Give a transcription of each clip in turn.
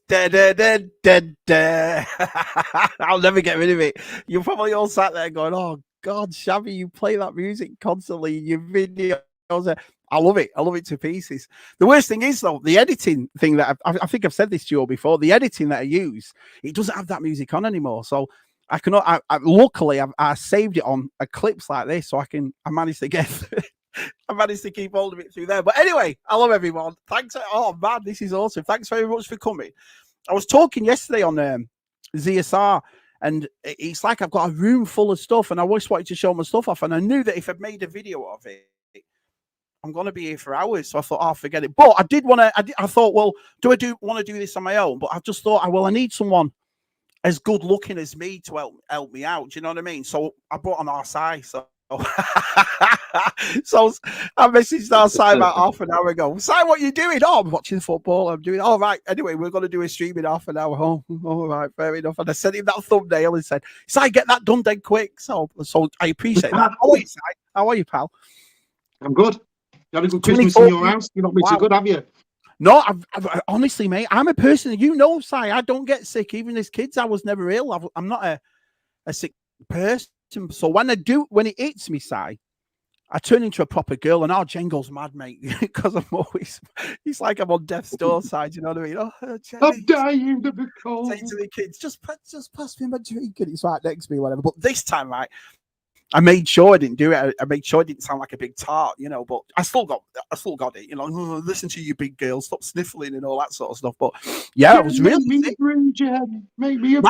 Da, da, da, da, da. I'll never get rid of it. You're probably all sat there going, "Oh God, Shabby, you play that music constantly in your videos." I love it. I love it to pieces. The worst thing is though, the editing thing that I think I've said this to you all before. The editing that I use, it doesn't have that music on anymore. So I cannot. Luckily, I saved it on a clips like this, so I managed to get. I managed to keep hold of it through there. But anyway, I love everyone. Thanks. Oh man, this is awesome. Thanks very much for coming. I was talking yesterday on ZSR, and it's like I've got a room full of stuff, and I always wanted to show my stuff off. And I knew that if I'd made a video of it, I'm going to be here for hours. So I thought, oh, forget it. But I did want to, I thought, well, do I want to do this on my own? But I just thought, well, I need someone as good looking as me to help me out. Do you know what I mean? So I brought on RSI. So so I messaged RSI about half an hour ago. Si, what are you doing? Oh, I'm watching football. I'm doing all right. Anyway, we're going to do a stream in half an hour. Oh, all right, fair enough. And I sent him that thumbnail and said, Si, get that done dead quick. So I appreciate that. How are you, Si? How are you, pal? I'm good. You had a good Christmas in your house? You've not been so good, have you? No, I've honestly, mate, I'm a person, you know, Si, I don't get sick. Even as kids, I was never ill. I'm not a sick person. So when it hits me, Si, I turn into a proper girl, and our Jen goes mad, mate, because I'm always, it's like I'm on death's door side, you know what I mean? Oh, Jenny, I'm dying to be cold. Say to the kids, just pass me my drink, and it's right next to me, whatever. But this time, right, I made sure I didn't do it. I made sure it didn't sound like a big tart, you know, but I still got it, you know, listen to you big girl, stop sniffling and all that sort of stuff. But yeah, I was really sick. Make me a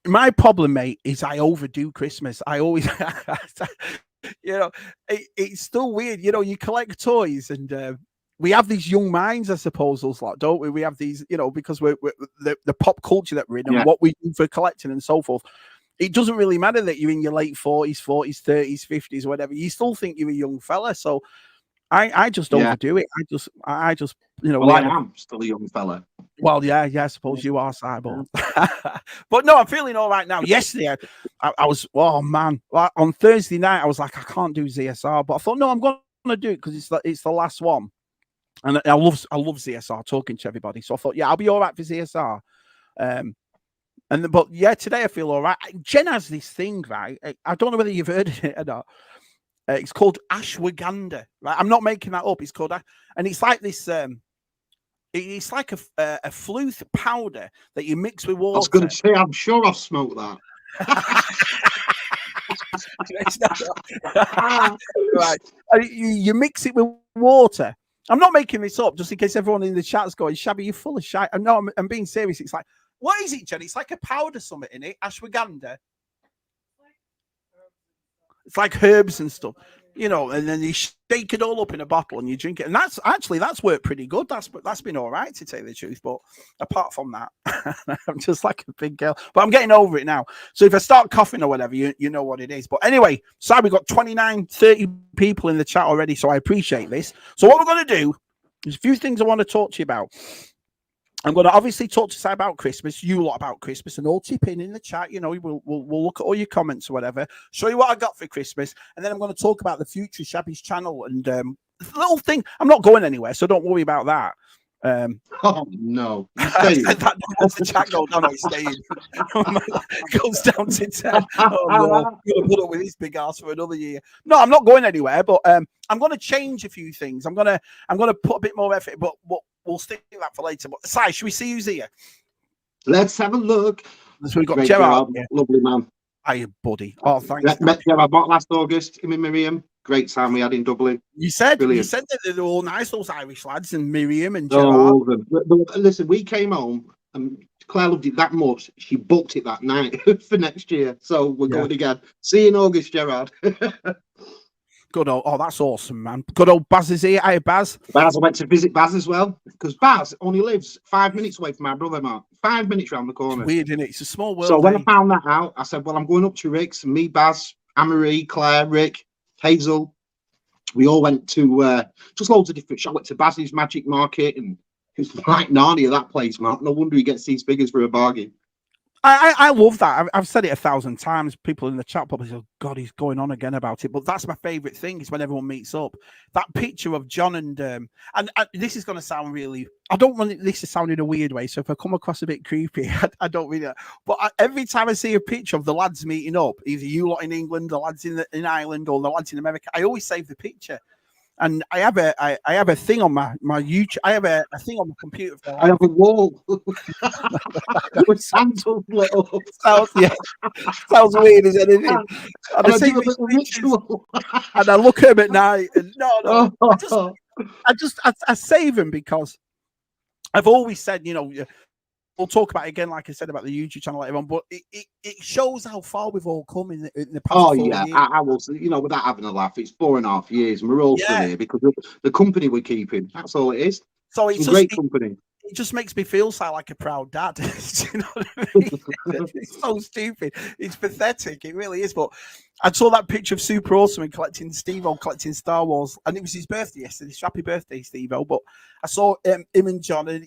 My problem, mate, is I overdo Christmas. I always, you know, it's still weird. You know, you collect toys and we have these young minds, I suppose, those lot, don't we? We have these, you know, because we're the pop culture that we're in and what we do for collecting and so forth. It doesn't really matter that you're in your late 40s, 30s, 50s, whatever. You still think you're a young fella. So I just overdo it. I just, you know. Well, I am still a young fella. Well, yeah, I suppose you are, Cyborg. But no, I'm feeling all right now. Yesterday, I was, oh man, on Thursday night, I was like, I can't do ZSR, but I thought, no, I'm going to do it because it's the last one, and I love ZSR, talking to everybody. So I thought, yeah, I'll be all right for ZSR. But yeah, today I feel all right. Jen has this thing, right? I don't know whether you've heard of it or not. It's called ashwagandha, right? I'm not making that up. It's called, and it's like this. It's like a flute powder that you mix with water. I was going to say, I'm sure I've smoked that. Right. You mix it with water. I'm not making this up, just in case everyone in the chat's going, Shabby, you're full of shit. No, I'm being serious. It's like, what is it, Jenny? It's like a powder summit in it, ashwagandha. It's like herbs and stuff, you know, and then you shake it all up in a bottle and you drink it. And that's worked pretty good. That's been all right, to tell you the truth. But apart from that, I'm just like a big girl. But I'm getting over it now. So if I start coughing or whatever, you know what it is. But anyway, sorry, we've got 29, 30 people in the chat already, so I appreciate this. So what we're going to do is a few things I want to talk to you about. I'm going to obviously talk to you about Christmas, you lot about Christmas, and all tip in the chat. You know, we'll look at all your comments or whatever, show you what I got for Christmas, and then I'm going to talk about the future of Shabby's channel and little thing. I'm not going anywhere, so don't worry about that. Oh no! That's the chat goes down. It's staying. Goes down to 10. Oh no! I'm gonna put up with this big ass for another year. No, I'm not going anywhere, but I'm going to change a few things. I'm gonna put a bit more effort, but we'll stick that for later. But Si, should we see who's here? Let's have a look. So we've got Gerard. Lovely man. Hiya, buddy. Oh, thanks. Met Gerard last August. Him and Miriam. Great time we had in Dublin. You said that they're all nice, those Irish lads, and Miriam and Gerard. Listen, we came home and Claire loved it that much. She booked it that night for next year. So we're going again. See you in August, Gerard. Good old, oh, that's awesome, man. Good old Baz is here. Hi, Baz. I went to visit Baz as well, because Baz only lives 5 minutes away from my brother, Mark. 5 minutes round the corner. It's weird, isn't it? It's a small world. So when I found that out, I said, well, I'm going up to Rick's. Me, Baz, Anne-Marie, Claire, Rick, Hazel. We all went to just loads of different shops. I went to Baz's Magic Market, and it's like Narnia, that place, Mark. No wonder he gets these figures for a bargain. I love that. I've said it 1,000 times. People in the chat probably say, God, he's going on again about it. But that's my favorite thing is when everyone meets up. That picture of John and this is going to sound really, I don't want this to sound in a weird way. So if I come across a bit creepy, I don't really, but every time I see a picture of the lads meeting up, either you lot in England, the lads in Ireland, or the lads in America, I always save the picture. And I have a thing on my YouTube. I have a thing on my computer. I have a wall with sandals lit up. Sounds weird as anything. And I do a little ritual. And I look at them at night. And no, I save them because I've always said, you know, we'll talk about it again, like I said about the YouTube channel later on, but it shows how far we've all come in the past 4 years. I will, you know, without having a laugh, it's 4.5 years and we're all still here because of the company we're keeping. That's all it is. So it's a great company. It just makes me feel like a proud dad. You know what I mean? It's so stupid. It's pathetic. It really is. But I saw that picture of Super Awesome and collecting Star Wars, and it was his birthday yesterday. Happy birthday, Steve-O. But I saw him and John, and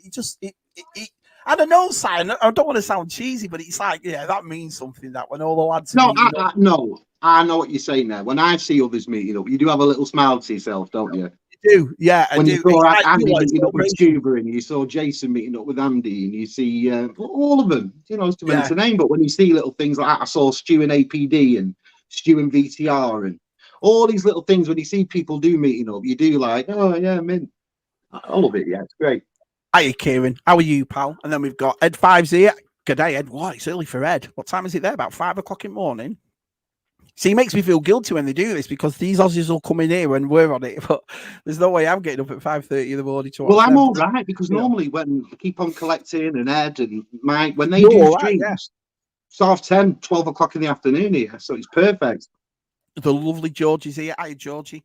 I don't know, Simon. I don't want to sound cheesy, but it's like, yeah, that means something. That when all the lads. No, I know what you're saying there. When I see others meeting up, you do have a little smile to yourself, don't you? Do, yeah, when you saw Andy meeting up with Scuba, and you saw Jason meeting up with Andy, and you see all of them, you know, it's too many to name, but when you see little things like that, I saw Stu and APD and Stu and VTR and all these little things, when you see people do meeting up, you do like, oh yeah, mint. All of it, yeah, it's great. Hiya, Kieran. How are you, pal? And then we've got Ed Fives here. Good day, Ed. What? It's early for Ed. What time is it there? About 5 o'clock in the morning. See, it makes me feel guilty when they do this because these Aussies will come in here when we're on it, but there's no way I'm getting up at 5:30 in the morning to watch Well, I'm them. all right because normally when I keep on collecting and Ed and Mike, when they do streams, it's 10:30, 12 o'clock in the afternoon here, so it's perfect. The lovely George is here. Hi, Georgie.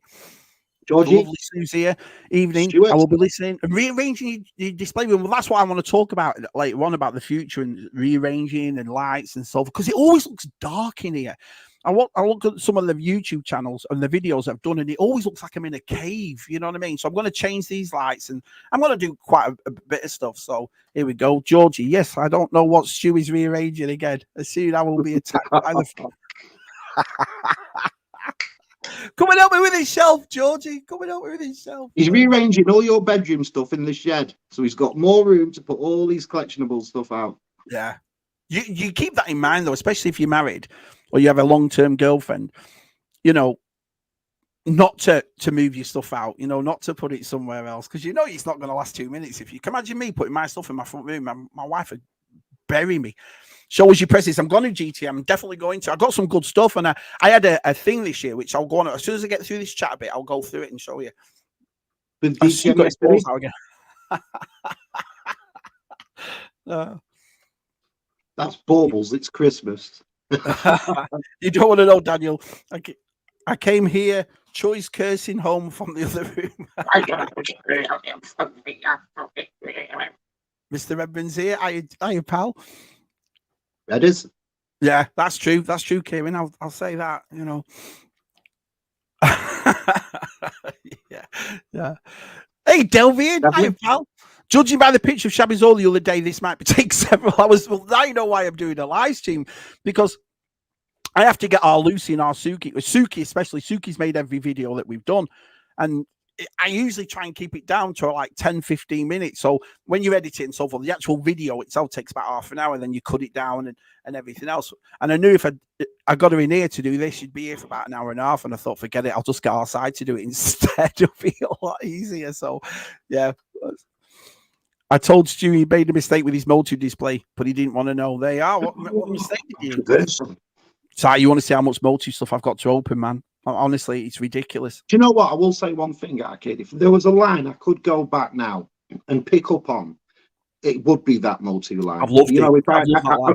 Georgie. The lovely Sue's here. Evening. Stuart. I will be listening and rearranging your display room. Well, that's what I want to talk about later on about the future and rearranging and lights and stuff because it always looks dark in here. I look at some of the YouTube channels and the videos I've done, and it always looks like I'm in a cave. You know what I mean? So I'm going to change these lights, and I'm going to do quite a bit of stuff. So here we go, Georgie. Yes, I don't know what Stu is rearranging again. As soon I will be attacked by the. Come and help me with his shelf, Georgie. Come and help me with his shelf. He's rearranging all your bedroom stuff in the shed, so he's got more room to put all these collectionable stuff out. Yeah, you keep that in mind though, especially if you're married or you have a long-term girlfriend, you know, not to move your stuff out, you know, not to put it somewhere else, because you know it's not going to last 2 minutes. If you can imagine me putting my stuff in my front room, my wife would bury me. Show us your presents. I'm going to GT. I'm definitely going to. I got some good stuff, and I had a thing this year, which I'll go on. As soon as I get through this chat a bit, I'll go through it and show you. That's baubles. It's Christmas. You don't want to know, Daniel. I came here, choice cursing home from the other room. Mr. Edmonds here. Hiya, pal. That is. Yeah, that's true. That's true, Kieran. I'll say that, you know. yeah. Hey, Delvian. Hiya, pal. Judging by the picture of Shabby's all the other day, this might take several hours. Well, now you know why I'm doing a live stream, because I have to get our Lucy and our Suki especially. Suki's made every video that we've done, and I usually try and keep it down to like 10-15 minutes. So when you edit it and so forth, the actual video itself takes about half an hour, and then you cut it down and everything else. And I knew if I got her in here to do this, she'd be here for about an hour and a half, and I thought, forget it, I'll just get our side to do it instead. It'll be a lot easier. So yeah, I told Stu he made a mistake with his multi display, but he didn't want to know. There you are. What mistake did you do? So you want to see how much multi stuff I've got to open, man? Honestly, it's ridiculous. Do you know what? I will say one thing, Arcade. If there was a line I could go back now and pick up on, it would be that multi line. I've loved it. Know,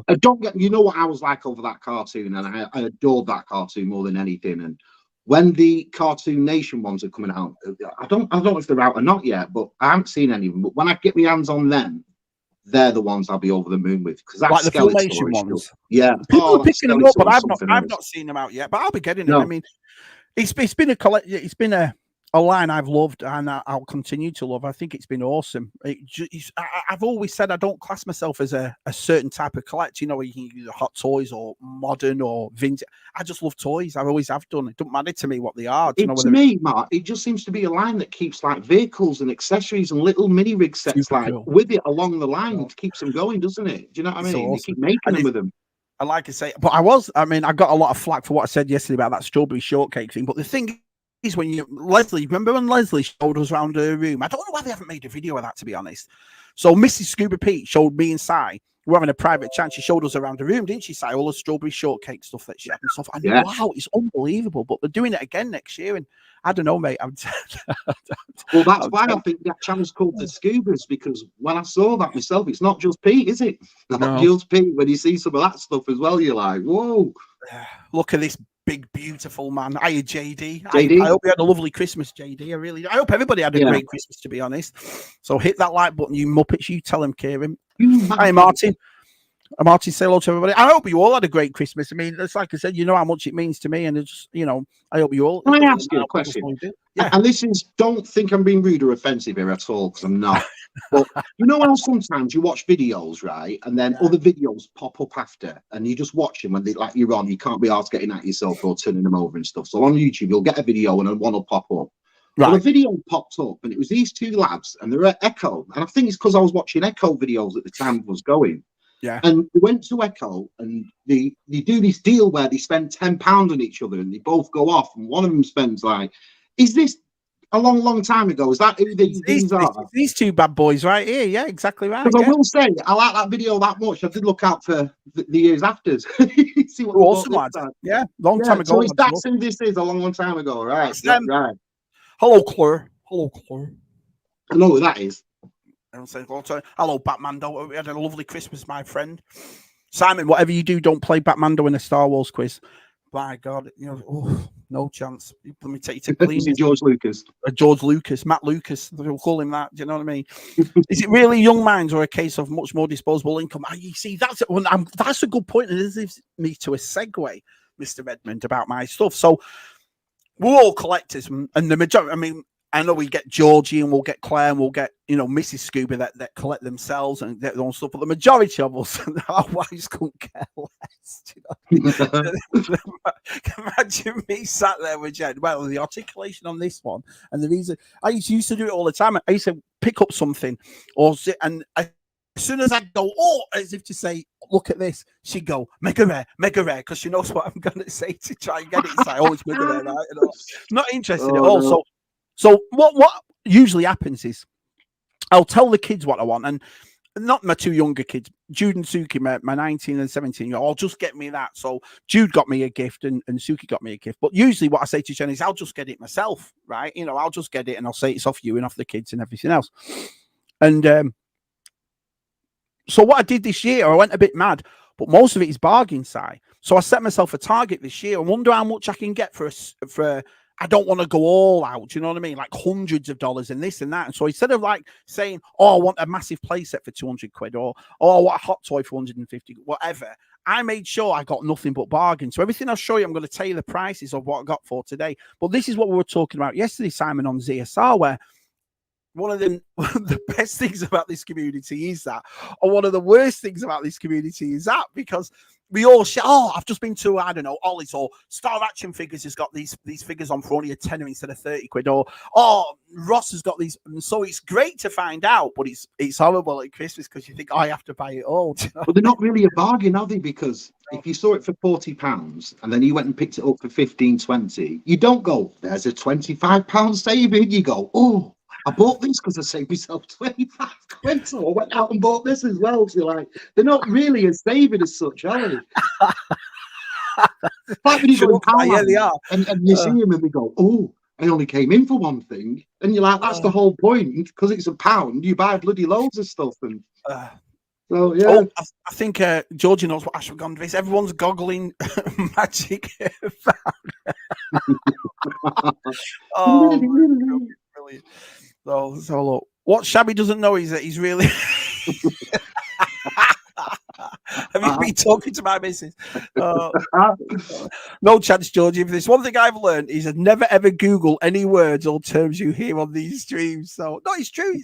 I don't get. You know what I was like over that cartoon, and I adored that cartoon more than anything. And when the Cartoon Nation ones are coming out, I don't know if they're out or not yet, but I haven't seen any of them. But when I get my hands on them, they're the ones I'll be over the moon with, because that's like the Filmation ones. Yeah, people are picking them up, but I've not seen them out yet. But I'll be getting them. I mean, it's been a a line I've loved and I'll continue to love. I think it's been awesome. I've always said I don't class myself as a certain type of collector. You know, you can use hot toys or modern or vintage. I just love toys. I always have done. It doesn't matter to me what they are. Do you know, To me, Mark, it just seems to be a line that keeps like vehicles and accessories and little mini rig sets like cool. with it along the line. It keeps them going, doesn't it? Do you know what I mean? Awesome. They keep making them with them. I like to say, but I got a lot of flack for what I said yesterday about that strawberry shortcake thing. But the thing is, remember when Leslie showed us around her room? I don't know why they haven't made a video of that, to be honest. So Mrs. Scuba Pete showed me and Si. We're having a private chat. She showed us around the room, didn't she, Si? All the strawberry shortcake stuff that she had and stuff. And wow, it's unbelievable. But they're doing it again next year, and I don't know, mate. Well, that's why I think that channel's called The Scubas, because when I saw that myself, it's not just Pete, is it? Not just Pete. When you see some of that stuff as well, you're like, whoa. Look at this big, beautiful man. Hiya, JD. I hope you had a lovely Christmas, JD. I hope everybody had a great Christmas, to be honest. So hit that like button, you muppets. You tell him, Kieran. Hi, Martin. Martin, say hello to everybody. I hope you all had a great Christmas. I mean, it's like I said, you know how much it means to me, and it's, you know, I hope you all. Can I ask you a question? And this is, don't think I'm being rude or offensive here at all, because I'm not. But you know how sometimes you watch videos, right, and then other videos pop up after, and you just watch them, and they, like, you're on, you can't be asked getting at yourself or turning them over and stuff. So on YouTube, you'll get a video, and then one will pop up. Right. Well, a video popped up, and it was these two lads, and they're at Echo, and I think it's because I was watching Echo videos at the time it was going. Yeah. And they went to Echo, and they do this deal where they spend £10 on each other, and they both go off, and one of them spends like, is this a long time ago? Is that who these are? These two bad boys right here. Yeah, exactly right. Because I will say, I like that video that much. I did look out for the years after. See what awesome lads. Yeah, long time ago. So that's who this is, a long time ago, right? Right. Hello, Claire. Hello, Claire. I know who that is. Hello, Batmando. We had a lovely Christmas, my friend. Simon, whatever you do, don't play Batmando in a Star Wars quiz. My God, you know, no chance. Let me take you to clean. George Lucas. George Lucas, Matt Lucas. We'll call him that. Do you know what I mean? Is it really young minds or a case of much more disposable income? You see, that's a good point. And this leads me to a segue, Mr. Redmond, about my stuff. So we're all collectors, and the majority. I mean, I know we get Georgie and we'll get Claire and we'll get, you know, Mrs. Scuba that collect themselves and get their own stuff. But the majority of us, our wives couldn't care less. You know? Imagine me sat there with Jen. Well, the articulation on this one and the reason I used to do it all the time. I used to pick up something and as soon as I go, as if to say, look at this, she'd go, mega rare, because she knows what I'm going to say to try and get it. It's like, it's mega rare, right? You know? Not interested at all. No. So what usually happens is I'll tell the kids what I want, and not my two younger kids, Jude and Suki, my 19 and 17 year old, I'll just get me that. So Jude got me a gift and Suki got me a gift. But usually what I say to Jen is I'll just get it myself, right? You know, I'll just get it and I'll say it's off you and off the kids and everything else. And so what I did this year, I went a bit mad, but most of it is bargain side. So I set myself a target this year and wonder how much I can get for I don't want to go all out. Do you know what I mean? Like hundreds of dollars and this and that. And so instead of like saying, I want a massive playset for 200 quid or I want a hot toy for 150, whatever, I made sure I got nothing but bargains. So everything I'll show you, I'm going to tell you the prices of what I got for today. But this is what we were talking about yesterday, Simon, on ZSR, where one of the best things about this community is that, or one of the worst things about this community is that, because we all share, I've just been to, I don't know, Ollie's or Star Action Figures has got these figures on for only a tenner instead of 30 quid, or Ross has got these. And so it's great to find out, but it's horrible at Christmas because you think, I have to buy it all. You know? But they're not really a bargain, are they? Because if you saw it for £40 and then you went and picked it up for 15, 20, you don't go, there's a £25 saving. You go, I bought this because I saved myself 25 quid, so I went out and bought this as well. So you're like, they're not really a saving as such, are they? Like when you go in Powerland and you see them and they go, I only came in for one thing. And you're like, that's the whole point. Because it's £1, you buy bloody loads of stuff. And so, yeah. I think Georgie knows what ashwagandha is. Everyone's goggling magic. Brilliant. So look, what Shabby doesn't know is that he's really Have you been talking to my missus? No chance, Georgie. If there's one thing I've learned is never ever Google any words or terms you hear on these streams. So no, it's true.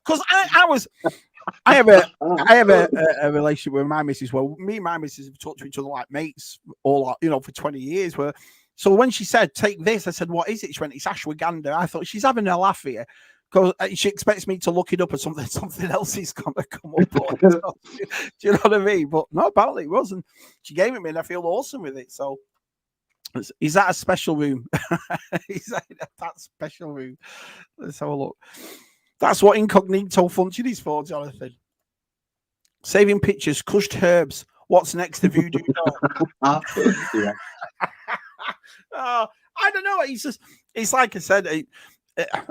Because I have a relationship with my missus where me and my missus have talked to each other like mates all for 20 years. So when she said, take this, I said, what is it? She went, it's ashwagandha. I thought she's having a laugh here because she expects me to look it up or something else is going to come up. So, do you know what I mean? But no, apparently it wasn't. She gave it me and I feel awesome with it. So is that a special room? Is that special room? Let's have a look. That's what incognito function is for, Jonathan. Saving pictures, crushed herbs. What's next? The voodoo doll. Yeah. I don't know. It's like I said.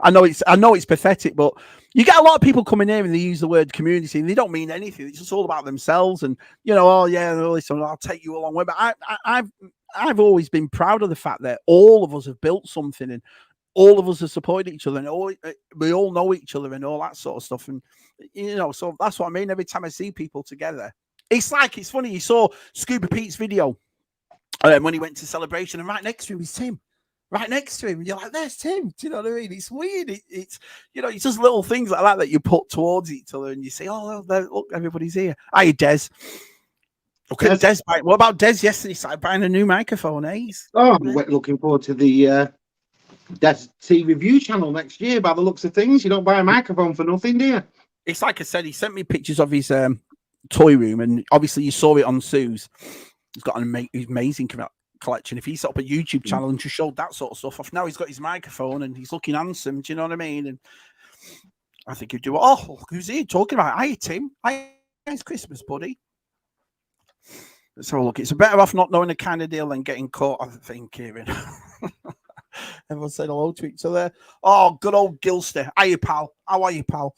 I know it's pathetic, but you get a lot of people coming here and they use the word community and they don't mean anything. It's just all about themselves and oh yeah, listen, I'll take you along with. But I've always been proud of the fact that all of us have built something and all of us have supported each other and we all know each other and all that sort of stuff. And so that's what I mean. Every time I see people together, it's funny. You saw Scuba Pete's video when he went to Celebration, and right next to him is Tim. Right next to him, and you're like, "There's Tim." Do you know what I mean? It's weird. It's it's just little things like that you put towards each other, and you say, "Oh, look, everybody's here." Hi, Des. Okay, Des. What about Des yesterday? Started buying a new microphone, eh? I'm looking forward to the Des T review channel next year. By the looks of things, you don't buy a microphone for nothing, do you? It's like I said. He sent me pictures of his toy room, and obviously you saw it on Sue's. He's got an amazing collection. If he set up a YouTube channel and just showed that sort of stuff off, now he's got his microphone and he's looking handsome. Do you know what I mean? And I think he'd do it. Oh, who's he talking about? Hi, Tim. Hi, it's Christmas, buddy. Let's have a look. It's better off not knowing the kind of deal than getting caught, I think, Kieran. Everyone said hello to each other. Oh, good old Gilster. Hiya, pal. How are you, pal?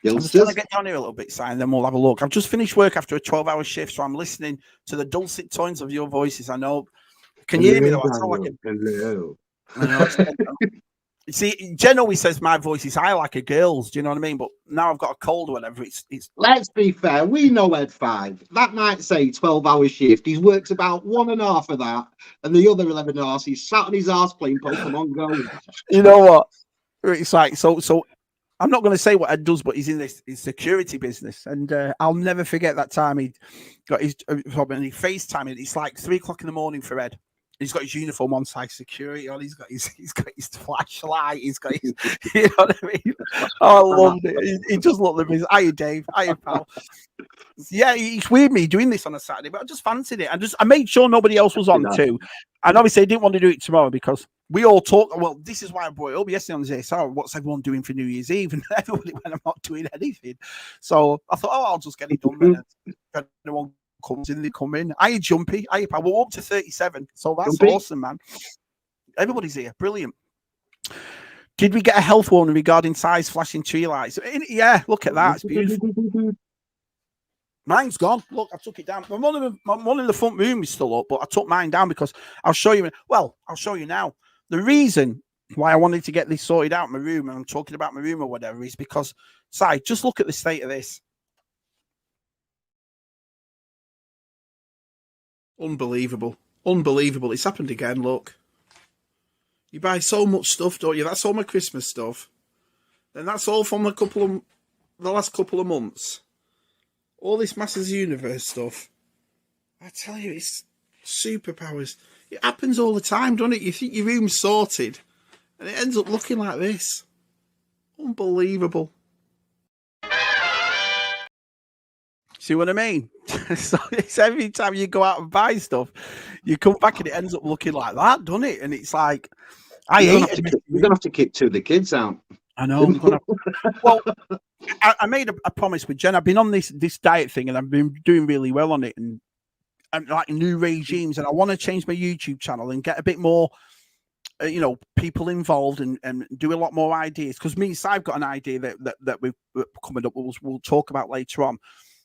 I'm just trying to get down here a little bit, Si, and then we'll have a look. I've just finished work after a 12-hour shift, so I'm listening to the dulcet tones of your voices. I know. Can you hear me, though? I sound like hello. You see, Jen always says my voice is high like a girl's. Do you know what I mean? But now I've got a cold or whatever. It's. Let's be fair. We know Ed 5. That might say 12-hour shift. He works about 1.5 of that, and the other 11 hours he's sat on his arse playing Pokemon Go. You know what? It's like so. I'm not going to say what Ed does, but he's in his security business, and I'll never forget that time he got his and he FaceTiming. It's like 3:00 in the morning for Ed. He's got his uniform on, side security on. He's got his flashlight. He's got his, you know what I mean? Oh, I loved it. He just looked at me. Hiya, Dave. Hiya, pal. Yeah, it's weird me doing this on a Saturday, but I just fancied it. I made sure nobody else was on too. And obviously I didn't want to do it tomorrow because we all talk. Well, this is why I brought it up yesterday on the so what's everyone doing for New Year's Eve? And everybody went, I'm not doing anything. So I thought, I'll just get it done. If anyone comes in, they come in. Hiya, Jumpy. Hiya, pal. We're up to 37. So that's Jumpy. Awesome, man. Everybody's here. Brilliant. Did we get a health warning regarding size flashing tree lights? Yeah, look at that. It's beautiful. Mine's gone. Look, I took it down. One in the front room is still up, but I took mine down because I'll show you. Well, I'll show you now. The reason why I wanted to get this sorted out in my room, and I'm talking about my room or whatever, is because, Si, just look at the state of this. Unbelievable. Unbelievable. It's happened again, look. You buy so much stuff, don't you? That's all my Christmas stuff. Then that's all from the last couple of months. All this Masters Universe stuff. I tell you, it's superpowers. It happens all the time, doesn't it? You think your room's sorted, and it ends up looking like this. Unbelievable. See what I mean? So it's every time you go out and buy stuff, you come back and it ends up looking like that, doesn't it? And it's like, you're going to have to kick 2 of the kids out. I know. Well, I made a promise with Jen. I've been on this diet thing and I've been doing really well on it and like new regimes. And I want to change my YouTube channel and get a bit more, people involved and do a lot more ideas. Because me and Si have got an idea that we're coming up. We'll talk about later on.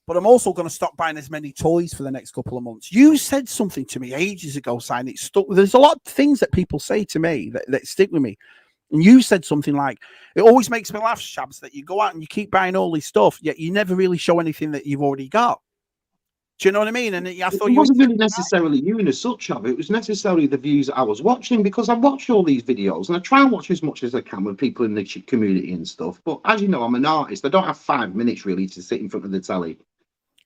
But I'm also going to stop buying as many toys for the next couple of months. You said something to me ages ago, Si, and it stuck. There's a lot of things that people say to me that stick with me. And you said something like, it always makes me laugh, Shabs, that you go out and you keep buying all this stuff, yet you never really show anything that you've already got. Do you know what I mean? And I thought It you wasn't really necessarily you as such of it was necessarily the views that I was watching, because I watched all these videos and I try and watch as much as I can with people in the community and stuff. But as you know, I'm an artist. I don't have 5 minutes really to sit in front of the telly.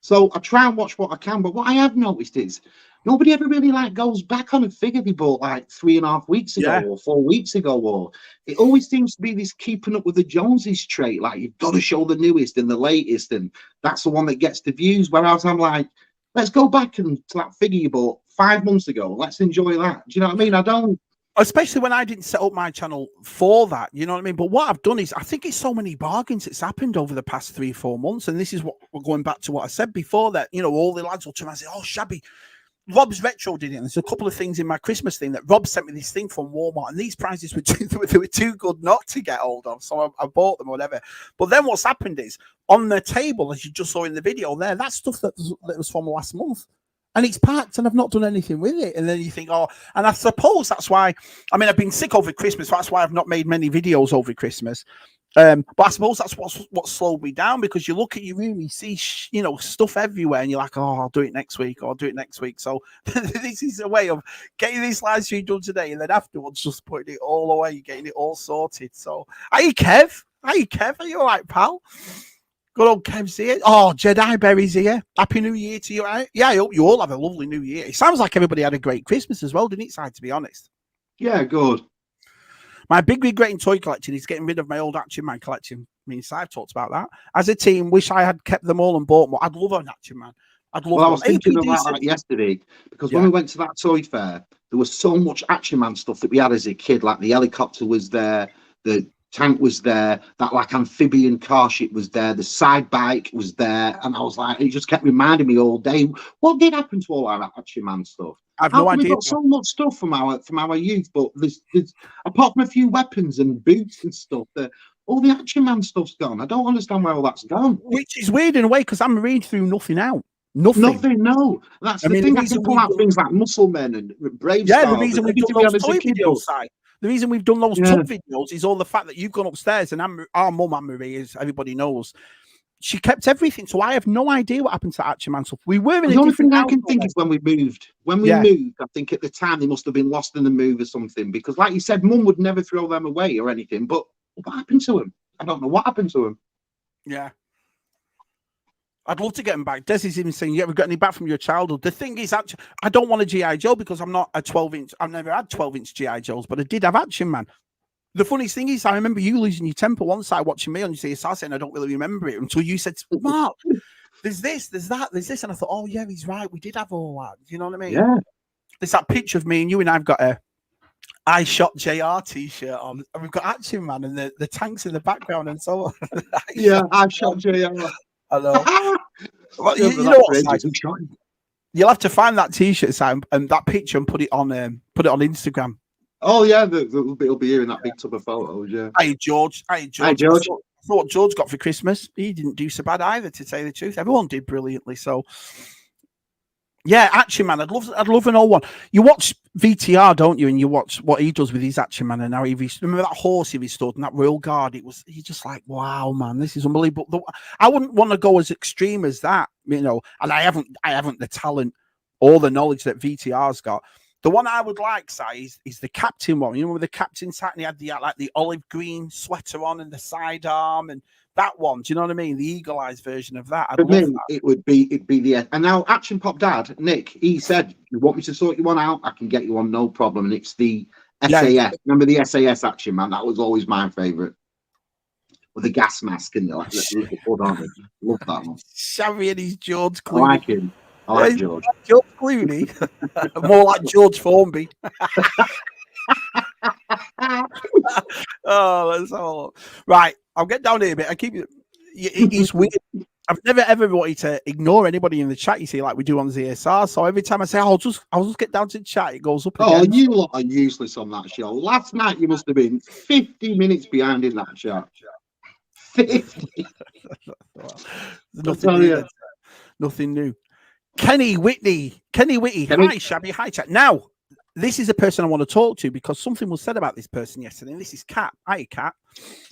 So I try and watch what I can. But what I have noticed is nobody ever really like goes back on a figure they bought like 3.5 weeks ago or 4 weeks ago. Or it always seems to be this keeping up with the Joneses trait. Like you've got to show the newest and the latest, and that's the one that gets the views. Whereas I'm like, let's go back and to that figure you bought 5 months ago. Let's enjoy that. Do you know what I mean? I don't. Especially when I didn't set up my channel for that, you know what I mean? But what I've done is, I think it's so many bargains that's happened over the past 3-4 months. And this is what we're going back to what I said before, that, you know, all the lads will turn around and say, oh, Shabby, Rob's Retro did it. And there's a couple of things in my Christmas thing that Rob sent me this thing from Walmart, and these prices were too good not to get hold of. So I bought them or whatever. But then what's happened is on the table, as you just saw in the video there, that's stuff that was from last month. And it's packed and I've not done anything with it. And then you think, oh, and I suppose that's why, I mean, I've been sick over Christmas. So that's why I've not made many videos over Christmas. But I suppose that's what slowed me down, because you look at your room, you see, you know, stuff everywhere, and you're like, oh, I'll do it next week, or I'll do it next week. So this is a way of getting this live stream done today, and then afterwards just putting it all away, getting it all sorted. So, hey, Kev. Hey, Kev. Are you all right, pal? Good old Kev's here. Oh, Jedi Berry's here. Happy New Year to you, right? Yeah, I hope you all have a lovely New Year. It sounds like everybody had a great Christmas as well, didn't it, Si, to be honest? Yeah, good. My big regret in toy collecting is getting rid of my old Action Man collection. I mean, I've talked about that. As a team, wish I had kept them all and bought more. I'd love an Action Man. I'd love. Well, I was thinking about that yesterday, because when we went to that toy fair, there was so much Action Man stuff that we had as a kid. Like the helicopter was there, the tank was there, that like amphibian car ship was there, the side bike was there, and I was like, it just kept reminding me all day, what did happen to all our Action Man stuff? I've no idea. We've got so much stuff from our youth, but there's apart from a few weapons and boots and stuff, that all the Action Man stuff's gone. I don't understand where all that's gone. Which is weird in a way, because I'm reading through nothing out. Nothing. No. That's the thing. I can pull out things like Muscle Men and Brave Stars. Yeah, the reason we've done those toy videos, the reason we've done those tub videos is all the fact that you've gone upstairs, and our mum, Anne-Marie, as everybody knows, she kept everything. So I have no idea what happened to Action Man stuff. We were in the only thing I can think is when we moved. When we moved, I think at the time they must have been lost in the move or something. Because, like you said, Mum would never throw them away or anything. But what happened to them? I don't know what happened to them. Yeah. I'd love to get them back. Des is even saying, yeah, we've got any back from your childhood. The thing is, actually, I don't want a G.I. Joe because I'm not a 12-inch. I've never had 12-inch G.I. Joes, but I did have Action Man. The funniest thing is, I remember you losing your temper one side watching me on your CSR saying, I don't really remember it until you said, Mark, there's this, there's that, there's this. And I thought, oh, yeah, he's right. We did have all that. You know what I mean? Yeah. There's that picture of me and you, and I've got a I Shot JR t-shirt on. And we've got Action Man and the tanks in the background and so on. I Shot JR. I know. Well, you know what? You'll have to find that T-shirt, Sam, and that picture, and put it on Instagram. Oh yeah, it'll be here in that big tub of photos. Yeah. Hey George. Hi George. I thought what George got for Christmas. He didn't do so bad either, to tell you the truth. Everyone did brilliantly. So yeah, Action Man. I'd love an old one. You watch VTR, don't you? And you watch what he does with his Action Man, and how he remember that horse he restored and that Royal Guard. He's just like, wow, man, this is unbelievable. I wouldn't want to go as extreme as that, you know. And I haven't the talent or the knowledge that VTR's got. The one I would like, Si, is the Captain one. You know, with the Captain's hat, and he had the olive green sweater on and the sidearm and that one. Do you know what I mean? The Eagle Eyes version of that. For me, it'd be the. And now Action Pop Dad Nick, he said, "You want me to sort you one out? I can get you one, no problem." And it's the SAS. Yeah. Remember the SAS Action Man? That was always my favourite. With the gas mask and the little hood on it. Love that one. Shabby and his George Clooney. I like him. I like George. George Clooney. More like George Formby. Oh, that's all right. I'll get down here a bit. I keep it's weird. I've never ever wanted to ignore anybody in the chat, you see, like we do on ZSR. So every time I say, I'll just get down to the chat, it goes up again. Oh, you lot are useless on that show. Last night you must have been 50 minutes behind in that chat. 50. Nothing new. Kenny Whitney. Hi, Shabby. Hi, chat. Now, this is a person I want to talk to because something was said about this person yesterday. And this is Kat. Hi, Kat.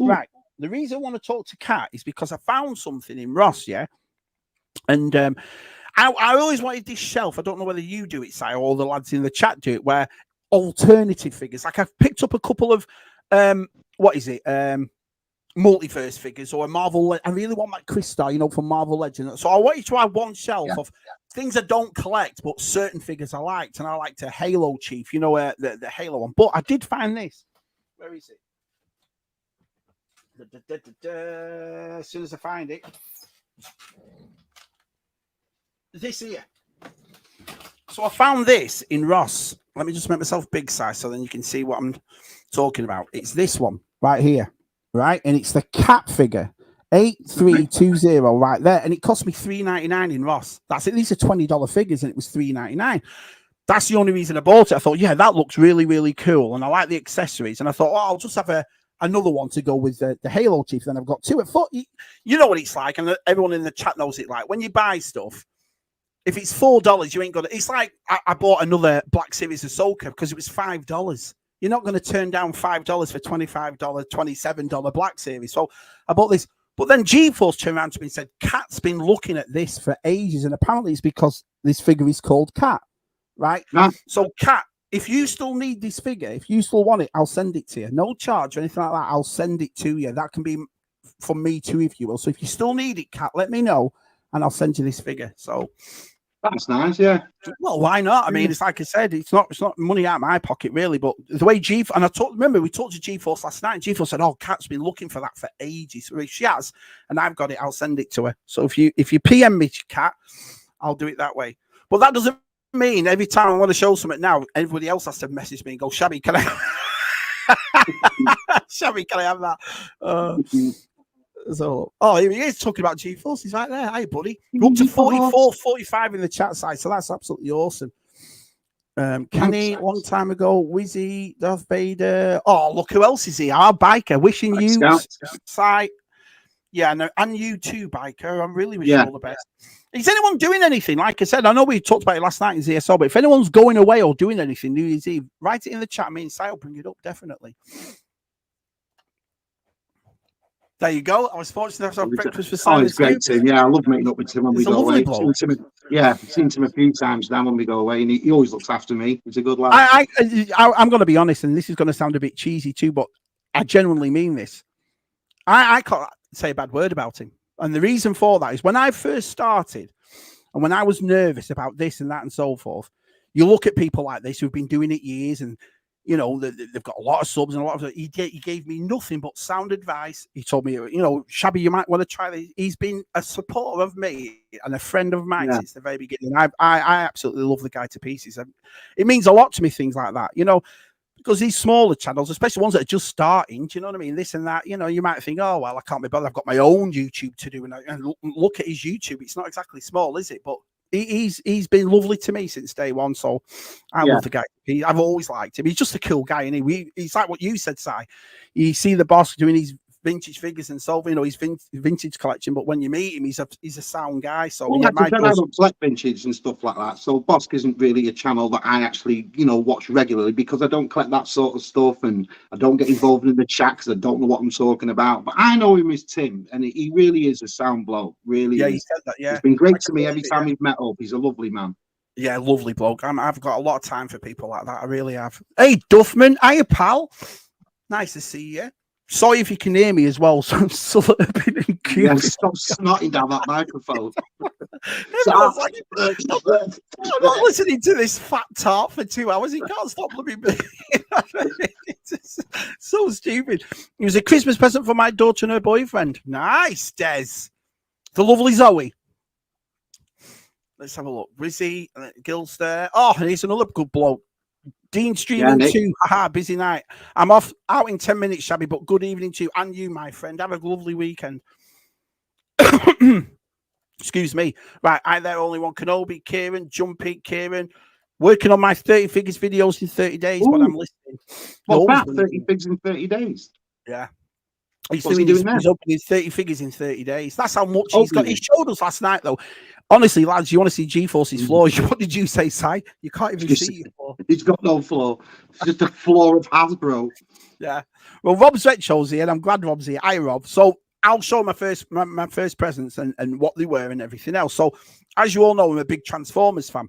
Right. The reason I want to talk to Kat is because I found something in Ross, yeah? And I always wanted this shelf. I don't know whether you do it, Si, or all the lads in the chat do it, where alternative figures. Like I've picked up a couple of what is it? Multiverse figures or a Marvel. I really want that Crystal, from Marvel Legends. So I want you to have one shelf of things I don't collect, but certain figures I liked, and I liked a Halo Chief, the Halo one. But I did find this. Where is it? As soon as I find it, this here. So I found this in Ross. Let me just make myself big size so then you can see what I'm talking about. It's this one right here, right? And it's the cat figure, 8320 right there. And it cost me $3.99 in Ross. That's it. These are $20 figures and it was $3.99. That's the only reason I bought it. I thought, yeah, that looks really, really cool. And I like the accessories. And I thought, I'll just have another one to go with the Halo Chief. Then I've got two. I thought, you know what it's like. And everyone in the chat knows it. Like when you buy stuff, if it's $4, you ain't got it. It's like I bought another Black Series Ahsoka because it was $5. You're not going to turn down $5 for $25, $27 Black Series. So I bought this. But then GeForce turned around to me and said, Cat's been looking at this for ages. And apparently it's because this figure is called Cat, right? No. So Cat, if you still need this figure, if you still want it, I'll send it to you. No charge or anything like that. I'll send it to you. That can be from me too, if you will. So if you still need it, Cat, let me know and I'll send you this figure. So that's nice, yeah. Well, why not? I mean, it's like I said, it's not money out of my pocket, really. But the way remember we talked to GeForce last night. And GeForce said, "Oh, Kat's been looking for that for ages." So if she has, and I've got it, I'll send it to her. So if you PM me, Kat, I'll do it that way. But that doesn't mean every time I want to show something now, everybody else has to message me and go, "Shabby, can I? Shabby, can I have that?" So, he is talking about GeForce. He's right there. Hey, buddy. We're up to 44, 45 in the chat side, so that's absolutely awesome. Kenny, a long time ago. Wizzy, Darth Vader. Oh, look who else is here. Our biker. Wishing you, Si. Yeah, and you too, biker. I'm really wishing you all the best. Is anyone doing anything? Like I said, I know we talked about it last night in ZSO, but if anyone's going away or doing anything New Year's Eve, write it in the chat. Me and Si will bring it up, definitely. There you go. I was fortunate to have breakfast for Simon. Oh, it's great, Tim. Yeah, I love meeting up with Tim when we go away. I've seen Tim a few times now when we go away, and he always looks after me. He's a good lad. I'm going to be honest, and this is going to sound a bit cheesy too, but I genuinely mean this. I can't say a bad word about him. And the reason for that is when I first started, and when I was nervous about this and that and so forth, you look at people like this who've been doing it years and they've got a lot of subs and a lot of. He gave me nothing but sound advice. He told me, Shabby, you might want to try this. He's been a supporter of me and a friend of mine since the very beginning. I absolutely love the guy to pieces. It means a lot to me, things like that, because these smaller channels, especially ones that are just starting, do you know what I mean? This and that, you might think, oh, well, I can't be bothered. I've got my own YouTube to do. And look at his YouTube. It's not exactly small, is it? But he's been lovely to me since day one. So I love the guy. I've always liked him. He's just a cool guy. And he's like what you said, Si. You see the boss doing his vintage figures and so, his vintage collection. But when you meet him, he's a sound guy. So I don't collect vintage and stuff like that. So Bosk isn't really a channel that I actually, watch regularly because I don't collect that sort of stuff and I don't get involved in the chat because I don't know what I'm talking about. But I know him as Tim, and he really is a sound bloke. Really, he said that. Yeah, he's been great to me every time we've met up. He's a lovely man. Yeah, lovely bloke. I've got a lot of time for people like that. I really have. Hey, Duffman, hiya, pal. Nice to see you. Sorry if you can hear me as well. So I'm slurping and cute. Yeah, stop snotting down that microphone. I'm not listening to this fat tart for 2 hours. He can't stop looking. It's so stupid. It was a Christmas present for my daughter and her boyfriend. Nice, Des. The lovely Zoe. Let's have a look. Rizzy, Gilster. Oh, and here's another good bloke. Dean streaming too. Haha, busy night. I'm off out in 10 minutes, Shabby, but good evening to you and you, my friend. Have a lovely weekend. Excuse me. Right, I there only one Kenobi, Kieran, Jumpy, Kieran. Working on my 30 figures videos in 30 days, but I'm listening. What's that? 30 figures in 30 days? Yeah. He's opening 30 figures in 30 days. That's how much he's got. He showed us last night, though. Honestly, lads, you want to see GeForce's floors? What did you say, Si? You can't even see your floor. He's got no floor. It's just a floor of Hasbro. Yeah. Well, Rob's Retro's here, and I'm glad Rob's here. Hi, Rob. So I'll show my first presents and what they were and everything else. So, as you all know, I'm a big Transformers fan,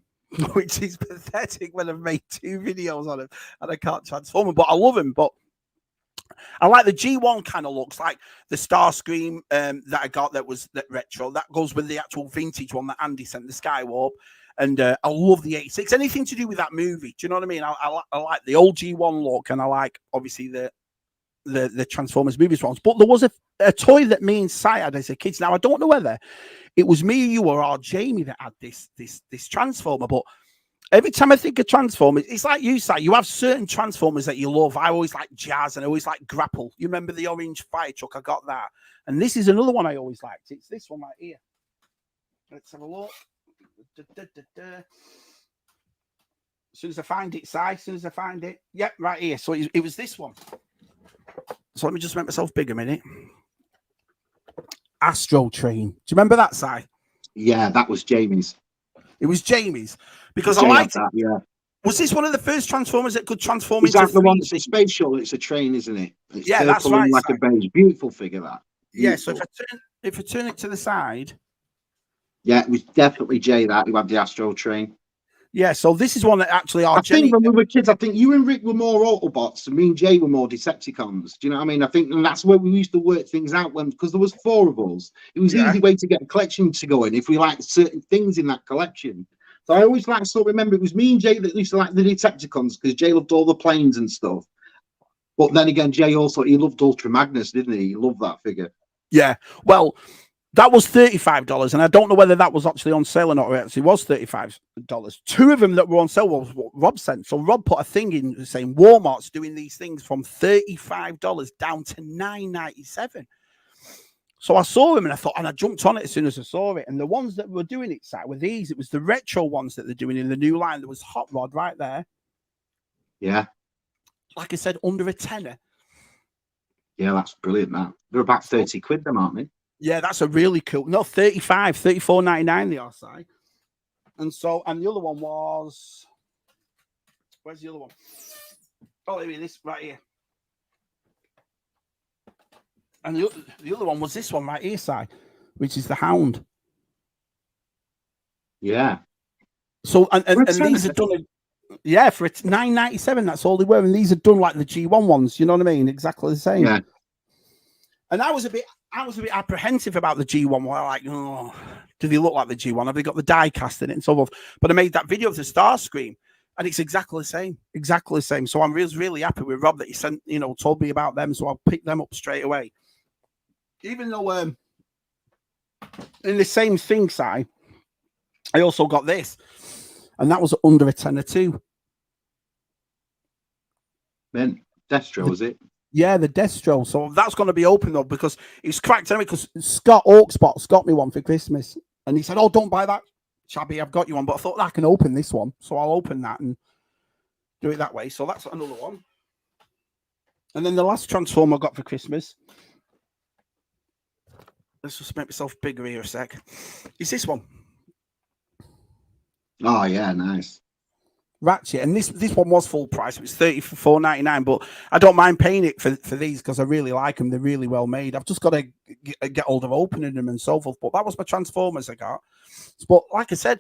which is pathetic when I've made 2 videos on them and I can't transform them, but I love them. But I like the G1 kind of looks like the Starscream that I got that was that retro. That goes with the actual vintage one that Andy sent, the Skywarp. And I love the 86. Anything to do with that movie. Do you know what I mean? I like the old G1 look, and I like obviously the Transformers movies ones. But there was a toy that me and Si had as a kids. Now I don't know whether it was me, you, or Jamie that had this Transformer, but every time I think of Transformers, it's like you say, you have certain Transformers that you love. I always like Jazz and I always like Grapple. You remember the orange fire truck? I got that. And this is another one I always liked. It's this one right here. Let's have a look. As soon as I find it, Si, as soon as I find it. Yep, right here. So it was this one. So let me just make myself big a minute. Astro Train. Do you remember that, Si? Yeah, that was Jamie's. It was Jamie's because I liked that. Yeah. Was this one of the first Transformers that could transform into that the one that's a space shuttle? It's a train, isn't it? It's yeah, that's right. Like a beige. Beautiful figure, that. Beautiful. Yeah, so if I turn it to the side. Yeah, it was definitely Jay that who had the Astro Train. Yeah, so this is one that actually I think when we were kids, I think you and Rick were more Autobots and me and Jay were more Decepticons. Do you know what I mean? I think that's where we used to work things out because there was 4 of us. It was an easy way to get a collection to go in if we liked certain things in that collection. So I always like to remember it was me and Jay that used to like the Decepticons because Jay loved all the planes and stuff. But then again, Jay also, he loved Ultra Magnus, didn't he? He loved that figure. Yeah, well, that was $35, and I don't know whether that was actually on sale or not. Or it actually was $35. 2 of them that were on sale was what Rob sent. So Rob put a thing in saying Walmart's doing these things from $35 down to $9.97. So I saw them and I thought, and I jumped on it as soon as I saw it. And the ones that were doing it, were these. It was the retro ones that they're doing in the new line. There was Hot Rod right there. Yeah. Like I said, under a tenner. Yeah, that's brilliant, that. They're about 30 quid, them, aren't they? Yeah, that's a really cool. No, 35, 34.99 the outside. And so, and the other one was, where's the other one? Oh, here, this right here. And the other one was this one right here, side, which is the Hound. Yeah. So, and these are done, yeah, for $9.97. That's all they were. And these are done like the G1 ones. You know what I mean? Exactly the same. Yeah. And I was a bit apprehensive about the G1 one. Like, oh, do they look like the G1? Have they got the die cast in it and so forth? But I made that video of the Starscream, and it's exactly the same. Exactly the same. So I'm really happy with Rob that he sent, told me about them. So I'll pick them up straight away. Even though in the same thing, Si, I also got this, and that was under a tenner too. Then Destro, was it? Yeah, the Destro. So that's going to be open though, because it's cracked anyway. Because Scott Oakspot's got me one for Christmas, and he said, "Oh, don't buy that, Shabby. I've got you one." But I thought I can open this one, so I'll open that and do it that way. So that's another one. And then the last Transformer I got for Christmas. Let's just make myself bigger here a sec. Is this one? Oh yeah, nice. Ratchet, and this one was full price. It was $34.99, but I don't mind paying it for these because I really like them. They're really well made. I've just got to get hold of opening them and so forth. But that was my Transformers I got. But like I said,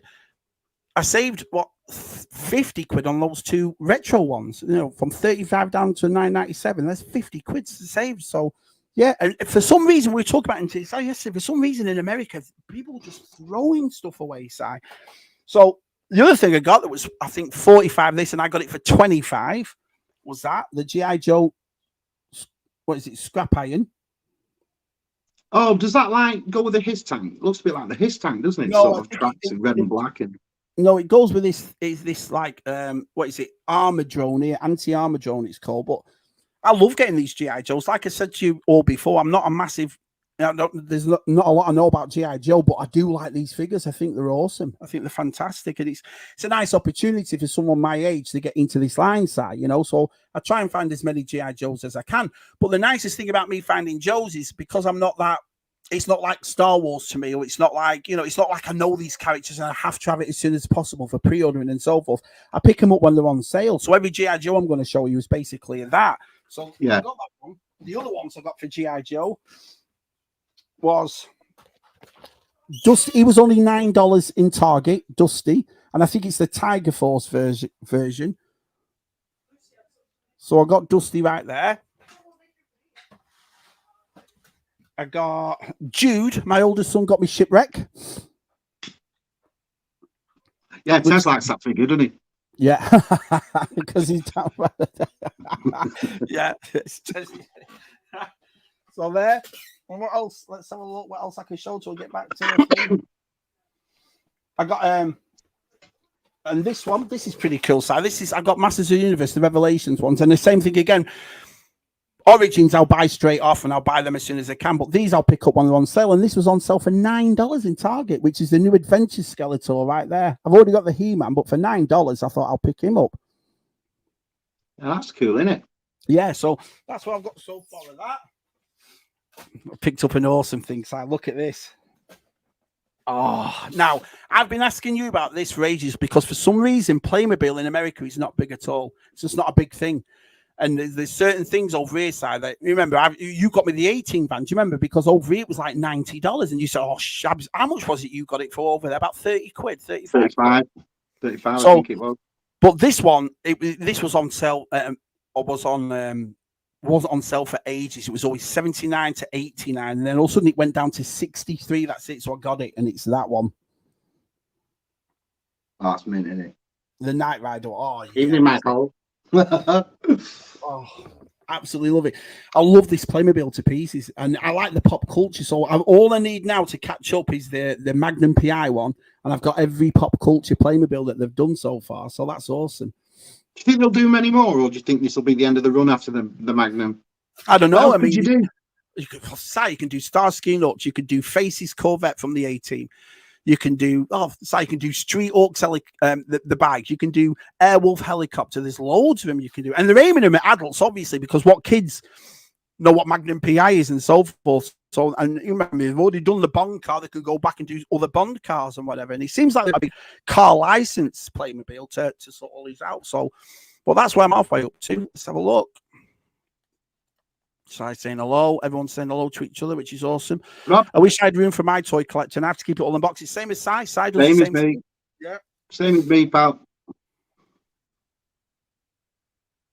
I saved 50 quid on those 2 retro ones. From 35 down to 9.97. That's 50 quid to save. So yeah, and for some reason we talk about it yesterday. For some reason in America, people are just throwing stuff away. So. The other thing I got that was, I think, 45 this, and I got it for 25, was that the G.I. Joe, what is it, scrap iron? Oh, does that go with the His tank? It looks a bit like the His tank, doesn't it? No, sort of tracks in red and black. No, it goes with this like, what is it, armor drone here, anti-armor drone it's called. But I love getting these G.I. Joes. Like I said to you all before, I'm not a massive... there's not a lot I know about G.I. Joe, but I do like these figures. I think they're awesome. I think they're fantastic. And it's a nice opportunity for someone my age to get into this line side, So I try and find as many G.I. Joes as I can. But the nicest thing about me finding Joes is because I'm not that, it's not like Star Wars to me, or it's not like, it's not like I know these characters and I have to have it as soon as possible for pre-ordering and so forth. I pick them up when they're on sale. So every G.I. Joe I'm going to show you is basically that. So yeah. I got that one. The other ones I got for G.I. Joe. was Dusty. He was only $9 in Target, Dusty, and I think it's the Tiger Force version. So I got Dusty right there. I got Jude, my oldest son, got me Shipwreck. Yeah, Tez likes that figure, doesn't he? Yeah, because he's down. Yeah. So there. And what else? Let's have a look. What else I can show till we get back to the thing. I got and this one. This is pretty cool. So I got Masters of the Universe, the Revelations ones, and the same thing again. Origins I'll buy straight off and I'll buy them as soon as I can, but these I'll pick up when they're on sale, and this was on sale for $9 in Target, which is the new Adventure Skeletor right there. I've already got the He-Man, but for $9 I thought I'll pick him up. Yeah, that's cool, isn't it? Yeah, so that's what I've got so far of that. I picked up an awesome thing, so look at this. Oh, now I've been asking you about this for ages because for some reason Playmobil in America is not big at all. It's just not a big thing. And there's certain things over here side that remember you got me the 18 van. Do you remember? Because over here it was like $90, and you said, "Oh, Shabs, how much was it you got it for over there? About 30 quid, 35 35 so, I think it was. But this one, this was on sale, or wasn't on sale for ages. It was always 79 to 89, and then all of a sudden it went down to 63. That's it. So I got it, and it's that one. Oh, that's mint, isn't it? The Knight Rider. Oh, Evening, Michael. Oh, absolutely love it. I love this Playmobil to pieces, and I like the pop culture. So all I need now to catch up is the Magnum PI one, and I've got every pop culture Playmobil that they've done so far. So that's awesome. Do you think they'll do many more, or do you think this will be the end of the run after the Magnum? I don't know. I mean, you can do Starsky and Hutch, you can do Faces Corvette from the A-Team. You can do you can do Street Orcs, the bike. You can do Airwolf helicopter. There's loads of them you can do, and they're aiming them at adults, obviously, because what kids know what Magnum PI is and so forth. So, and you remember they've already done the Bond car. They could go back and do other Bond cars and whatever. And it seems like a big car license Playmobil to sort all these out. So, but that's where I'm halfway up to. Let's have a look. So I'm saying hello. Everyone's saying hello to each other, which is awesome. Rob? I wish I had room for my toy collection. I have to keep it all in boxes. Same as Si. Si does the same as me. Thing. Yeah. Same as me, pal.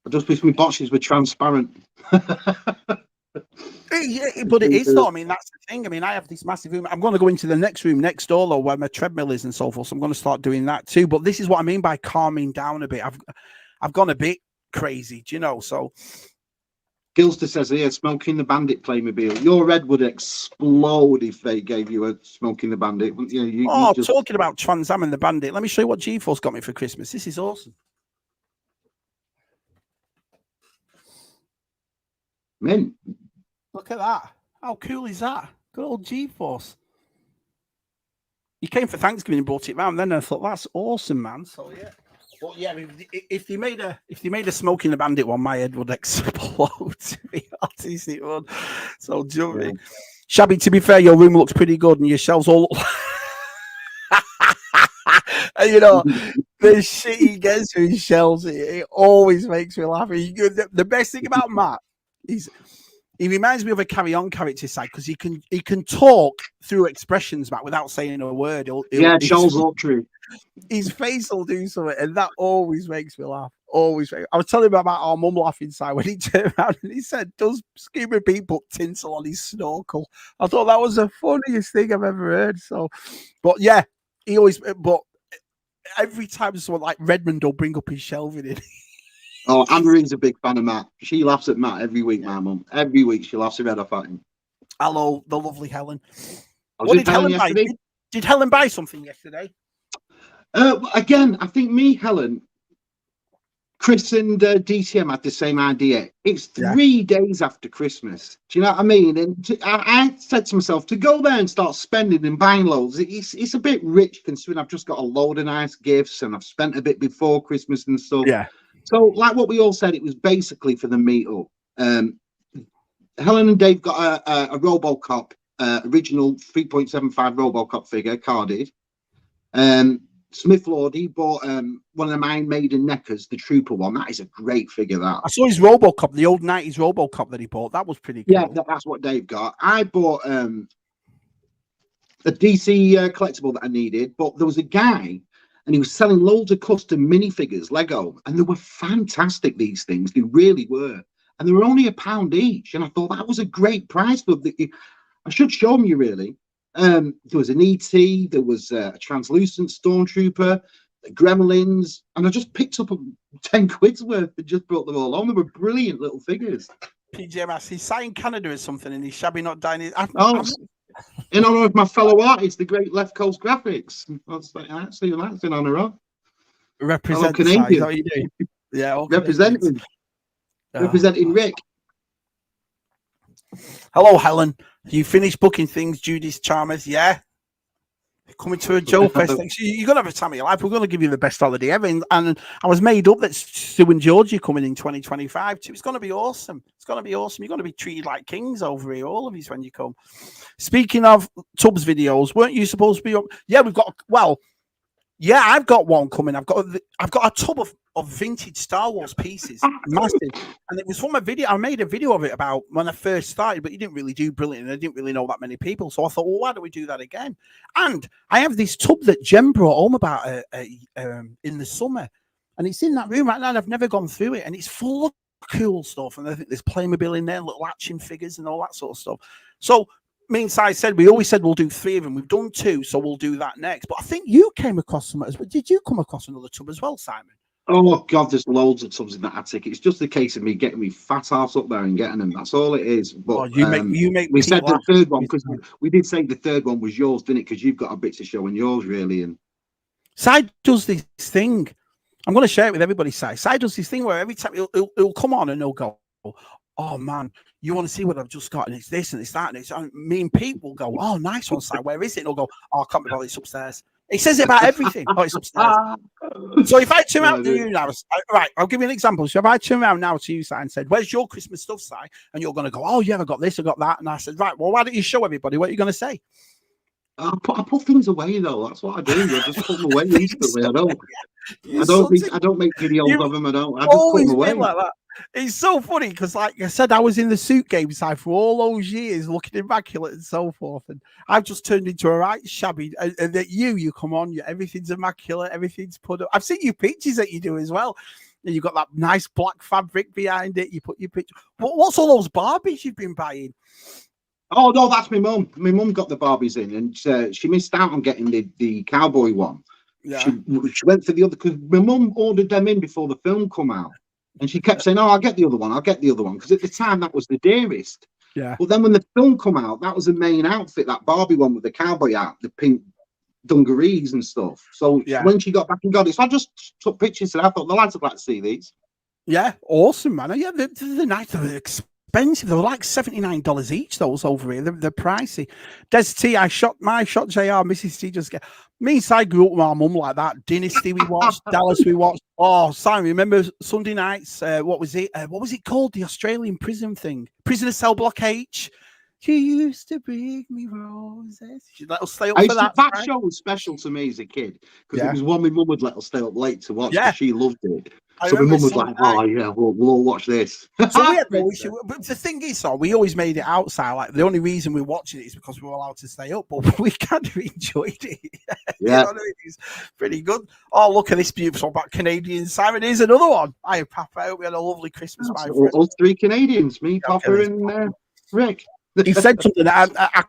I just wish my boxes were transparent. Yeah, but it is though. I mean, that's the thing. I mean, I have this massive room. I'm going to go into the next room next door, though, where my treadmill is and so forth. So I'm going to start doing that too. But this is what I mean by calming down a bit. I've gone a bit crazy, do you know? So. Gilster says here, Smoking the Bandit Playmobil. Your head would explode if they gave you a Smoking the Bandit. You know, talking about Trans Am and the Bandit. Let me show you what G-Force got me for Christmas. This is awesome. Mint. Look at that. How cool is that? Good old G-Force. He came for Thanksgiving and brought it round. Then I thought, that's awesome, man. So yeah. But yeah, if they made a Smoking the Bandit one, my head would explode. To be honest, it would. So, Joey, Shabby, to be fair, your room looks pretty good, and your shelves all look. And you know, the shit he gets through his shelves, it always makes me laugh. The best thing about Matt is he reminds me of a Carry On character side because he can talk through expressions, Matt, without saying a word. Charles Autry. His face will do something, and that always makes me laugh. Always. I was telling him about our mum laughing inside when he turned around and he said, "Does Scuba Pete put tinsel on his snorkel?" I thought that was the funniest thing I've ever heard. So, but yeah, he always. But every time someone like Redmond will bring up his shelving in. Oh, Anne-Marie's a big fan of Matt. She laughs at Matt every week, my mum. Every week she laughs her head off at him. Hello, the lovely Helen. What did Helen buy? Did Helen buy something yesterday? Again, I think me, Helen, Chris and DTM had the same idea. It's 3 days after Christmas. Do you know what I mean? And I said to myself, to go there and start spending and buying loads, it's a bit rich considering I've just got a load of nice gifts and I've spent a bit before Christmas and stuff. Yeah. So, like what we all said, it was basically for the meet-up. Helen and Dave got a RoboCop, original 3.75 RoboCop figure, carded. Smith Lord, he bought one of the Iron Maiden Neckers, the Trooper one. That is a great figure, that. I saw his RoboCop, the old 90s RoboCop that he bought. That was pretty cool. Yeah, that's what Dave got. I bought DC collectible that I needed, but there was a guy and he was selling loads of custom minifigures, Lego, and they were fantastic, these things. They really were. And they were only £1 each. And I thought that was a great price. But I should show them you, really. There was an ET, there was a translucent stormtrooper, gremlins, and I just picked up 10 quid's worth and just brought them all on. They were brilliant little figures. PJMS, he's signed Canada or something, and he's Shabby not dying. In honor of my fellow artist, the great Left Coast Graphics. That's in honor of. Represent Canadian. Yeah, representing Rick. Hello, Helen. You finished booking things, Judy's Charmers? Yeah. Coming to a Joe Fest next year. You're going to have a time of your life. We're going to give you the best holiday ever. And I was made up that Sue and Georgie coming in 2025 too. It's going to be awesome. It's going to be awesome. You're going to be treated like kings over here, all of you, when you come. Speaking of Tubbs videos, weren't you supposed to be up? Yeah, we've got, yeah, I've got one coming. I've got a tub of vintage Star Wars pieces, massive, and it was from a video. I made a video of it about when I first started, but you didn't really do brilliant, and I didn't really know that many people. So I thought, well, why don't we do that again? And I have this tub that Jem brought home about in the summer, and it's in that room right now. And I've never gone through it, and it's full of cool stuff. And I think there's Playmobil in there, little action figures, and all that sort of stuff. So me and Si said, we always said we'll do 3 of them. We've done 2, so we'll do that next. But I think you came across some as well. Did you come across another tub as well, Simon? Oh, God, there's loads of tubs in that attic. It's just a case of me getting me fat ass up there and getting them. That's all it is. But you make we said the third one, because we did say the third one was yours, didn't it? Because you've got a bit to show in yours, really. And Si does this thing. I'm going to share it with everybody, Si. Si does this thing where every time he'll come on and he'll go, oh, man, you want to see what I've just got? And it's this and it's that. And it's me and Pete will go, oh, nice one, Si. Where is it? And he'll go, oh, I can't be bothered. It's upstairs. He says it about everything. Oh, it's upstairs. So if I turn around to you now, right, I'll give you an example. So if I turn around now to you, Si, and said, where's your Christmas stuff, Si? And you're going to go, oh, yeah, I got this, I got that. And I said, right, well, why don't you show everybody what you're going to say? I put things away, though. That's what I do. I just put them away instantly. I don't make videos of them. I just put them away. Like that. It's so funny because, like I said, I was in the suit game side for all those years, looking immaculate and so forth, and I've just turned into a right shabby. And that you come on, everything's immaculate, everything's put up. I've seen your pictures that you do as well. And you've got that nice black fabric behind it. You put your picture. What's all those Barbies you've been buying? Oh no, that's my mum. My mum got the Barbies in, and she missed out on getting the cowboy one. Yeah. She went for the other because my mum ordered them in before the film come out. And she kept saying, oh, I'll get the other one. I'll get the other one. Because at the time, that was the dearest. Yeah. But then when the film come out, that was the main outfit, that Barbie one with the cowboy hat, the pink dungarees and stuff. So when she got back and got it, so I just took pictures and I thought the lads would like to see these. Yeah, awesome, man. Yeah, they're nice. They're expensive. They were like $79 each, those over here. They're pricey. Des T, I shot JR. Mrs. T just get... Me and Si grew up with our mum like that. Dynasty we watched, Dallas we watched. Oh, Simon, remember Sunday nights? What was it? What was it called? The Australian prison thing. Prisoner Cell Block H. She used to bring me roses. She'd let us stay up for that. That show was special to me as a kid because it was one my mum would let us stay up late to watch because she loved it. So my mum was like, oh, yeah, we'll all watch this. So we had no issue. But the thing is, we always made it outside. Like, the only reason we're watching it is because we were allowed to stay up, but we kind of enjoyed it. Yeah. It's pretty good. Oh, look at this beautiful back Canadian. Simon, here's another one. Hi, Papa. I hope we had a lovely Christmas. All 3 Canadians, me, Papa, and Rick. He said something that I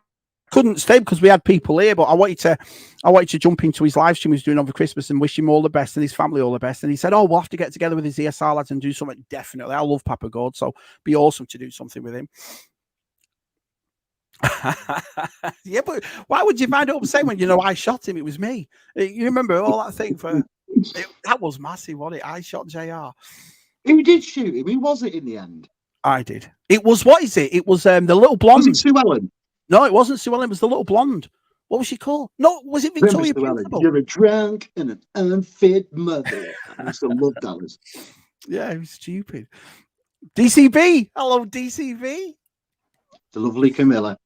couldn't stay because we had people here, but I wanted to jump into his live stream he was doing over Christmas and wish him all the best and his family all the best. And he said, oh, we'll have to get together with his ESR lads and do something. Definitely. I love Papa God, so be awesome to do something with him. Yeah, but why would you find it upset when I shot him? It was me. You remember all that thing that was massive, wasn't it? I shot JR. Who did shoot him? Who was it in the end? I did. It was, what is it? It was the little blonde. Was it Sue Ellen? No, it wasn't Sue Ellen. It was the little blonde. What was she called? No, was it Victoria? You're a drunk and an unfit mother. I used to love Dallas. Yeah, it was stupid. DCB. Hello, DCB. The lovely Camilla.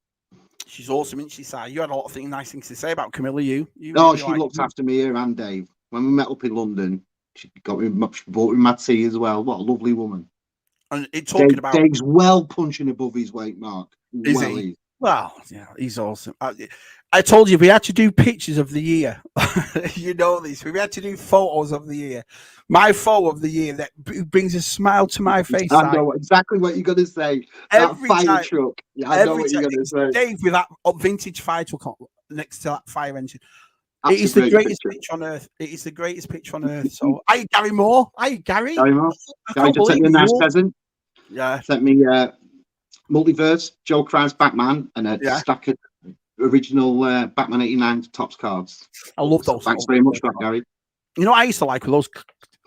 She's awesome, isn't she, Si? You had a lot of nice things to say about Camilla, you no, she looked after me here and Dave. When we met up in London, she bought me my tea as well. What a lovely woman. And talking about Dave's well punching above his weight, Mark. Is he? Well, yeah, he's awesome. I told you we had to do pictures of the year. You know this. We had to do photos of the year. My photo of the year that brings a smile to my face. I know exactly what you're going to say. That Every fire time, truck. Yeah, I know every what you're time, going to it's say. Dave with that vintage fire truck next to that fire engine. That's It is the greatest picture on earth. It is the greatest picture on earth. So, hey, Gary Moore. Hey, Gary. Gary Moore. I Gary can't just sent believe me a nice you. present. Yeah. Sent me Multiverse, Joe Crime's Batman, and a stack of original Batman 89 Topps cards. I love those. Thanks very much for that, Gary. You know what I used to like with those,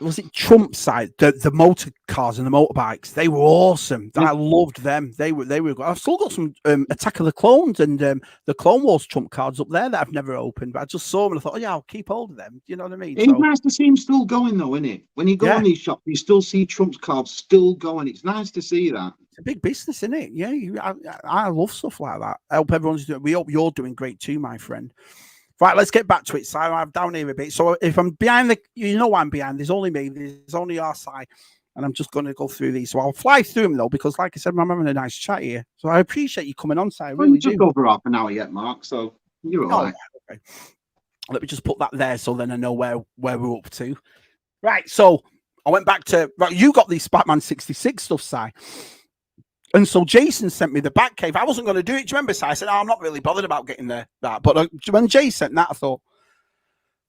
was it Trump side, the motor cars and the motorbikes? They were awesome. I loved them. They were good. I've still got some Attack of the Clones and the Clone Wars Trump cards up there that I've never opened, but I just saw them and I thought, oh yeah, I'll keep hold of them. You know what I mean? It's nice to see him still going though, isn't it? When you go on these shops, you still see Trump's cards still going. It's nice to see that. It's a big business, isn't it? Yeah, I love stuff like that. I hope everyone's doing. We hope you're doing great too, my friend. Right, let's get back to it. So I'm down here a bit. So if I'm behind you know I'm behind. There's only me. There's only our side, and I'm just going to go through these. So I'll fly through them though, because like I said, I'm having a nice chat here. So I appreciate you coming on, Si. I really do. Just over half an hour yet, Mark. So you're all right. Okay. Let me just put that there, so then I know where we're up to. Right. So I went back to you got these Batman 66 stuff, Si. And so Jason sent me the Batcave. I wasn't going to do it. Do you remember? So I said, I'm not really bothered about getting that. But when Jay sent that, I thought,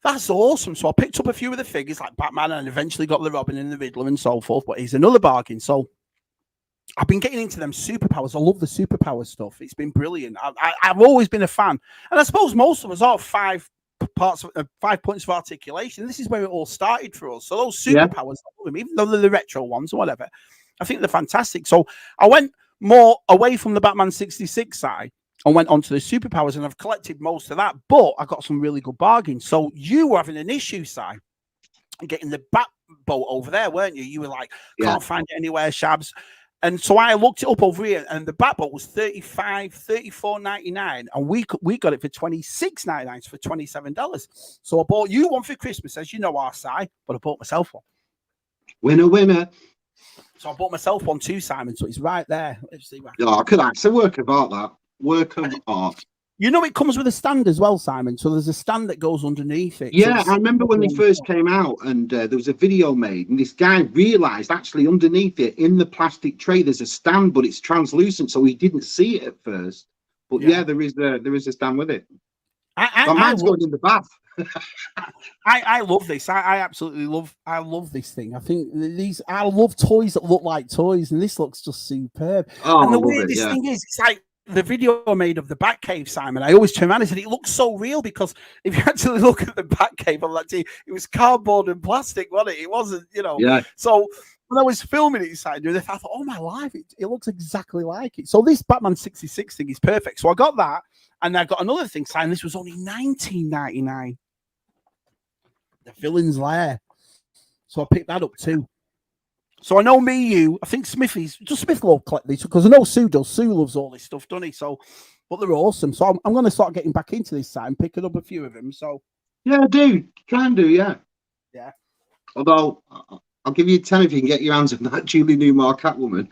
that's awesome. So I picked up a few of the figures like Batman and eventually got the Robin and the Riddler and so forth. But he's another bargain. So I've been getting into them superpowers. I love the superpower stuff. It's been brilliant. I've always been a fan. And I suppose most of us are 5 points of articulation. This is where it all started for us. So those superpowers, even though they're the retro ones or whatever, I think they're fantastic. So I went more away from the Batman 66 side and went on to the superpowers, and I've collected most of that, but I got some really good bargains. So you were having an issue, Si, getting the bat boat over there, weren't you? You were like, can't find it anywhere, Shabs. And so I looked it up over here, and the bat boat was $34.99, and we got it for $26.99 for $27. So I bought you one for Christmas, as you know, our Si, but I bought myself one. Winner. So I bought myself one too, Simon. So it's right there. Let's see. Oh, could I? It's a work of art, that. Work of art. You know, it comes with a stand as well, Simon. So there's a stand that goes underneath it. Yeah, so I remember when they first came out and there was a video made, and this guy realized actually underneath it in the plastic tray there's a stand, but it's translucent, so he didn't see it at first. But yeah, there is a stand with it. Mine's going in the bath. I love this. I absolutely love. I love this thing. I think I love toys that look like toys, and this looks just superb. Oh, and the weirdest thing is, it's like the video I made of the Batcave, Simon. I always turn around and said it looks so real, because if you actually look at the Batcave on that TV, it was cardboard and plastic, wasn't it? It wasn't, Yeah. So when I was filming it, Simon, I thought, oh my life, it looks exactly like it. So this Batman 66 thing is perfect. So I got that, and I got another thing, Simon. This was only $19.99. The Villain's Lair. So I picked that up too. So I know I think Smith will collect these, because I know Sue does. Sue loves all this stuff, doesn't he? So, but they're awesome. So I'm going to start getting back into this side and picking up a few of them. So yeah, do try and do, yeah. Although I'll give you 10 if you can get your hands on that Julie Newmar Catwoman.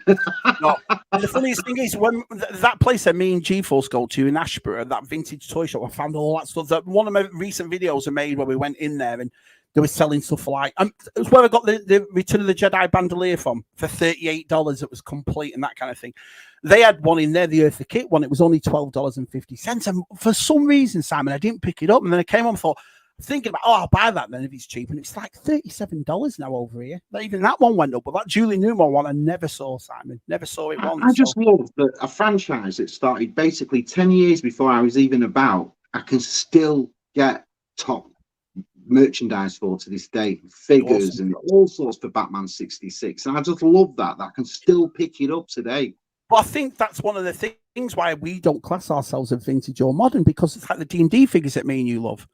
No. And the funniest thing is, when that place that me and G-Force go to in Ashborough, that vintage toy shop, I found all that stuff. That one of my recent videos I made where we went in there and they were selling stuff for like, it was where I got the Return of the Jedi bandolier from for $38. It was complete and that kind of thing. They had one in there, the Eartha Kitt one. It was only $12.50. And for some reason, Simon, I didn't pick it up. And then I came on and thought, thinking about, I'll buy that then if it's cheap, and it's like $37 now over here. Even that one went up, but that Julie Newmar one I never saw, Simon. Never saw it once. I just love that a franchise that started basically 10 years before I was even about, I can still get top merchandise for to this day, figures and all sorts for Batman 66, and I just love that I can still pick it up today. But I think that's one of the things why we don't class ourselves as vintage or modern, because it's like the D&D figures that me and you love.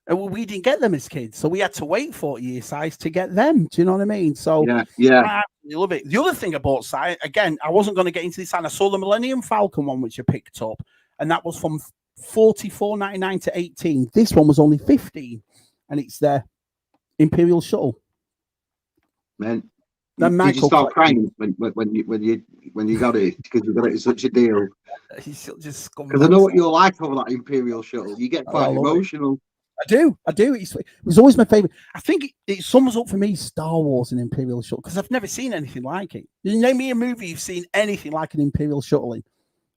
And we didn't get them as kids, so we had to wait 40 years, size, to get them. Do you know what I mean? So yeah, I absolutely love it. The other thing I bought, Si, again, I wasn't going to get into this, and I saw the Millennium Falcon one, which I picked up, and that was from $44.99 to $18. This one was only $15, and it's the Imperial Shuttle. Man, did you start crying when you got it because you got it at such a deal? He's just Because I know what scumbag. you're like over that Imperial shuttle. You get quite emotional. I do. It was always my favorite. I think it sums up for me Star Wars and Imperial shuttle because I've never seen anything like it. You name me a movie you've seen anything like an Imperial shuttle in.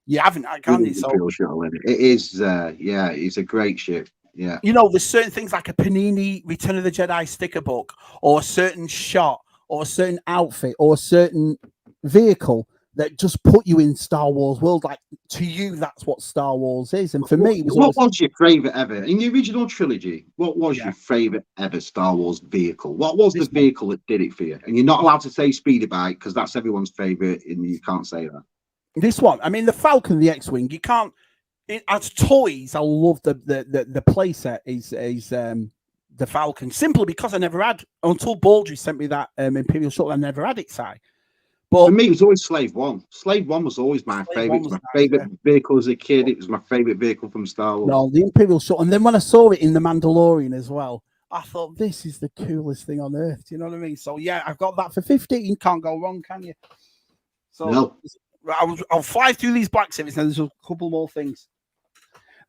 You haven't, can you? So Imperial shuttle in it. It is, yeah, it's a great ship. Yeah. You know, there's certain things like a Panini Return of the Jedi sticker book, or a certain shot, or a certain outfit, or a certain vehicle that just put you in Star Wars world. Like, to you, that's what Star Wars is. And for me, it was What was your favourite ever in the original trilogy? What was Yeah. your favourite ever Star Wars vehicle? What was This the vehicle that did it for you? And you're not allowed to say speeder bike because that's everyone's favourite, and you can't say that. This one, I mean, the Falcon, the X-wing. You can't. As toys, I love the playset is the Falcon simply because I never had until Baldry sent me that Imperial shuttle. I never had it, Si. But for me, it was always Slave One. Slave One was always my favourite. It was my favourite vehicle as a kid. It was my favourite vehicle from Star Wars. No, the Imperial shuttle. And then when I saw it in The Mandalorian as well, I thought this is the coolest thing on earth. Do you know what I mean? So yeah, I've got that for 15. Can't go wrong, can you? So no. I'll fly through these Black Series. Now there's a couple more things.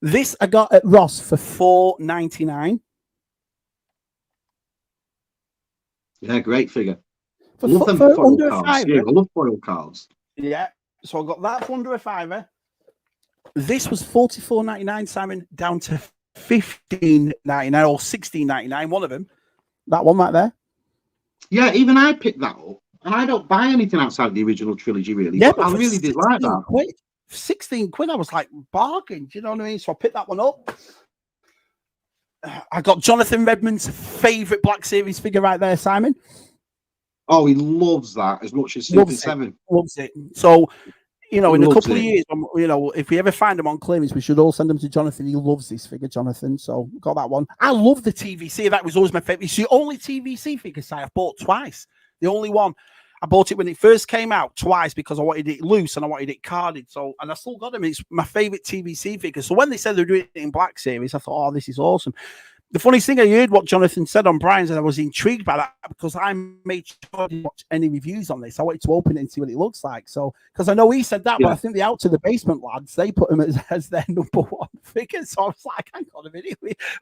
This I got at Ross for $4.99. Yeah, great figure. For foil cards. Yeah, I love foil cards. Yeah, so I got that for under a $5. This was $44.99, Simon, down to $15.99 or $16.99. One of them, that one right there. Yeah, even I picked that up, and I don't buy anything outside the original trilogy, really. Yeah, but I really did like that. Quid, 16 quid. I was like, bargain. Do you know what I mean? So I picked that one up. I got Jonathan Redmond's favorite Black Series figure right there, Simon. Oh, he loves that as much as Super 7. Loves it. So, you know, in a couple of years, you know, if we ever find them on clearance, we should all send them to Jonathan. He loves this figure, Jonathan. So got that one. I love the TVC. That was always my favorite. It's the only TVC figure I've bought twice. The only one. I bought it when it first came out twice because I wanted it loose and I wanted it carded. So, and I still got them. It's my favorite TVC figure. So when they said they were doing it in Black Series, I thought, oh, this is awesome. The funniest thing, I heard what Jonathan said on Brian's, and I was intrigued by that because I made sure I didn't watch any reviews on this. I wanted to open it and see what it looks like. So, because I know he said that, but I think the Out to the Basement lads, they put him as their number one figure. So I was like, hang on a minute,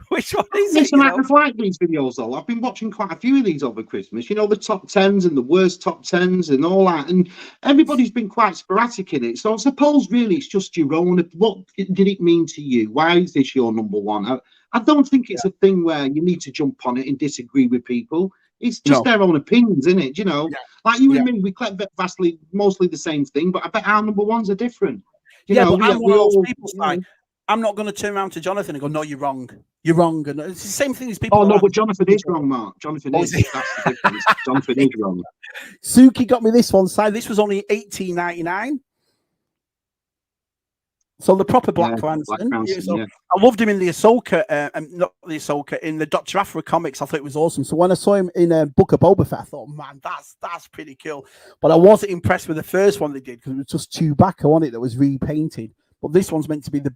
which one is it? Listen, I like these videos though. I've been watching quite a few of these over Christmas. You know, the top 10s and the worst top 10s and all that. And everybody's been quite sporadic in it. So I suppose really it's just your own. What did it mean to you? Why is this your number one? I don't think it's a thing where you need to jump on it and disagree with people. It's just their own opinions, isn't it? You know, like you and me, we collect vastly, mostly the same thing, but I bet our number ones are different. You know, but I'm one of those people, like, I'm not going to turn around to Jonathan and go, no, you're wrong. You're wrong. And it's the same thing as people. Oh, no, but Jonathan is wrong, Mark. Jonathan is. That's the difference. Jonathan is wrong. Suki got me this one side. This was only $18.99. So the proper Black Cranston. I loved him in the Ahsoka, not the Ahsoka, in the Dr. Aphra comics. I thought it was awesome. So when I saw him in Book of Boba Fett, I thought, man, that's pretty cool. But I wasn't impressed with the first one they did because it was just Chewbacca on it that was repainted. But this one's meant to be the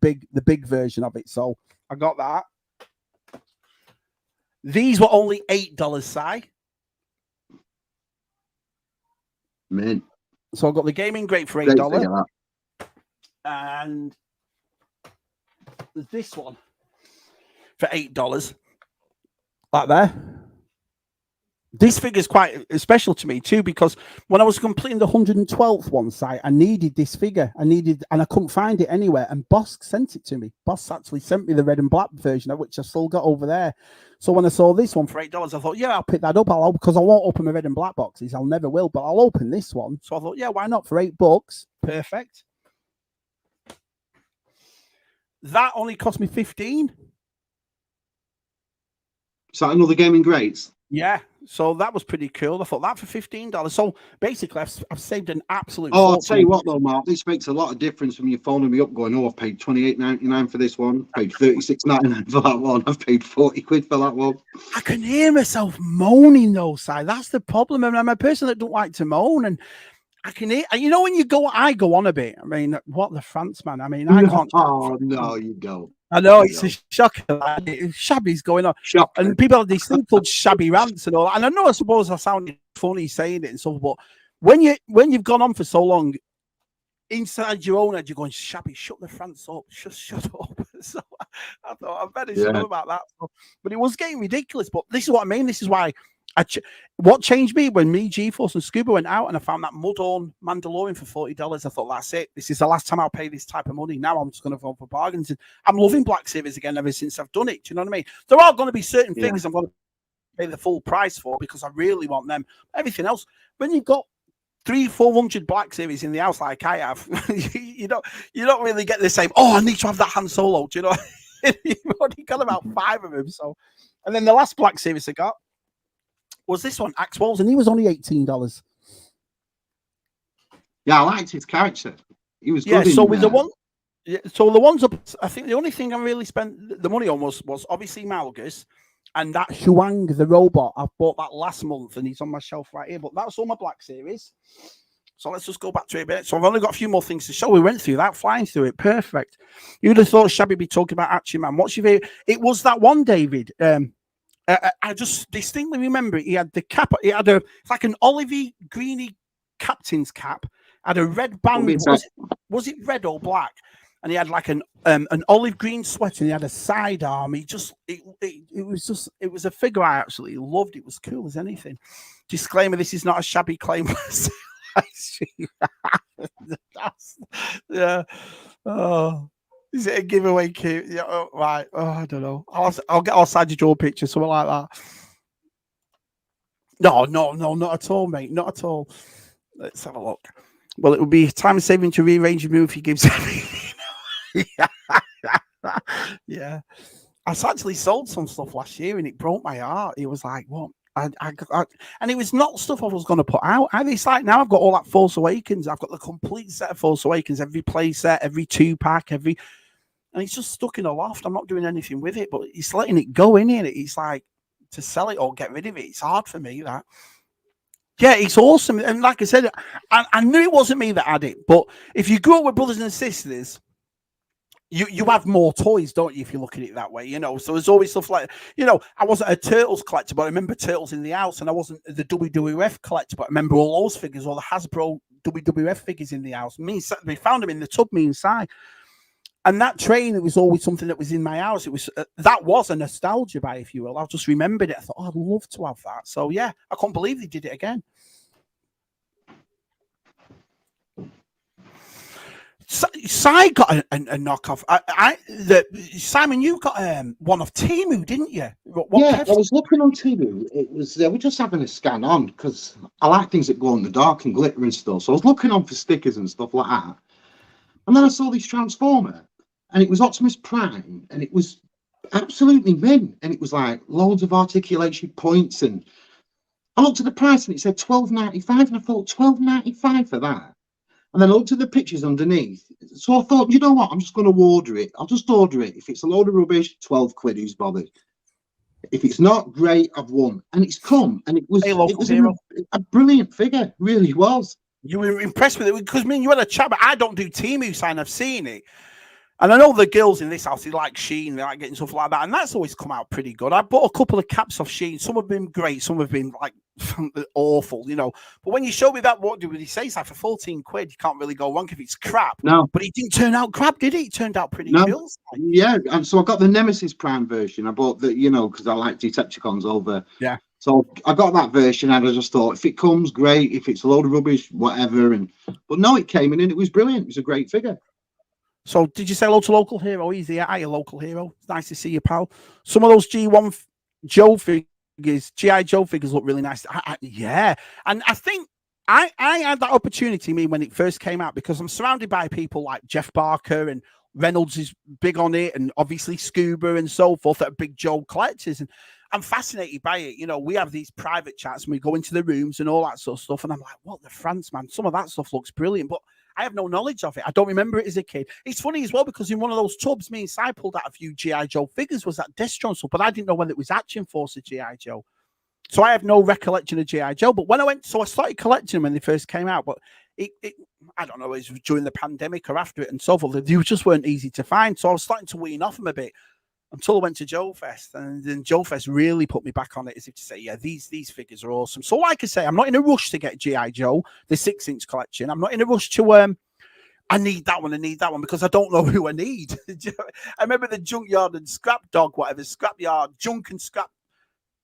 big version of it. So I got that. These were only $8, Si. Man. So I got the gaming grate for $8. And this one for $8, like there. This figure is quite special to me too because when I was completing the 112th one site, I needed this figure. And I couldn't find it anywhere. And Boss sent it to me. Boss actually sent me the red and black version of which I still got over there. So when I saw this one for $8, I thought, yeah, I'll pick that up. Because I won't open my red and black boxes. I'll never will, but I'll open this one. So I thought, yeah, why not for $8? Perfect. That only cost me $15. Is that another gaming greats? Yeah, so that was pretty cool. I thought that for $15. So basically, I've saved an absolute. Oh, I'll tell you what though, Mark, this makes a lot of difference when you're phoning me up going, oh, I've paid $28.99 for this one, paid $36.99 for that one, I've paid 40 quid for that one. I can hear myself moaning though, Si. That's the problem. I mean, I'm a person that don't like to moan, and I can hear, you know, when I go on a bit. I mean, what the France, man. I mean, I can't. Oh, no, you don't. I know, it's a shocker. Shabby's going on. And people have these things called shabby rants and all that. And I know, I suppose I sound funny saying it and stuff, but when you've gone on for so long, inside your own head, you're going, Shabby, shut the France up, just shut up. So I thought I better shut up about that. So, but it was getting ridiculous. But this is what I mean. This is why what changed me when me, G-Force, and Scuba went out and I found that Mudhorn Mandalorian for $40. I thought, that's it. This is the last time I'll pay this type of money. Now I'm just going to go for bargains. And I'm loving Black Series again ever since I've done it. Do you know what I mean? There are going to be certain things I'm going to pay the full price for because I really want them. Everything else, when you've got 300-400 Black Series in the house like I have, you don't really get the same. Oh, I need to have that Han Solo. Do you know? You've only got about 5 of them. So, and then the last Black Series I got was this one, Axe Wolves, and he was only $18. Yeah, I liked his character. He was good. Yeah, so with the one, so the ones up, I think the only thing I really spent the money on was obviously Malgus and that Shuang, the robot. I bought that last month, and he's on my shelf right here. But that's all my Black Series. So let's just go back to it a bit. So I've only got a few more things to show. We went through that, flying through it, perfect. You'd have thought Shabby be talking about Action Man. What's your favorite? It was that one, David. I just distinctly remember it. He had the cap. He had it's like an olivey, greeny captain's cap. Had a red band. Was it red or black? And he had like an olive green sweater. And he had a sidearm. It was a figure I absolutely loved. It was cool as anything. Disclaimer: this is not a Shabby claim. Yeah. Oh. Is it a giveaway key? Yeah, oh, right. Oh, I don't know. I'll get outside your draw picture, something like that. No, not at all, mate. Not at all. Let's have a look. Well, it would be time saving to rearrange your move if he gives everything. Yeah. I actually sold some stuff last year and it broke my heart. It was like, what? And it was not stuff I was going to put out. It's like now I've got all that Force Awakens. I've got the complete set of Force Awakens, every play set, every 2-pack, and it's just stuck in a loft. I'm not doing anything with it, but it's letting it go in here. It's like to sell it or get rid of it. It's hard for me, that. Yeah, it's awesome. And like I said, I knew it wasn't me that had it, but if you grew up with brothers and sisters, you have more toys, don't you, if you look at it that way, you know? So there's always stuff like, you know, I wasn't a Turtles collector, but I remember Turtles in the house, and I wasn't the WWF collector, but I remember all those figures, all the Hasbro WWF figures in the house. We found them in the tub, me inside. And that train, it was always something that was in my house. It was that was a nostalgia buy, if you will. I just remembered it. I thought, oh, I'd love to have that. So yeah, I can't believe they did it again. Sai got a knockoff. Simon, you got one of Temu, didn't you? I was looking on Temu. It was we're just having a scan on because I like things that go in the dark and glitter and stuff. So I was looking on for stickers and stuff like that, and then I saw this Transformer, and it was Optimus Prime, and it was absolutely mint, and it was like loads of articulation points, and I looked at the price and it said $12.95, and I thought $12.95 for that. And then I looked at the pictures underneath. So I thought, you know what? I'm just going to order it. I'll just order it. If it's a load of rubbish, 12 quid, who's bothered? If it's not great, I've won. And it's come. And it was a brilliant figure. Really was. You were impressed with it because me and you had a chat, but I don't do Temu sign. I've seen it. And I know the girls in this house, they like Sheen, they like getting stuff like that. And that's always come out pretty good. I bought a couple of caps off Sheen. Some have been great. Some have been like awful, you know. But when you show me that, what did he say? It's like for 14 quid, you can't really go wrong if it's crap. No. But it didn't turn out crap, did it? It turned out pretty cool. Yeah. And so I got the Nemesis Prime version. I bought the, you know, because I like Decepticons over. Yeah. So I got that version and I just thought, if it comes, great. If it's a load of rubbish, whatever. But no, it came in and it was brilliant. It was a great figure. So did you say hello to Local Hero? Easy, your local hero. It's nice to see you, pal. Some of those G1 Joe figures, G.I. Joe figures look really nice. Yeah. And I think I had that opportunity, when it first came out, because I'm surrounded by people like Jeff Barker, and Reynolds is big on it, and obviously Scuba and so forth that are big Joe collectors. And I'm fascinated by it. You know, we have these private chats and we go into the rooms and all that sort of stuff. And I'm like, what the France, man? Some of that stuff looks brilliant, but I have no knowledge of it. I don't remember it as a kid. It's funny as well, because in one of those tubs, me and Si pulled out a few G.I. Joe figures, was that Destron stuff, but I didn't know whether it was Action Force or G.I. Joe. So I have no recollection of G.I. Joe. But when I started collecting them when they first came out, but I don't know, it was during the pandemic or after it and so forth. They just weren't easy to find. So I was starting to wean off them a bit until I went to Joe Fest. And then Joe Fest really put me back on it, as if to say, yeah, these figures are awesome. So like I say, I'm not in a rush to get G.I. Joe, the 6-inch collection. I'm not in a rush to I need that one. I need that one because I don't know who I need. I remember the junkyard and scrap dog, whatever, scrap yard, junk and scrap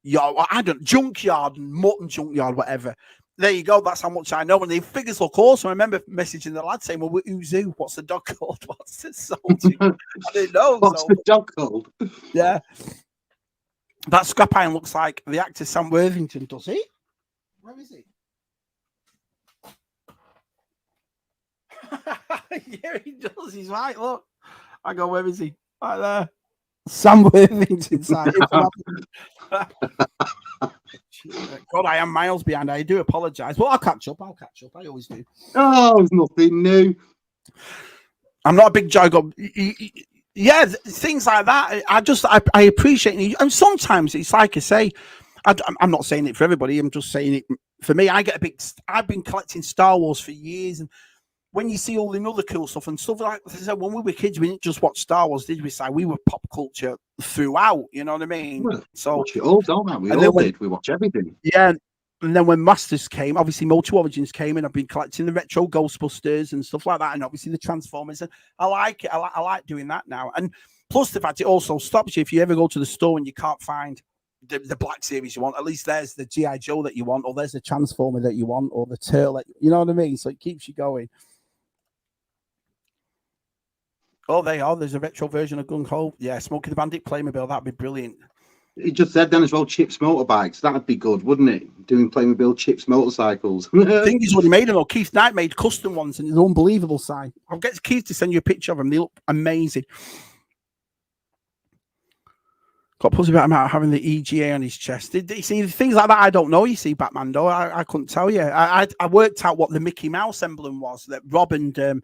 yard. I don't junkyard and mutton junkyard, whatever. There you go. That's how much I know. And the figures look awesome. I remember messaging the lad saying, "Well, who's who? What's the dog called? What's the soldier?" I didn't know. What's the dog called? Yeah. That scrap iron looks like the actor Sam Worthington, does he? Where is he? Yeah, he does. He's right. Look. I go, where is he? Right there. Sam Worthington's like. God, I am miles behind. I do apologize. Well, I'll catch up. I always do. Oh, there's nothing new. I'm not a big jargon. Yeah, things like that. I appreciate it. And sometimes it's like I say, I'm not saying it for everybody. I'm just saying it for me. I've been collecting Star Wars for years, and when you see all the other cool stuff and stuff like that, when we were kids, we didn't just watch Star Wars, did we? So we were pop culture throughout. You know what I mean? Well, so watch it all, don't we? We all did. We watch everything. Yeah. And then when Masters came, obviously Multi Origins came, and I've been collecting the retro Ghostbusters and stuff like that, and obviously the Transformers. And I like it. I like doing that now. And plus the fact it also stops you if you ever go to the store and you can't find the Black Series you want. At least there's the G.I. Joe that you want, or there's the Transformer that you want, or the Turtle. You know what I mean? So it keeps you going. Oh, they are. There's a retro version of Gung Ho. Yeah, Smokey the Bandit Playmobil. That'd be brilliant. He just said then as well, Chips motorbikes. That'd be good, wouldn't it? Doing Playmobil Chips motorcycles. I think he's already made them. Keith Knight made custom ones, and it's unbelievable size. I'll get Keith to send you a picture of them. They look amazing. Got puzzled about him having the EGA on his chest. Did you see things like that? I don't know. You see, Batman, though. I couldn't tell you. I worked out what the Mickey Mouse emblem was that Rob and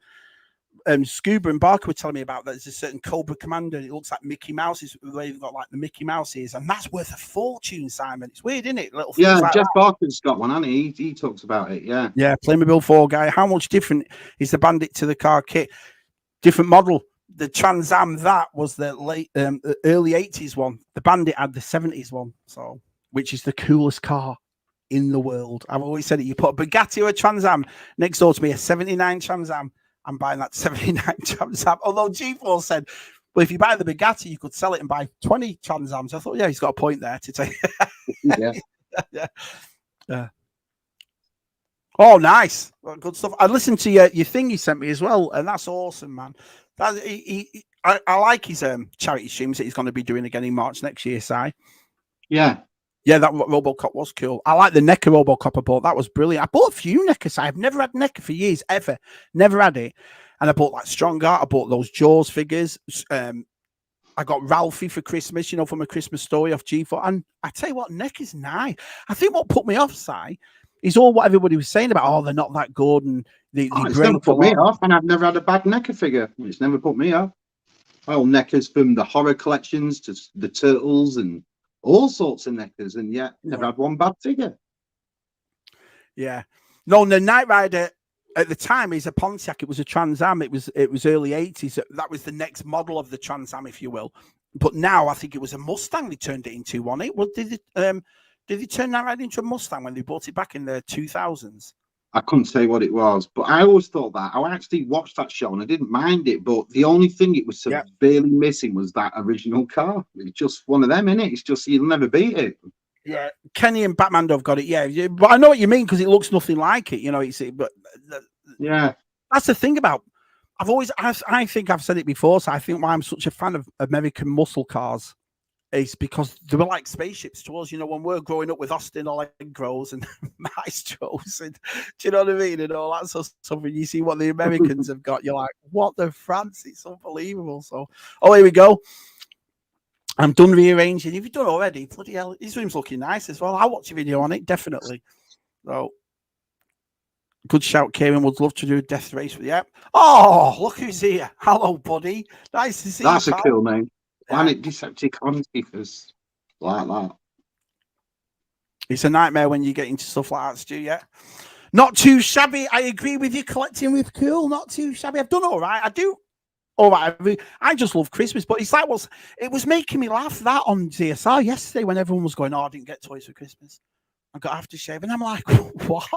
Scuba and Barker were telling me about. There's a certain Cobra Commander. It looks like Mickey Mouse is the way they've got like the Mickey Mouse ears, and that's worth a fortune, Simon. It's weird, isn't it? Little yeah, like Jeff that. Barker's got one, hasn't he? He talks about it. Yeah, Playmobil 4 guy. How much different is the Bandit to the car kit? Different model. The Trans Am that was the early 80s one. The Bandit had the 70s one, so which is the coolest car in the world. I've always said it. You put a Bugatti or a Trans Am next door to me, a 79 Trans Am. I'm buying that 79 Trans Am. Although G4 said, well, if you buy the Bugatti, you could sell it and buy 20 Trans Ams. I thought, yeah, he's got a point there to take. Yeah. Oh, nice. Well, good stuff. I listened to your thing you sent me as well, and that's awesome, man. I like his charity streams that he's going to be doing again in March next year, Si. Yeah. Yeah, that Robocop was cool. I like the NECA Robocop I bought. That was brilliant. I bought a few NECA. I've never had NECA for years, ever. Never had it. And I bought like Strong Art. I bought those Jaws figures. I got Ralphie for Christmas, from A Christmas Story off G4. And I tell you what, NECA's nice. I think what put me off, Si, is all what everybody was saying about, they're not that good. And it's never put me off. And I've never had a bad NECA figure. It's never put me off. Oh, NECA's from the horror collections to the Turtles and all sorts of NECAs, and yet never had one bad figure. Yeah. No, the Knight Rider at the time is a Pontiac. It was a Trans Am. It was early 80s. That was the next model of the Trans Am, if you will. But now I think it was a Mustang they turned it into, wasn't it? Well, did they turn that right into a Mustang when they bought it back in the 2000s? I couldn't say what it was, but I always thought that. I actually watched that show and I didn't mind it, but the only thing it was severely missing was that original car. It's just one of them, innit? It's just, you'll never beat it. Yeah, Kenny and Batman have got it, yeah. But I know what you mean, because it looks nothing like it, but yeah. That's the thing about, I think I've said it before, so I think why I'm such a fan of American muscle cars is because they were like spaceships to us, when we're growing up with Austin Allegros and Maestros, and do you know what I mean? And all that sort of stuff. And you see what the Americans have got, you're like, what the France? It's unbelievable. So, here we go. I'm done rearranging. If you've done already, bloody hell, his room's looking nice as well. I'll watch a video on it, definitely. So, good shout, Kieran. Would love to do a death race with you. Oh, look who's here. Hello, buddy. Nice to see you. That's a cool name. Planet Decepticons, because like that. It's a nightmare when you get into stuff like that, Stu, yeah? Not too shabby. I agree with you, collecting with cool. Not too shabby. I've done all right. I do. All right. I just love Christmas, but it's like, it was making me laugh that on DSR yesterday when everyone was going, I didn't get toys for Christmas. I got aftershave, and I'm like, what?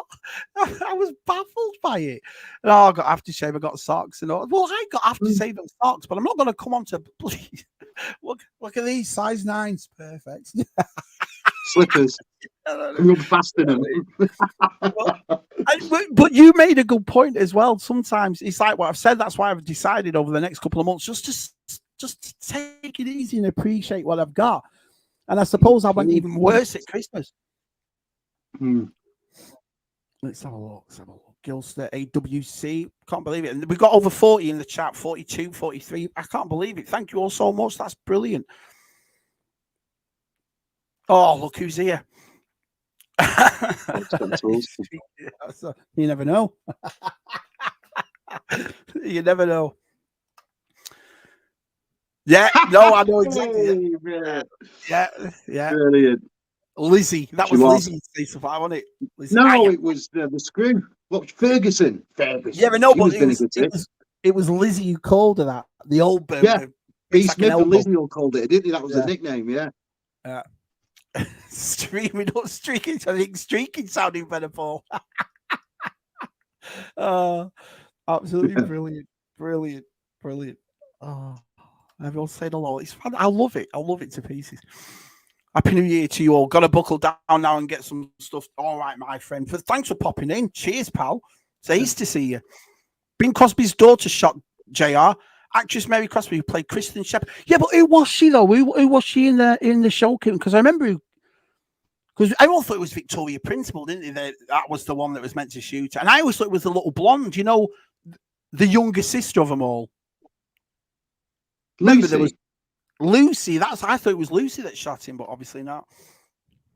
I was baffled by it. And I got aftershave, I got socks, and all. Well, I got aftershave and socks, but I'm not going to come on to look at these size 9s, perfect. Slippers. Rub fast in them. But you made a good point as well. Sometimes it's like what I've said. That's why I've decided over the next couple of months just to take it easy and appreciate what I've got. And I suppose I went even worse at Christmas. Let's have a look. Gilster AWC. Can't believe it. And we've got over 40 in the chat. 42, 43. I can't believe it. Thank you all so much. That's brilliant. Oh, look who's here. You never know. You never know. Yeah, no, I know exactly. Yeah. Brilliant. Lizzie, that was Lizzie. Wasn't it? Lizzie. No, it was the screw. What, Ferguson? Yeah, but no, but it was Lizzie who called her that. The old bird. Yeah, B. Smith and Lizzie all called it, didn't they? That was the nickname. Yeah. Streaming, not streaking. I think streaking sounding better, Paul. Absolutely brilliant. Oh, everyone's saying hello. It's fun. I love it to pieces. Happy New Year to you all. Got to buckle down now and get some stuff. All right, my friend. Thanks for popping in. Cheers, pal. It's ace to see you. Bing Crosby's daughter shot JR. Actress Mary Crosby, who played Kristen Shepherd. Yeah, but who was she though? Who was she in the show? Because I remember, because I all thought it was Victoria Principal, didn't they? That was the one that was meant to shoot her. And I always thought it was the little blonde, you know, the younger sister of them all. Remember there was Lucy. I thought it was Lucy that shot him, but obviously not.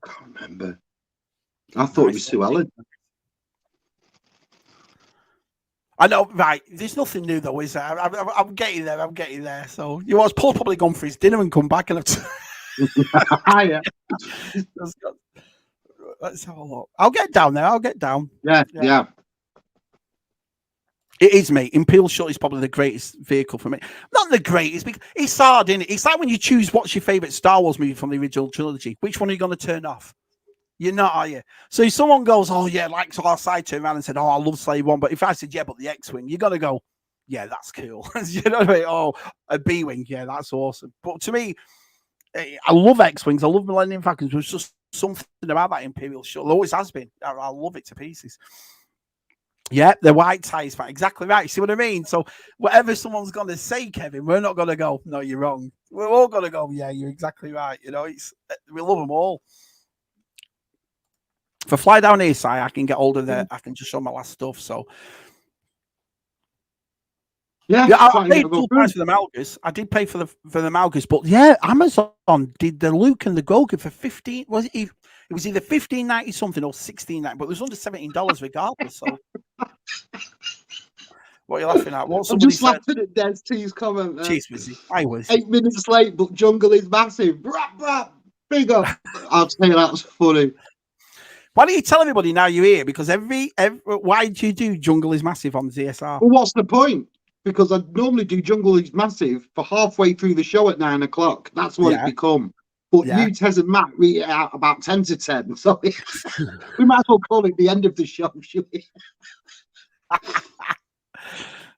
I can't remember. I thought it was Sue Ellen. I know, right? There's nothing new though, is there? I'm getting there. So you was Paul probably gone for his dinner and come back and Yeah. Let's have a look. I'll get down there. Yeah. It is, mate. Imperial Shot is probably the greatest vehicle for me. Not the greatest, because it's hard, isn't it? It's like when you choose what's your favorite Star Wars movie from the original trilogy. Which one are you going to turn off? You're not, are you? So if someone goes, oh, yeah, like, so our side turned around and said, oh, I love Slave One. But if I said, yeah, but the X-Wing, you're going to go, yeah, that's cool. You know what I mean? Oh, a B-Wing, yeah, that's awesome. But to me, I love X-Wings. I love Millennium Falcons. There's just something about that Imperial Shuttle. It always has been. I love it to pieces. Yeah, the white tie is fine. Exactly right. See what I mean? So whatever someone's going to say, Kevin, we're not going to go, no, you're wrong. We're all going to go, yeah, you're exactly right. You know, we love them all. For Fly Down Here, I can get hold of that. I can just show my last stuff. So yeah, I paid full price for the Malgus. I did pay for the Malgus, but yeah, Amazon did the Luke and the Grogu for 15. Was it? It was either $15.90 something or $16.90, but it was under $17 regardless. So what are you laughing at? What I'm just laughing at Des T's comment. Jeez, Wizzy. I was 8 minutes late, but Jungle is massive. Big up. I'll tell you, that's funny. Why don't you tell everybody now you're here? Because why do you do Jungle is Massive on ZSR? Well, what's the point? Because I normally do Jungle is Massive for halfway through the show at 9 o'clock. That's what it's become. But you, Tez and Matt, read it out about 10 to 10. So we might as well call it the end of the show, should we?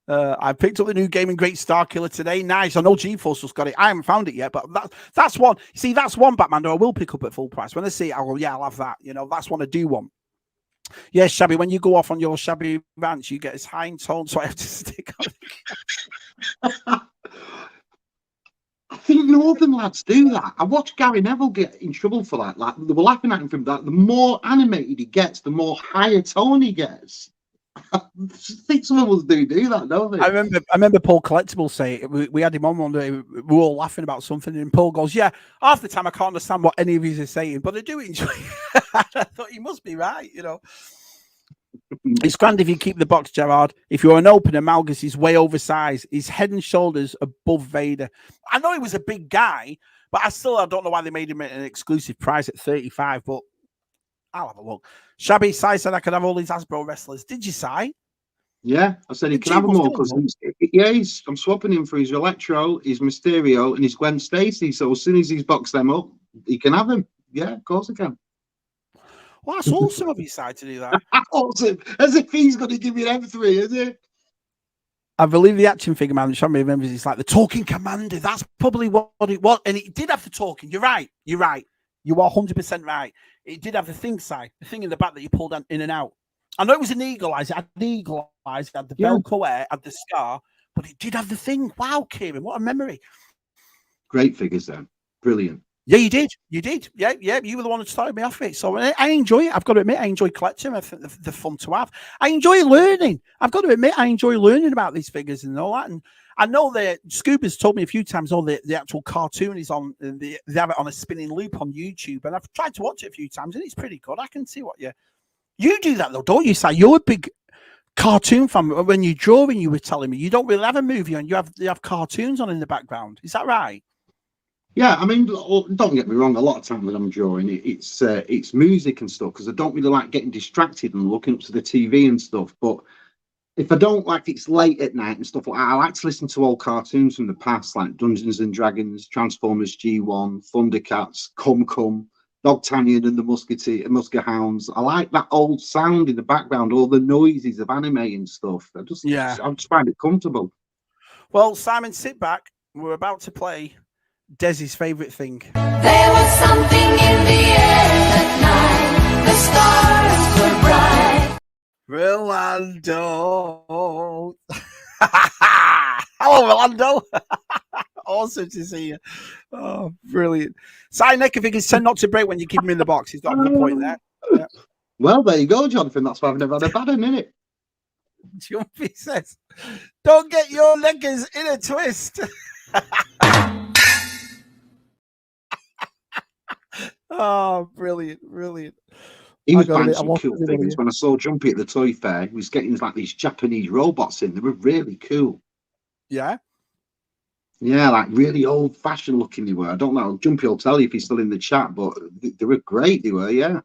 I picked up the new Gaming Great Star Killer today. Nice. I know GeForce just got it. I haven't found it yet, but that's one. See, that's one Batman that I will pick up at full price. When I see it, I'll go, yeah, I'll have that. You know, that's one I do want. Yes, Shabby, when you go off on your Shabby rants, you get as high in tone, so I have to stick on. I think Northern lads do that. I watched Gary Neville get in trouble for that. Like, they were laughing at him from that. The more animated he gets, the more higher tone he gets. I think some of us do that, don't they? I remember Paul Collectible say we had him on one day. We were all laughing about something, and Paul goes, "Yeah, half the time I can't understand what any of you are saying, but I do enjoy it." I thought he must be right, you know. It's grand if you keep the box, Gerard. If you're an opener, Malgus is way oversized. He's head and shoulders above Vader. I know he was a big guy, but I don't know why they made him at an exclusive price at 35. But I'll have a look. Shabby Sai said I could have all these Hasbro wrestlers. Did you, Sai? Yeah, I said he can have them all because I'm swapping him for his Electro, his Mysterio, and his Gwen Stacy. So as soon as he's boxed them up, he can have them. Yeah, of course I can. Well, that's awesome of your side to do that. Awesome. As if he's going to give you an M3, is it? I believe the action figure man, Sean remembers, it's like the talking commander. That's probably what it was. And it did have the talking. You're right. You are 100% right. It did have the thing side, the thing in the back that you pulled in and out. I know it was an eagle eyes. It had the eagle eyes, it had the Velcro hair, had the scar, but it did have the thing. Wow, Kieran, what a memory. Great figures then. Brilliant. Yeah, you did. Yeah. You were the one that started me off it. So I enjoy it. I've got to admit, I enjoy collecting. I think they're fun to have. I enjoy learning. I've got to admit, I enjoy learning about these figures and all that. And I know that Scuba's told me a few times, the actual cartoon is on, they have it on a spinning loop on YouTube. And I've tried to watch it a few times and it's pretty good. I can see what you do that though, don't you, Si? You're a big cartoon fan. When you're drawing, you were telling me, you don't really have a movie on, you have cartoons on in the background. Is that right? Yeah, I mean, don't get me wrong. A lot of time when I'm drawing, it's music and stuff because I don't really like getting distracted and looking up to the TV and stuff. But if I don't like it's late at night and stuff like that, I like to listen to old cartoons from the past, like Dungeons and Dragons, Transformers G1, Thundercats, Cum, Dogtanian and the Musketeer Hounds. I like that old sound in the background, all the noises of anime and stuff. I just find it comfortable. Well, Simon, sit back. We're about to play Desi's favourite thing. There was something in the air that night. The stars were bright. Rolando. Hello, Rolando. Awesome to see you. Oh, brilliant. Sign neck if he can send not to break when you keep him in the box. He's got a good point there. Yeah. Well, there you go, Jonathan. That's why I've never had a bad one, innit? Jumpy says, don't get your leggings in a twist. Oh, brilliant. He was buying some cool things. When I saw Jumpy at the toy fair, he was getting like these Japanese robots in. They were really cool. Yeah? Yeah, like really old-fashioned looking they were. I don't know. Jumpy will tell you if he's still in the chat, but they were great. They were, yeah.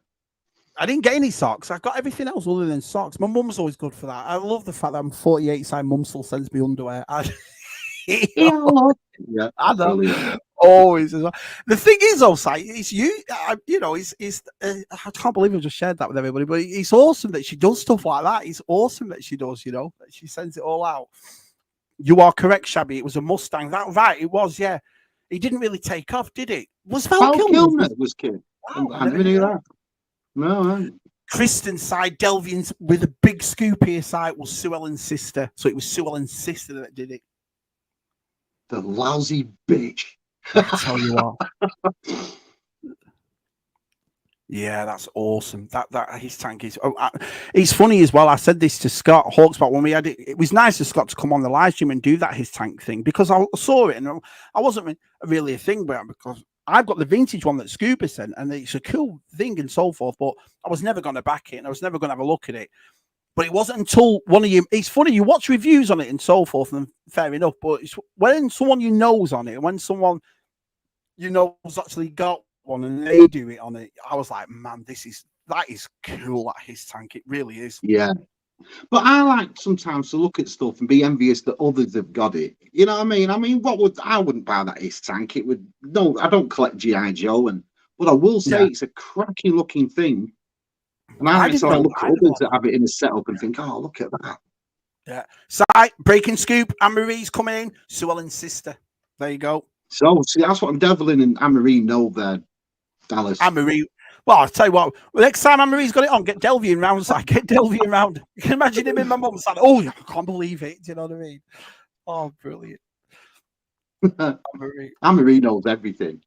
I didn't get any socks. I got everything else other than socks. My mum's always good for that. I love the fact that I'm 48, so mum still sends me underwear. Yeah, I know. Brilliant. Always as well. The thing is, also, it's you. I can't believe I just shared that with everybody, but it's awesome that she does stuff like that. It's awesome that she does. That she sends it all out. You are correct, Shabby. It was a Mustang. That right? It was. Yeah. It didn't really take off, did it? Was Val Kilmer was kid? Wow, I never knew that. No. Kristen's side, Delvian's with a big scoop here side was Sue Ellen's sister. So it was Sue Ellen's sister that did it. The lousy bitch. I tell you what. Yeah, that's awesome. That his tank is. It's funny as well. I said this to Scott Hawkspot when we had it. It was nice for Scott to come on the live stream and do that his tank thing because I saw it and I wasn't really a thing about it because I've got the vintage one that Scuba sent and it's a cool thing and so forth. But I was never going to back it and I was never going to have a look at it. But it wasn't until one of you. It's funny you watch reviews on it and so forth, and fair enough. But it's when someone you know's on it, when someone you know's actually got one and they do it on it, I was like, man, that is cool. That his tank, it really is. Yeah, but I like sometimes to look at stuff and be envious that others have got it. You know what I mean? I mean, I wouldn't buy that his tank. It would no. I don't collect GI Joe, but I will say it's a cracking looking thing. And I look at others that have it in a setup and think, oh, look at that. Yeah. So, breaking scoop. Anne-Marie's coming in. Sue Ellen's sister. There you go. So, see, that's what I'm Devlin and Anne-Marie know there, Dallas. Anne-Marie. Well, I'll tell you what. Next time Anne-Marie's got it on, get Delvian round. So get Delvian round. You can imagine him in my mum's side. Oh, I can't believe it. Do you know what I mean? Oh, brilliant. Anne-Marie knows everything.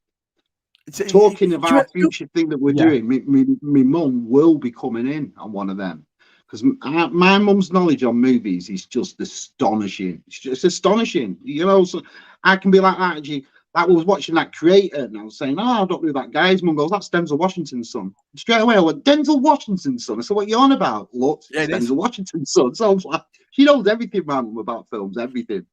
Talking about future thing that we're doing, my mum will be coming in on one of them because my mum's knowledge on movies is just astonishing. It's just astonishing, So I can be like that. Like I was watching that Creator, and I was saying, "Oh, I don't know that guy's mum." Goes, "That's Denzel Washington's son." Straight away, I went, "Denzel Washington's son." I said, "What are you on about?" Look, it's Denzel Washington's son. So I was like, she knows everything, my mum, about films, everything.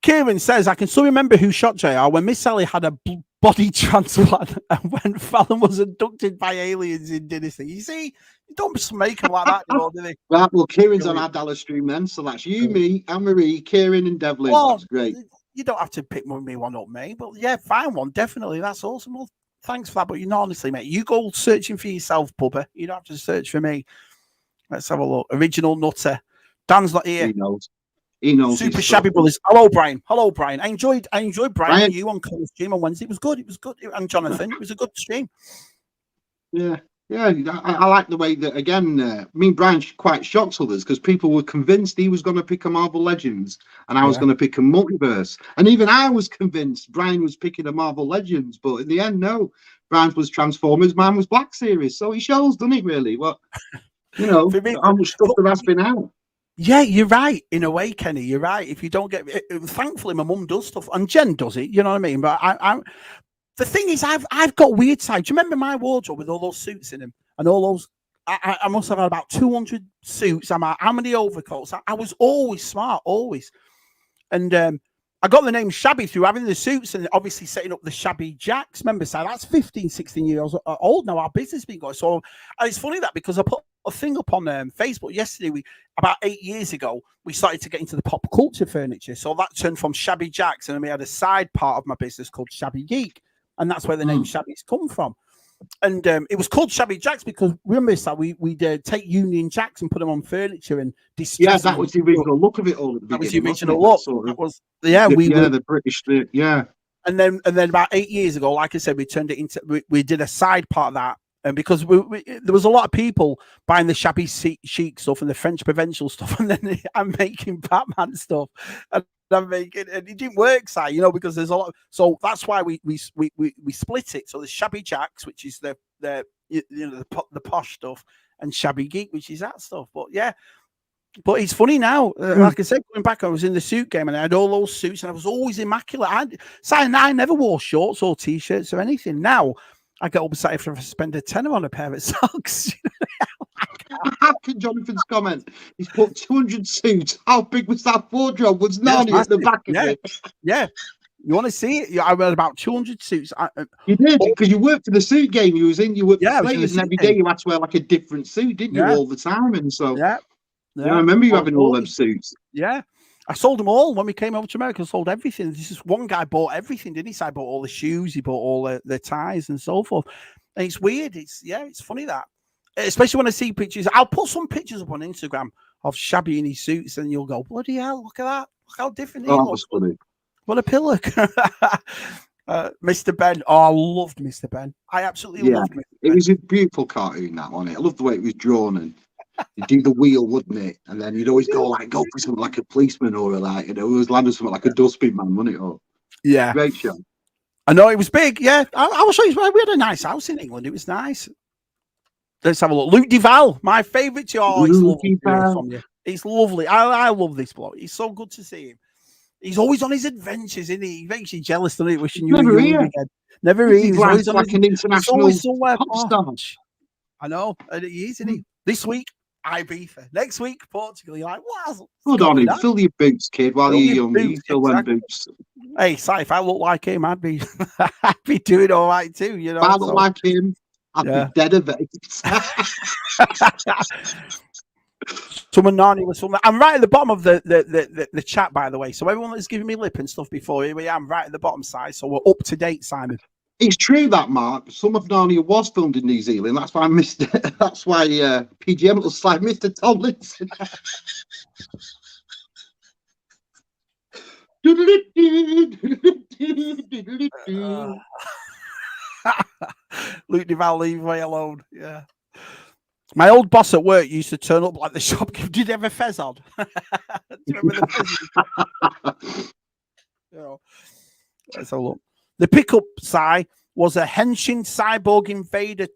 Kieran says, I can still remember who shot JR when Miss Sally had a body transplant and when Fallon was abducted by aliens in Dynasty. You see, you don't just make them like that, do they? Right, well, Kieran's on our Dallas stream then, so that's you, me, Anne-Marie, Kieran and Devlin. That's great. You don't have to pick me one up, mate, but yeah, find one, definitely. That's awesome. Well, Thanks for that. But honestly, mate, you go searching for yourself, Bubba. You don't have to search for me. Let's have a look. Original Nutter. Dan's not here. He knows. He knows. Super Shabby Brothers. Hello, Brian. Hello, Brian. I enjoyed Brian and you on Connor's stream on Wednesday. It was good. And Jonathan, it was a good stream. Yeah. Yeah, I like the way that, again, me and Brian quite shocked others because people were convinced he was going to pick a Marvel Legends and I was going to pick a Multiverse. And even I was convinced Brian was picking a Marvel Legends, but in the end, no. Brian was Transformers, mine was Black Series. So he shows, doesn't it, really? Well, how much stuff there has been out. Yeah, you're right. In a way, Kenny, you're right. If you don't get, thankfully, my mum does stuff, and Jen does it. You know what I mean? But I the thing is, I've got weird sides. Do you remember my wardrobe with all those suits in them and all those? I must have had about 200 suits. I'm how many overcoats? I was always smart, always, and I got the name Shabby through having the suits and obviously setting up the Shabby Jacks. Remember, so that's 15, 16 years old now. Our business been going. So and it's funny that because I put a thing up on Facebook yesterday. About 8 years ago, we started to get into the pop culture furniture. So that turned from Shabby Jacks, and then we had a side part of my business called Shabby Geek, and that's where the name Shabby's come from. And it was called Shabby Jacks because remember that we'd take Union Jacks and put them on furniture and distress. Yeah, that was the original look of it all. That was the original look. That was the British. And then about 8 years ago, like I said, we turned it into we did a side part of that. And because there was a lot of people buying the Shabby Chic stuff and the French provincial stuff, and then I'm making Batman stuff, and and it didn't work, because there's a lot. So that's why we split it. So there's Shabby Jacks, which is the posh stuff, and Shabby Geek, which is that stuff. But yeah. But it's funny now. Like I said, going back, I was in the suit game and I had all those suits, and I was always immaculate. I never wore shorts or t-shirts or anything. Now I get upset if I spend a tenner on a pair of socks. How can Jonathan's comment? He's put 200 suits. How big was that wardrobe? Was Narnia at the back of it? Yeah. You want to see it? I read about 200 suits. You did, because you worked for the suit game you was in. You worked for Slayers, and every day you had to wear like a different suit, didn't you, all the time? And so, yeah, I remember you having all them suits. Yeah. I sold them all when we came over to America. I sold everything. This is one guy bought everything, didn't he? So I bought all the shoes, he bought all the ties and so forth. And it's weird. It's funny that, especially when I see pictures. I'll put some pictures up on Instagram of Shabby in his suits, and you'll go, bloody hell, look at that. Look how different he looks. Funny. What a pillock. Mr. Ben. Oh, I loved Mr. Ben. I absolutely loved Mr. Ben. It was a beautiful cartoon, that one. I loved the way it was drawn, and you'd do the wheel, wouldn't it? And then you'd always go for something like a policeman or it was landed something like a dustbin man, wouldn't it? Oh, yeah. Great show. I know, it was big, yeah. I will show you. We had a nice house in England. It was nice. Let's have a look. Luke Duval, my favourite. Oh, it's lovely from you. It's lovely. I love this bloke. It's so good to see him. He's always on his adventures, isn't he? He makes you jealous, doesn't he? Wishing you were young again. Never he's always on like an international pop star. I know. And he is, isn't he? This week, Ibiza. Next week, Portugal. You're like, wow. Hold on, fill your boots, kid, while you're young. You fill them boots. Hey, Si, if I look like him, I'd be doing all right too. You know, if I look like him, I'd be dead of it. Someone Narnia was something. I'm right at the bottom of the chat, by the way. So everyone that's giving me lip and stuff before, here we am, right at the bottom side. So we're up to date, Simon. It's true that, Mark. Some of Narnia was filmed in New Zealand. That's why I missed it. That's why PGM looks like Mr. Tomlinson. Luke Duval, leave me alone. Yeah. My old boss at work used to turn up like the shopkeeper. Did you have a fez on? Do you remember the fez? Let's have a look. The pickup was a Henshin Cyborg Invader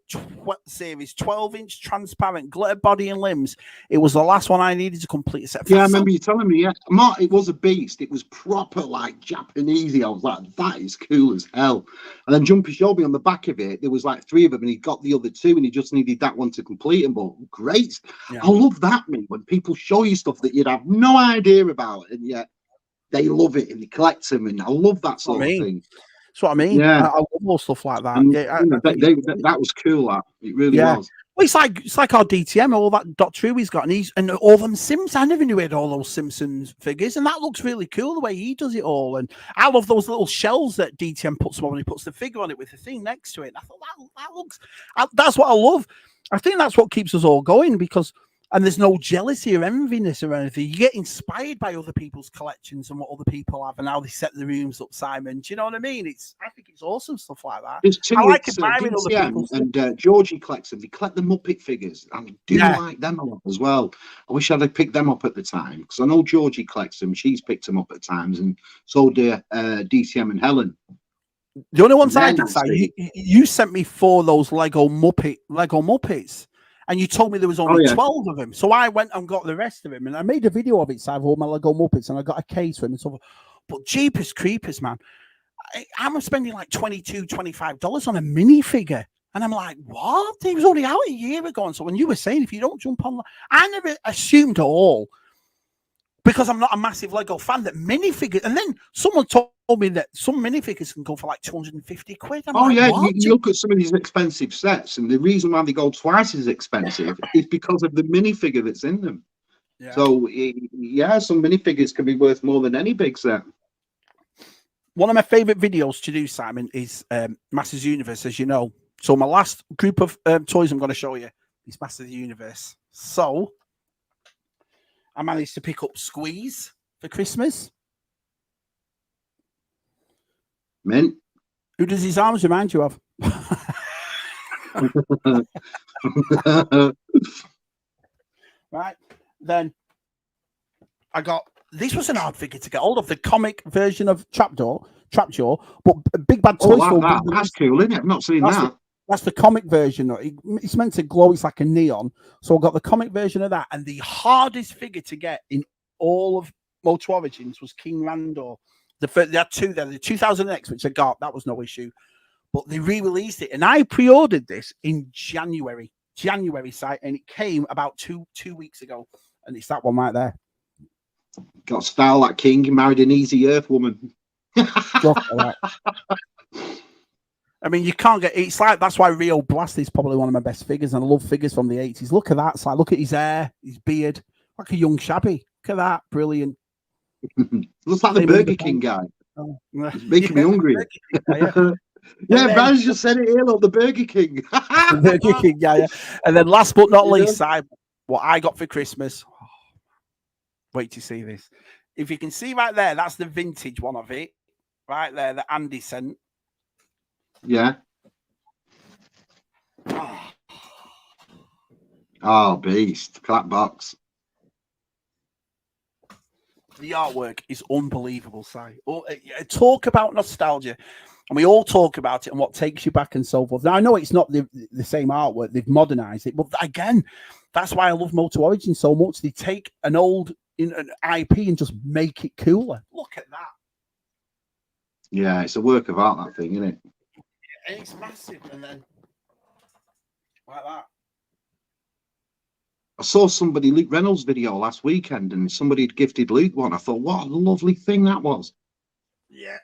series, 12-inch transparent, glitter body and limbs. It was the last one I needed to complete a set. Yeah, I remember you telling me, Mark, it was a beast. It was proper, like, Japanesey. I was like, that is cool as hell. And then Jumpy showed me on the back of it, there was like 3 of them, and he got the other 2, and he just needed that one to complete them. But great. Yeah. I love that, man, when people show you stuff that you'd have no idea about, and yet they love it, and they collect them, and I love that sort of thing. That's what I mean. Yeah, I love more stuff like that. And, that was cool. That it really was. It's like our DTM, all that Doctor Who he's got, and all them Sims. I never knew he had all those Simpsons figures, and that looks really cool the way he does it all. And I love those little shells that DTM puts on when he puts the figure on it with the thing next to it. And I thought that looks. That's what I love. I think that's what keeps us all going because. And there's no jealousy or enviness or anything. You get inspired by other people's collections and what other people have and how they set the rooms up, Simon. Do you know what I mean? I think it's awesome stuff like that. There's two. I like admiring other people's and Georgie collects them. They collect the Muppet figures. I do like them a lot as well. I wish I'd have picked them up at the time because I know Georgie collects them. She's picked them up at times, and so do DCM and Helen. The only ones I did, you sent me 4 of those Lego Muppets. And you told me there was only 12 of them. So I went and got the rest of them. And I made a video of it. So I have all my Lego Muppets and I got a case for them and so forth. But Jeepers Creepers, man. I'm spending like $22, $25 on a minifigure. And I'm like, what? It was only out a year ago. And so when you were saying, if you don't jump on, I never assumed at all, because I'm not a massive Lego fan, that minifigures. And then someone told me that some minifigures can go for like 250 quid. You look at some of these expensive sets, and the reason why they go twice as expensive is because of the minifigure that's in them. Yeah. So, some minifigures can be worth more than any big set. One of my favorite videos to do, Simon, is Masters Universe, as you know. So my last group of toys I'm going to show you is Masters Universe. So I managed to pick up Squeeze for Christmas. Mint. Who does his arms remind you of? Right. Then I got, this was an hard figure to get hold of, the comic version of Trapjaw, but Big Bad Toy Store. That's cool, isn't it? I've not seen that. That's the comic version. It's meant to glow. It's like a neon. So I got the comic version of that. And the hardest figure to get in all of Moto Origins was King Randor. They had 2 there. The 2000X, which I got, that was no issue. But they re-released it. And I pre-ordered this in January site. And it came about two weeks ago. And it's that one right there. Got style like King. He married an easy earth woman. I mean, you can't get, it's like, that's why Rio Blast is probably one of my best figures, and I love figures from the 80s. Look at that. It's like, look at his hair, his beard, like a young Shabby. Look at that. Brilliant. Looks like the Burger King guy. Oh. It's making me hungry. Vaz just said it here, look, the Burger King. The Burger King guy, yeah. And then last but not least, what I got for Christmas. Oh, wait to see this. If you can see right there, that's the vintage one of it. Right there, that Andy sent. Yeah. Oh, beast. Clap box. The artwork is unbelievable, Si. Talk about nostalgia. And we all talk about it and what takes you back and so forth. Now, I know it's not the same artwork. They've modernized it. But again, that's why I love Moto Origin so much. They take an old an IP and just make it cooler. Look at that. Yeah, it's a work of art, that thing, isn't it? And it's massive, and then like that. I saw somebody, Luke Reynolds' video last weekend, and somebody had gifted Luke one. I thought, what a lovely thing that was. Yeah,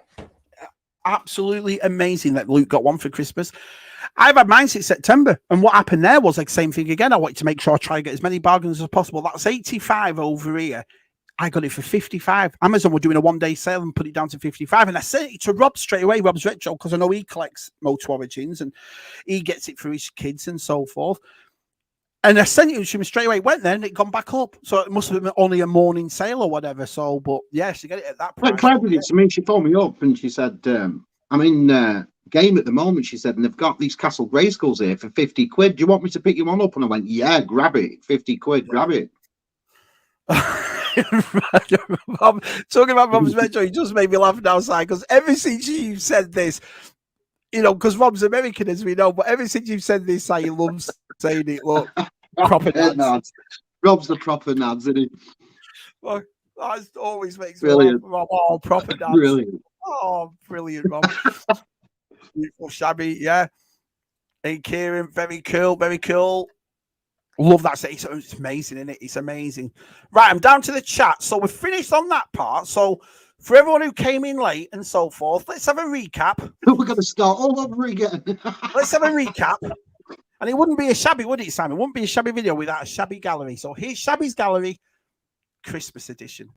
absolutely amazing that Luke got one for Christmas. I've had mine since September, and what happened there was like the same thing again. I wanted to make sure I try and get as many bargains as possible. That's 85 over here. I got it for 55. Amazon were doing a one-day sale and put it down to 55. And I sent it to Rob straight away, Rob's Retro, because I know he collects Moto Origins and he gets it for his kids and so forth. And I sent it to him straight away. It went there and it gone back up. So it must have been only a morning sale or whatever. So, but yeah, she got it at that price. Quite clever, I mean, she phoned me up and she said, I'm in game at the moment, she said, and they've got these Castle Grayskulls here for 50 quid. Do you want me to pick you one up? And I went, yeah, grab it. 50 quid, grab it. Rob, talking about Rob's Metro, he just made me laugh outside because ever since you've said this, you know, because Rob's American, as we know, but ever since you've said this, he loves saying it. Look, proper nads. Rob's the proper nads, isn't he? Well, that always makes me laugh. Rob, oh, proper nads. Brilliant. Oh, brilliant, Rob. Beautiful, Shabby, yeah. Hey, Kieran, very cool, very cool. Love that. It's amazing, isn't it? It's amazing. Right, I'm down to the chat. So we're finished on that part. So for everyone who came in late and so forth, let's have a recap. We're going to start all over again. Let's have a recap. And it wouldn't be a shabby, would it, Simon? It wouldn't be a shabby video without a shabby gallery. So here's Shabby's gallery, Christmas edition.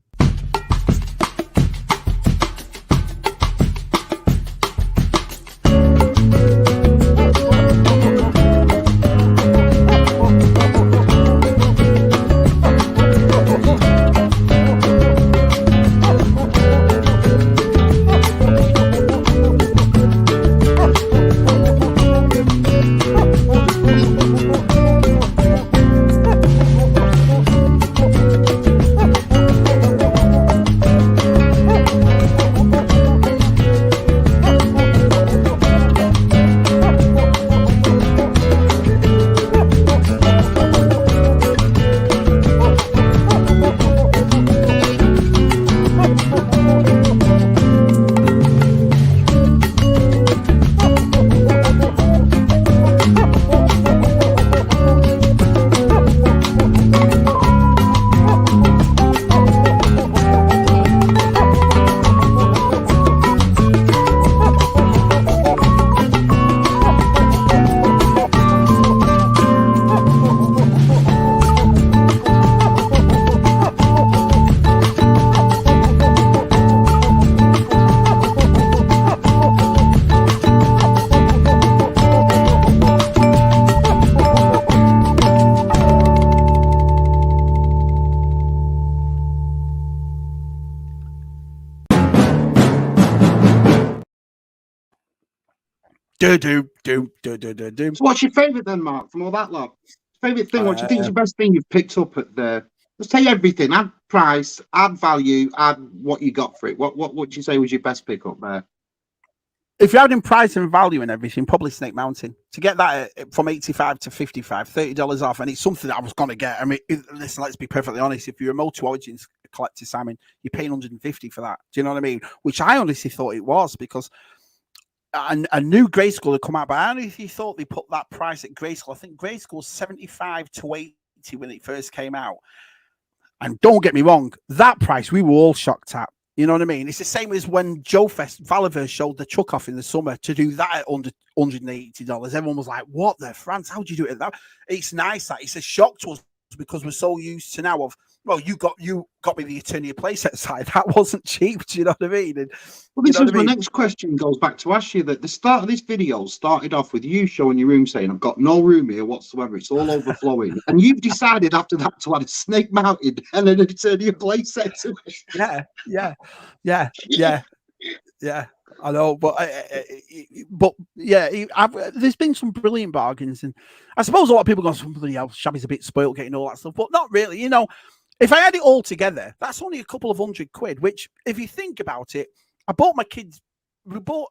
So what's your favourite then, Mark, from all that lot? Favourite thing? What do you think is the best thing you've picked up at the? Let's say everything. Add price, add value, add what you got for it. What would you say was your best pickup there? If you're adding price and value and everything, probably Snake Mountain. To get that from 85 to 55, $30 off, and it's something that I was going to get. I mean, listen, let's be perfectly honest. If you're a multi-origins collector, Simon, you're paying 150 for that. Do you know what I mean? Which I honestly thought it was, because a new Grayskull had come out, but I honestly thought they put that price at Grayskull. I think Grayskull was 75 to 80 when it first came out. And don't get me wrong, that price we were all shocked at. You know what I mean? It's the same as when Valiver showed the truck off in the summer. To do that at under $180, everyone was like, "What the France? How'd you do it?" That it's nice. That it's a shock to us because we're so used to now of, well, you got me the Eternia playset side. That wasn't cheap. Do you know what I mean? And, well, this is my next question. Goes back to ask you that the start of this video started off with you showing your room, saying, "I've got no room here whatsoever. It's all overflowing," and you've decided after that to add a Snake Mountain and an Eternia playset to it. Yeah. I know, but there's been some brilliant bargains, and I suppose a lot of people go, "Somebody else, Shabby's a bit spoiled getting all that stuff," but not really. You know, if I had it all together, that's only a couple of £100. Which, if you think about it, I bought my kids. We bought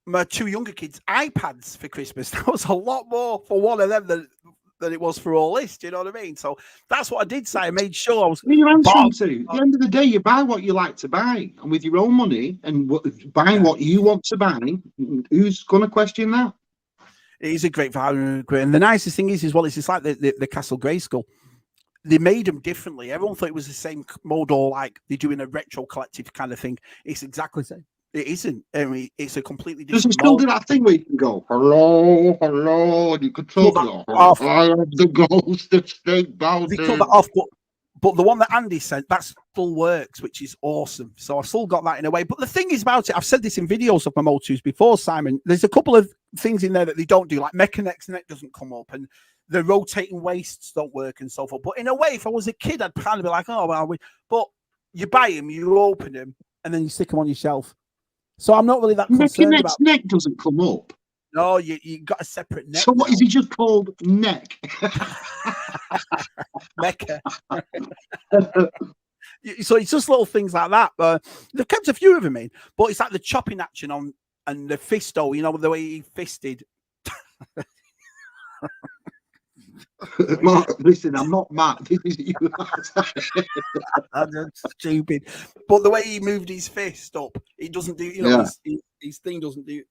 my two younger kids iPads for Christmas. That was a lot more for one of them than it was for all this. Do you know what I mean? So that's what I did say. I made sure I was. You're answering to. At the end of the day, you buy what you like to buy, and with your own money, and buying what you want to buy. Who's going to question that? It is a great value, and the nicest thing is, well, it's just like the Castle Grayskull. They made them differently. Everyone thought it was the same mode, or like they're doing a retro collective kind of thing. It's exactly the same. It isn't. I mean, it's a completely different. Does it still do that thing where you can go, hello, and you can talk off. I am the ghost of Snake Mountain. They cut that off, but the one that Andy sent, that still works, which is awesome. So I've still got that in a way. But the thing is about it, I've said this in videos of my Motus before, Simon. There's a couple of things in there that they don't do, like Mechanex's neck doesn't come up, and the rotating waists don't work, and so forth. But in a way, if I was a kid, I'd kind of be like, oh, well, but you buy them, you open them, and then you stick them on your shelf. So I'm not really that concerned about. Neck doesn't come up. No, you got a separate neck. So what is he just called neck? Mecha. So it's just little things like that. They've kept a few of them in, but it's like the chopping action on and the fisto. You know the way he fisted. Mark, listen, I'm not mad. This is you. I'm stupid. But the way he moved his fist up, it doesn't do, you know, his thing doesn't do.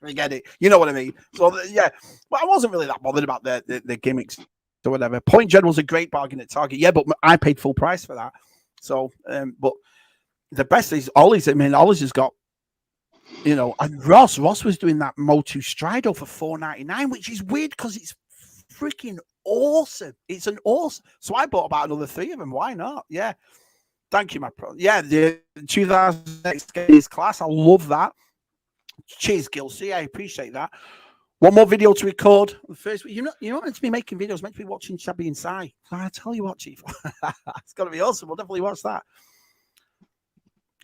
I get it. You know what I mean? So, yeah. But I wasn't really that bothered about the gimmicks or whatever. Point General's a great bargain at Target. Yeah, but I paid full price for that. So, but the best is Ollie's. I mean, Ollie's has got You know, and Ross was doing that Motu Strido for $4.99, which is weird because it's freaking awesome. It's an awesome. So I bought about another 3 of them. Why not? Yeah. Thank you, my pro. Yeah, the 2006 class. I love that. Cheers, Gilsey. I appreciate that. One more video to record. First, you're not meant to be making videos. Meant to be watching Shabby and Si. I tell you what, Chief, it's gonna be awesome. We'll definitely watch that.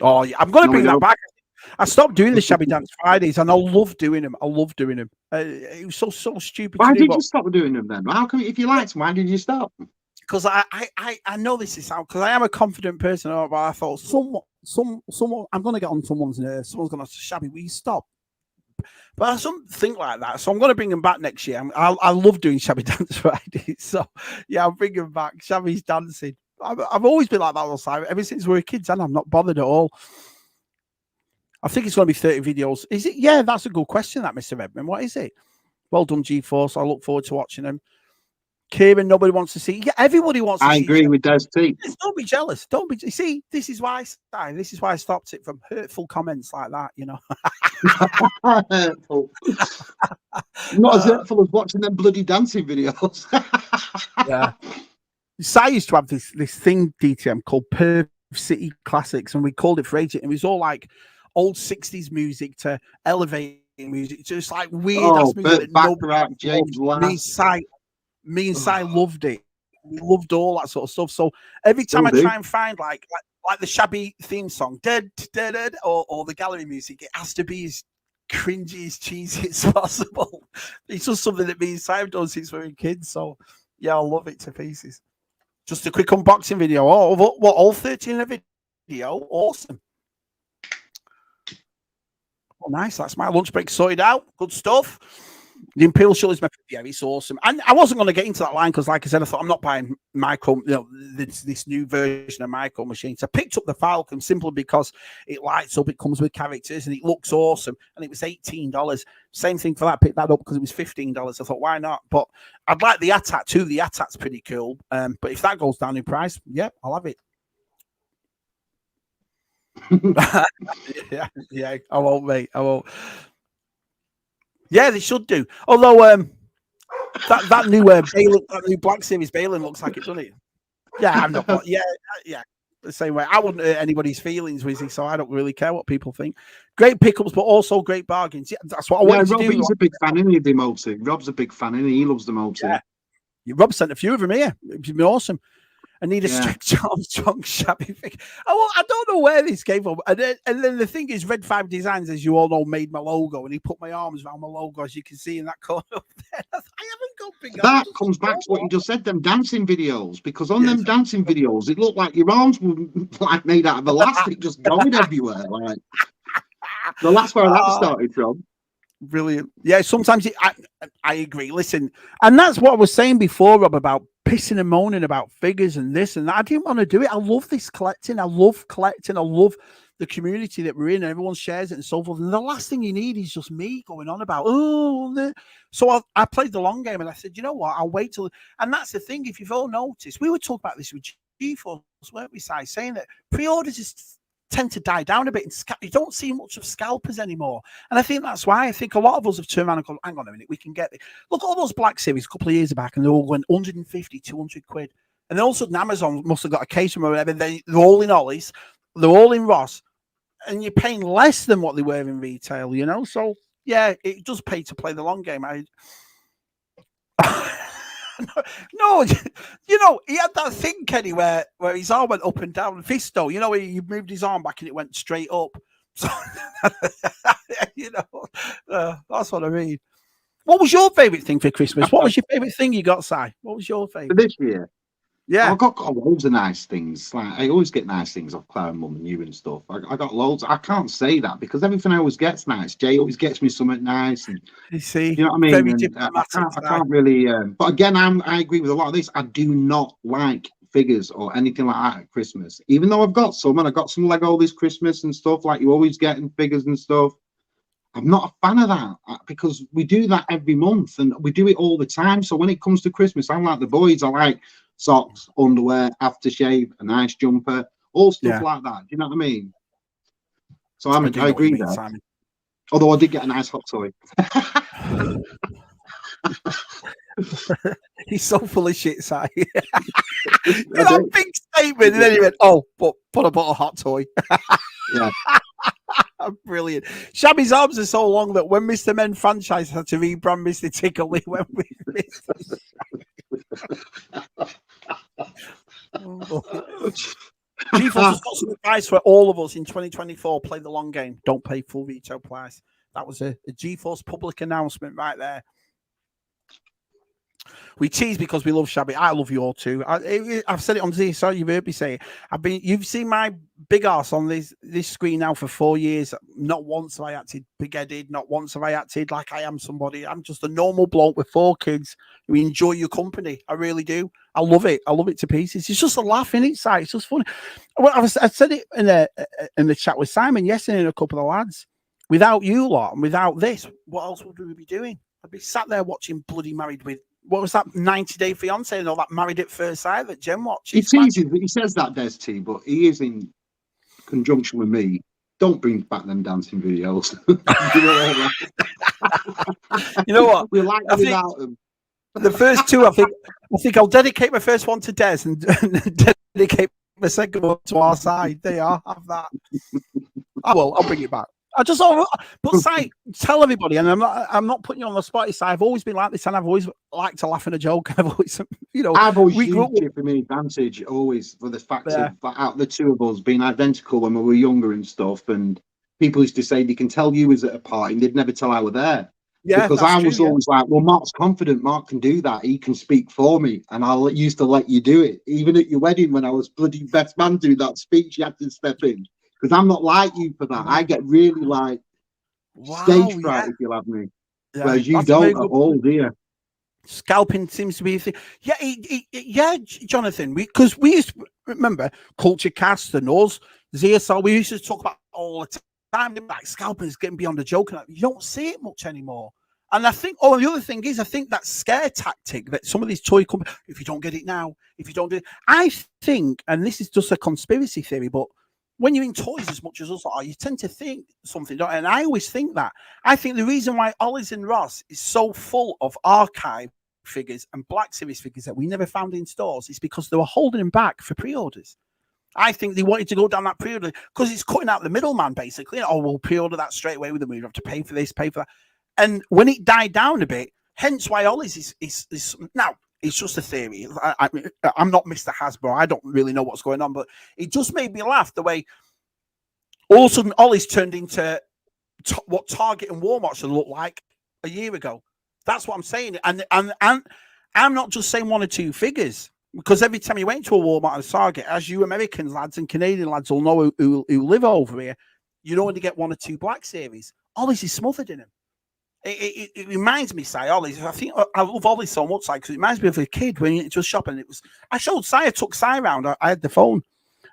Oh yeah, I'm gonna bring that back. I stopped doing the Shabby Dance Fridays, and I love doing them. I love doing them. It was so stupid. Why did you stop doing them then? How come, if you liked them, why did you stop? Because I know this is how, because I am a confident person, but I thought someone I'm gonna get on someone's nerves. Someone's gonna say, Shabby, will you stop? But I don't think like that, so I'm going to bring him back next year. I love doing Shabby Dance Fridays, so yeah, I'll bring him back. Shabby's dancing. I've always been like that all time, ever since we were kids, and I'm not bothered at all. I think it's going to be 30 videos. Is it? Yeah, that's a good question, that, Mr. Redman. What is it? Well done, G-Force. I look forward to watching them. Kieran, nobody wants to see. Yeah, everybody wants to see. I agree with Des T. Don't be jealous. Don't be. See, this is why I stopped it from hurtful comments like that. You know. Hurtful. Not as hurtful as watching them bloody dancing videos. Yeah. Si used to have this thing, DTM, called Perth City Classics, and we called it for ages. And it was all like old 60s music to elevating music, just like weird ass music. Me and Si loved it. We loved all that sort of stuff. So every time I try and find like the Shabby theme song, or the gallery music, it has to be as cringy, as cheesy as possible. It's just something that me and Si have done since we were kids. So yeah, I love it to pieces. Just a quick unboxing video. Oh, what all 13 of the video? Awesome. Oh, nice. That's my lunch break sorted out. Good stuff. The Imperial Shuttle is my favorite. It's awesome. And I wasn't going to get into that line because, like I said, I thought I'm not buying Micro, this new version of Micro Machines. I picked up the Falcon simply because it lights up, it comes with characters, and it looks awesome. And it was $18. Same thing for that. I picked that up because it was $15. I thought, why not? But I'd like the Attack too. The Attack's pretty cool. But if that goes down in price, yeah, I'll have it. yeah, I won't, mate. I won't. Yeah, they should do. Although that new Black Series Balin looks like it, doesn't it? Yeah, I'm not. Yeah. The same way. I wouldn't hurt anybody's feelings, Wizzy, so I don't really care what people think. Great pickups, but also great bargains. Yeah, that's what I wanted to do. Rob's a big fan, isn't he, of the Motu? Rob's a big fan, isn't he? He loves the Motu. Yeah. Rob sent a few of them here. It's been awesome. I need a strict Armstrong Shabby figure. I don't know where this came from. And then the thing is, Red 5 Designs, as you all know, made my logo, and he put my arms around my logo, as you can see in that corner up there. I haven't got big that comes back to what you just said, them dancing videos, because on them dancing videos, it looked like your arms were like made out of elastic, just going everywhere. Like, so that's where that started from. Brilliant. Yeah, sometimes I agree. Listen, and that's what I was saying before, Rob, about pissing and moaning about figures and this and that. I didn't want to do it. I love this collecting. I love collecting. I love the community that we're in, and everyone shares it and so forth. And the last thing you need is just me going on about, So I played the long game, and I said, you know what? I'll wait till. And that's the thing. If you've all noticed, we were talking about this with G-Force, weren't we, Si? Saying that pre-orders just tend to die down a bit, and you don't see much of scalpers anymore. And I think that's why I think a lot of us have turned around and gone, hang on a minute, we can get it. Look at all those Black Series a couple of years back, and they all went 150, 200 quid. And then all of a sudden Amazon must have got a case from or whatever. They're all in Ollie's, they're all in Ross, and you're paying less than what they were in retail, you know? So yeah, it does pay to play the long game. No, you know, he had that thing, Kenny, where his arm went up and down. Fisto, you know, he moved his arm back and it went straight up. So, you know, that's what I mean. What was your favourite thing for Christmas? What was your favourite thing you got, Si? What was your favourite? For this year? Yeah. I got loads of nice things. Like, I always get nice things off Clara, Mum, and you and stuff. I got loads. I can't say that because everything I always gets nice. Jay always gets me something nice. And you see, you know what I mean? I can't really. But again, I agree with a lot of this. I do not like figures or anything like that at Christmas. Even though I've got some, and I got some Lego this Christmas and stuff. Like you always getting figures and stuff. I'm not a fan of that because we do that every month and we do it all the time. So when it comes to Christmas, I'm like the boys. I like socks, underwear, aftershave, a nice jumper, all stuff like that. Do you know what I mean? So I agree there. Although I did get a nice hot toy. He's so full of shit, Si. That big statement, and then he went, "Oh, but put a bottle of hot toy." Yeah. Brilliant. Shabby's arms are so long that when Mr. Men franchise had to rebrand Mr. Tickle, he went with Mr. GeForce has got some advice for all of us in 2024. Play the long game. Don't pay full retail price. That was a GeForce public announcement right there. We tease because we love Shabby. I love you all too. I've said it on Z. Sorry, you've heard me say it. You've seen my big arse on this screen now for 4 years. Not once have I acted big-headed. Not once have I acted like I am somebody. I'm just a normal bloke with 4 kids. We enjoy your company. I really do. I love it. I love it to pieces. It's just a laugh in it, it's just funny. Well, I said it in the chat with Simon yesterday and a couple of lads. Without you lot and without this, what else would we be doing? I'd be sat there watching Bloody Married with. What was that 90 Day Fiance and all that Married at First Sight that Jen watches? He says that, Des T, but he is in conjunction with me. Don't bring back them dancing videos. You know what? We like them without them. The first 2, I think I'll dedicate my first one to Des and dedicate my second one to our side. They are. Have that. I will. I'll bring it back. But Si, tell everybody, and I'm not putting you on the spot. Si, I've always been like this, and I've always liked to laugh in a joke. I've always used it for me advantage, always for the fact of out the 2 of us being identical when we were younger and stuff. And people used to say they can tell you was at a party, and they'd never tell I were there. Yeah, because I was always like, well, Mark's confident. Mark can do that. He can speak for me, and I used to let you do it. Even at your wedding, when I was bloody best man doing that speech, you had to step in. Because I'm not like you for that. I get really like stage fright if you'll have me. Yeah, whereas you don't at all, do you? Scalping seems to be a thing. Yeah, Jonathan. Because we used to remember Culture Cast and us, ZSL. We used to talk about all the time. Like scalping is getting beyond a joke, and you don't see it much anymore. And I think, the other thing is, I think that scare tactic that some of these toy companies, if you don't get it now, if you don't do it, I think, and this is just a conspiracy theory, but when you're in toys as much as us are, you tend to think something, don't you? And I always think that. I think the reason why Ollie's and Ross is so full of archive figures and Black Series figures that we never found in stores is because they were holding them back for pre-orders. I think they wanted to go down that pre-order because it's cutting out the middleman, basically. Oh, we'll pre-order that straight away with them. We have to pay for this, pay for that. And when it died down a bit, hence why Ollie's is now, it's just a theory. I'm not Mr. Hasbro. I don't really know what's going on, but it just made me laugh the way all of a sudden Ollie's turned into what Target and Walmart should look like a year ago. That's what I'm saying. And I'm not just saying 1 or 2 figures, because every time you went to a Walmart and a Target, as you American lads and Canadian lads will know who live over here, you'd only get 1 or 2 Black Series. Ollie's is smothered in them. It reminds me, Si, Ollie's. I think I love Ollie's so much, because it reminds me of a kid when you just shopping. I showed Si, I took Si around. I had the phone,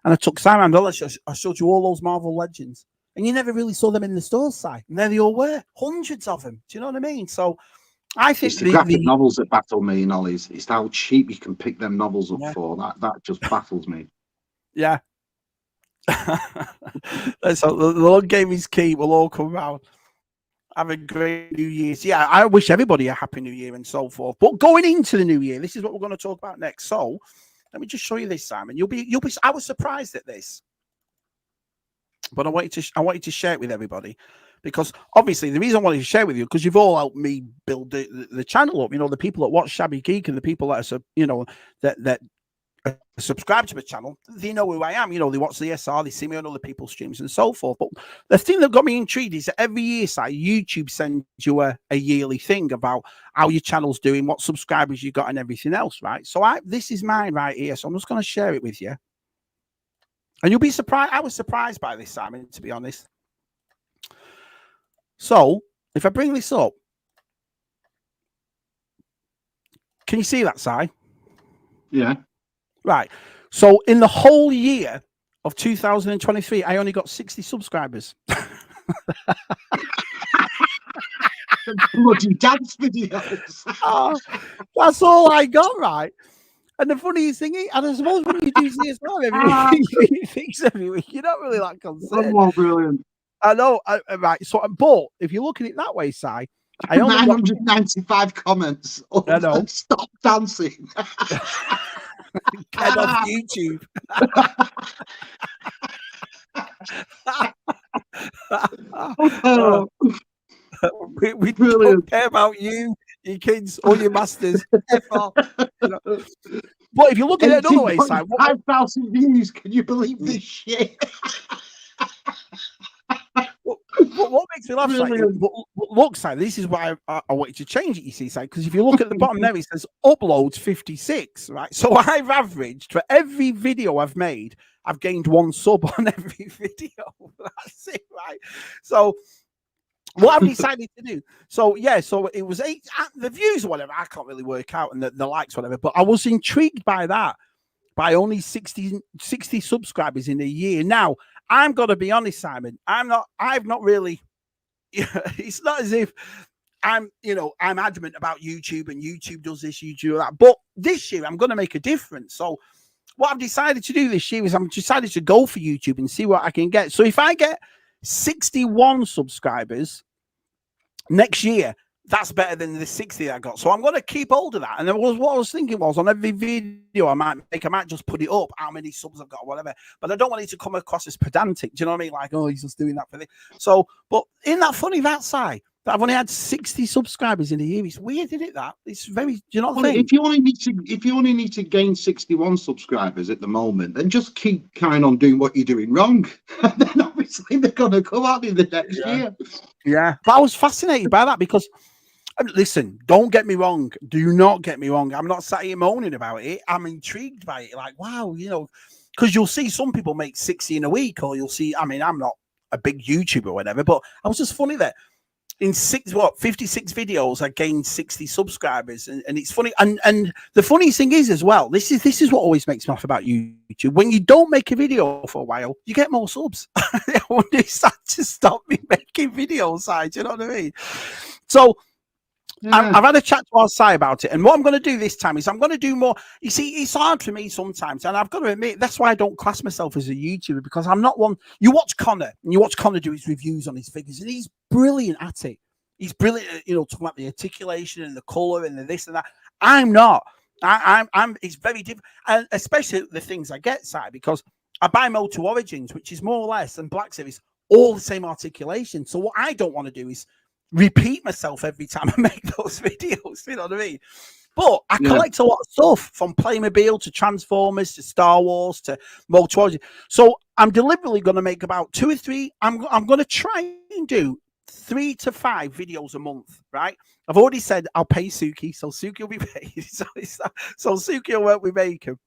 and I took Si around. I showed you all those Marvel Legends, and you never really saw them in the stores, Si. And there they all were, hundreds of them. Do you know what I mean? So I think it's the graphic novels that battle me in Ollie's. It's how cheap you can pick them novels up for. That just baffles me. Yeah. So the long game is key. We'll all come around. Have a great New Year's. Yeah, I wish everybody a happy New Year and so forth. But going into the New Year, this is what we're going to talk about next. So let me just show you this, Simon. You'll be. I was surprised at this, but I wanted to share it with everybody, because obviously the reason I wanted to share it with you, because you've all helped me build the channel up. You know, the people that watch Shabby Geek and the people that are, that subscribe to the channel, they know who I am. You know, they watch the SR, they see me on other people's streams and so forth. But the thing that got me intrigued is that every year, YouTube sends you a yearly thing about how your channel's doing, what subscribers you got, and everything else, right? So this is mine right here. So I'm just going to share it with you, and you'll be surprised. I was surprised by this, Simon, to be honest. So if I bring this up, can you see that, Si? Yeah. Right. So in the whole year of 2023, I only got 60 subscribers. Bloody dance videos. That's all I got, right? And the funniest thing is, and I suppose when you do CSR every week, you fix every week, you're not really that concerned. Oh, brilliant. I know. Right. So, but if you look at it that way, Si, I only got 995 comments. Oh, I know. Stop dancing. Get off YouTube. Oh, we brilliant. don't care about you, your kids, or your masters. F off. You know? But if you look at it another way, Si, 5,000 views. Can you believe this shit? what makes me laugh, like, look, Si, this is why I wanted to change it, you see, Si, because if you look at the bottom there, it says uploads 56, right? So I've averaged, for every video I've made, I've gained 1 sub on every video. That's it, right? So what I've decided to do, so it was 8, the views or whatever, I can't really work out, and the likes, whatever, but I was intrigued by that, by only 60 subscribers in a year. Now, I'm going to be honest, Simon, I've not really, it's not as if I'm adamant about YouTube and YouTube does this, YouTube that, but this year I'm going to make a difference. So what I've decided to do this year is I'm decided to go for YouTube and see what I can get. So if I get 61 subscribers next year, that's better than the 60 I got. So I'm going to keep hold of that. And what I was thinking was, on every video I might just put it up, how many subs I've got or whatever. But I don't want it to come across as pedantic. Do you know what I mean? Like, oh, he's just doing that for this. So, but isn't that funny, that side? That I've only had 60 subscribers in a year. It's weird, isn't it? That it's very. Do you know what I think? If you only need to gain 61 subscribers at the moment, then just keep carrying on doing what you're doing wrong. And then obviously they're gonna come out in the next year. Yeah, but I was fascinated by that because, listen, don't get me wrong. Do not get me wrong. I'm not sat here moaning about it. I'm intrigued by it. Like, wow, because you'll see some people make 60 in a week, or you'll see. I mean, I'm not a big YouTuber or whatever, but I was just funny that in 56 videos I gained 60 subscribers, and it's funny. And the funniest thing is as well, this is what always makes me laugh about YouTube. When you don't make a video for a while, you get more subs. I wonder if that to stop me making videos, do you know what I mean? So I've had a chat to our side about it, and what I'm going to do this time is I'm going to do more. You see, it's hard for me sometimes, and I've got to admit that's why I don't class myself as a YouTuber, because I'm not one. You watch Connor, and you watch Connor do his reviews on his figures, and he's brilliant at it. He's brilliant, talking about the articulation and the color and the this and that. I'm not. I'm. It's very different, and especially the things I get, side, because I buy Moto Origins, which is more or less, and Black Series, all the same articulation. So what I don't want to do is repeat myself every time I make those videos, you know what I mean? But I collect a lot of stuff, from Playmobil to Transformers to Star Wars to Moto Origins. So I'm deliberately going to make about 2 or 3. I'm going to try and do 3 to 5 videos a month, right? I've already said I'll pay Suki, so Suki will be paid. So Suki will work with Maker.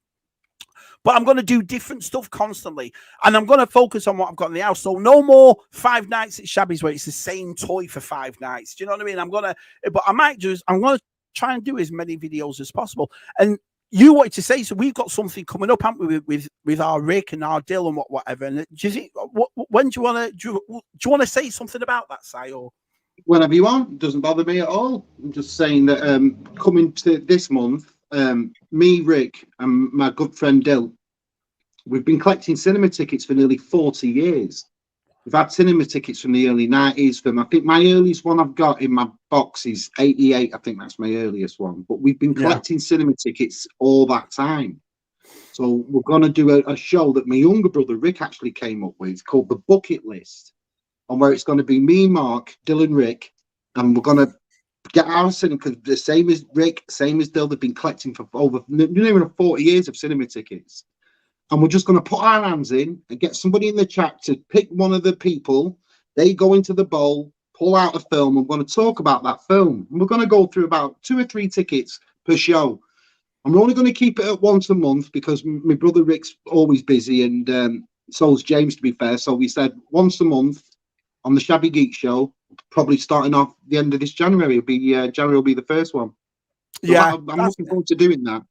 But I'm going to do different stuff constantly, and I'm going to focus on what I've got in the house. So no more 5 nights at Shabby's where it's the same toy for 5 nights. Do you know what I mean? I'm going to try and do as many videos as possible. And you wanted to say, so we've got something coming up, haven't we, with our Rick and our Dill and whatever. And do you think, when do you want to say something about that, Si? Or whenever you want, it doesn't bother me at all. I'm just saying that coming to this month, me, Rick, and my good friend Dill, we've been collecting cinema tickets for nearly 40 years. We've had cinema tickets from the early 90s. I think my earliest one I've got in my box is 88. I think that's my earliest one. But we've been collecting cinema tickets all that time. So we're going to do a show that my younger brother Rick actually came up with, called The Bucket List, on where it's going to be me, Mark, Dill and Rick, and we're going to get our cinema, because the same as Rick, same as Dill, they've been collecting for over nearly 40 years of cinema tickets. And we're just going to put our hands in and get somebody in the chat to pick one of the people. They go into the bowl, pull out a film, and we're going to talk about that film. And we're going to go through about 2 or 3 tickets per show. And we're only going to keep it at once a month, because my brother Rick's always busy, and so's James, to be fair. So we said once a month on the Shabby Geek show, probably starting off the end of this January. January will be the first one. So I'm looking forward to doing that.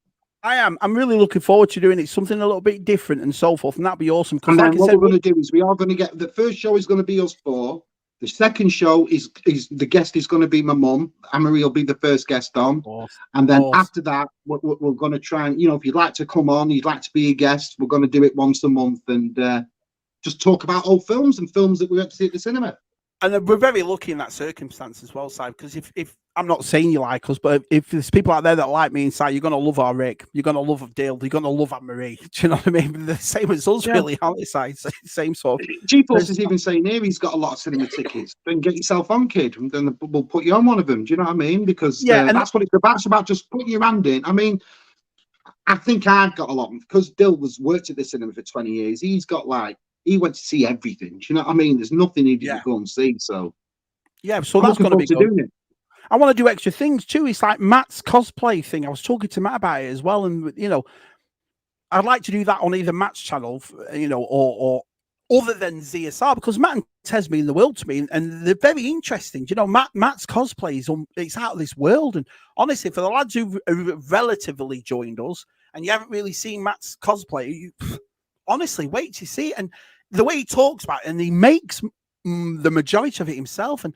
I am. I'm really looking forward to doing it. Something a little bit different and so forth, and that'd be awesome. And then what we're going to do is we are going to get, the first show is going to be us 4. The second show is the guest is going to be my mum. Anne-Marie will be the first guest on. And then after that, we're going to try and, if you'd like to come on, you'd like to be a guest, we're going to do it once a month and just talk about old films and films that we went to see at the cinema. And we're very lucky in that circumstance as well, Si, because if I'm not saying you like us, but if there's people out there that like me inside, you're going to love our Rick, you're going to love Dale, you're going to love Anne-Marie. Do you know what I mean? The same as us, really, aren't they, Si? Same sort of. G-Force is even saying here he's got a lot of cinema tickets. Then get yourself on, kid, and then we'll put you on one of them. Do you know what I mean? Because that's what it's about. It's about just putting your hand in. I mean, I think I've got a lot, because Dill worked at the cinema for 20 years. He's got he went to see everything. Do you know what I mean? There's nothing he didn't go and see. So so that's going to be good. I want to do extra things too. It's like Matt's cosplay thing. I was talking to Matt about it as well, and I'd like to do that on either Matt's channel, or other than ZSR, because Matt and Tez mean the world to me, and they're very interesting. Matt's cosplay it's out of this world, and honestly, for the lads who relatively joined us, and you haven't really seen Matt's cosplay, honestly, wait to see it. And the way he talks about it, and he makes the majority of it himself. And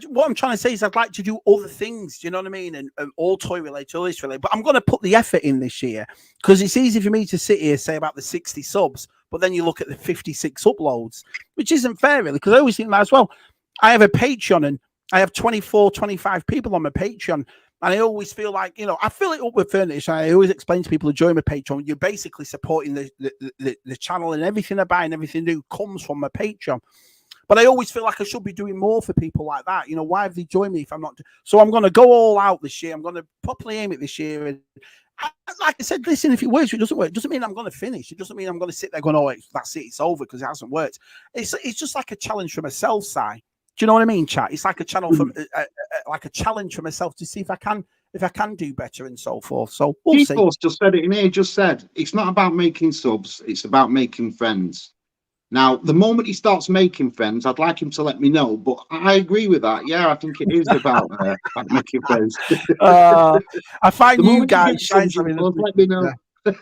what I'm trying to say is I'd like to do other things, you know what I mean? And all toy related, all this related. But I'm going to put the effort in this year, because it's easy for me to sit here, say about the 60 subs, but then you look at the 56 uploads, which isn't fair, really, because I always think that as well. I have a Patreon, and I have 24, 25 people on my Patreon. And I always feel like, I fill it up with furniture. I always explain to people who join my Patreon, you're basically supporting the channel, and everything I buy and everything new comes from my Patreon. But I always feel like I should be doing more for people like that. Why have they joined me if I'm not? So I'm going to go all out this year. I'm going to properly aim it this year. And like I said, listen, if it works, it doesn't work. It doesn't mean I'm going to finish. It doesn't mean I'm going to sit there going, oh, that's it, it's over, because it hasn't worked. It's just like a challenge for myself, Si. Do you know what I mean, chat? It's like a channel from like a challenge for myself to see if I can do better and so forth. So we'll see. Just said it in here. Just said it's not about making subs. It's about making friends. Now, the moment he starts making friends, I'd like him to let me know. But I agree with that. Yeah, I think it is about making friends. I find you guys let me know. Yeah.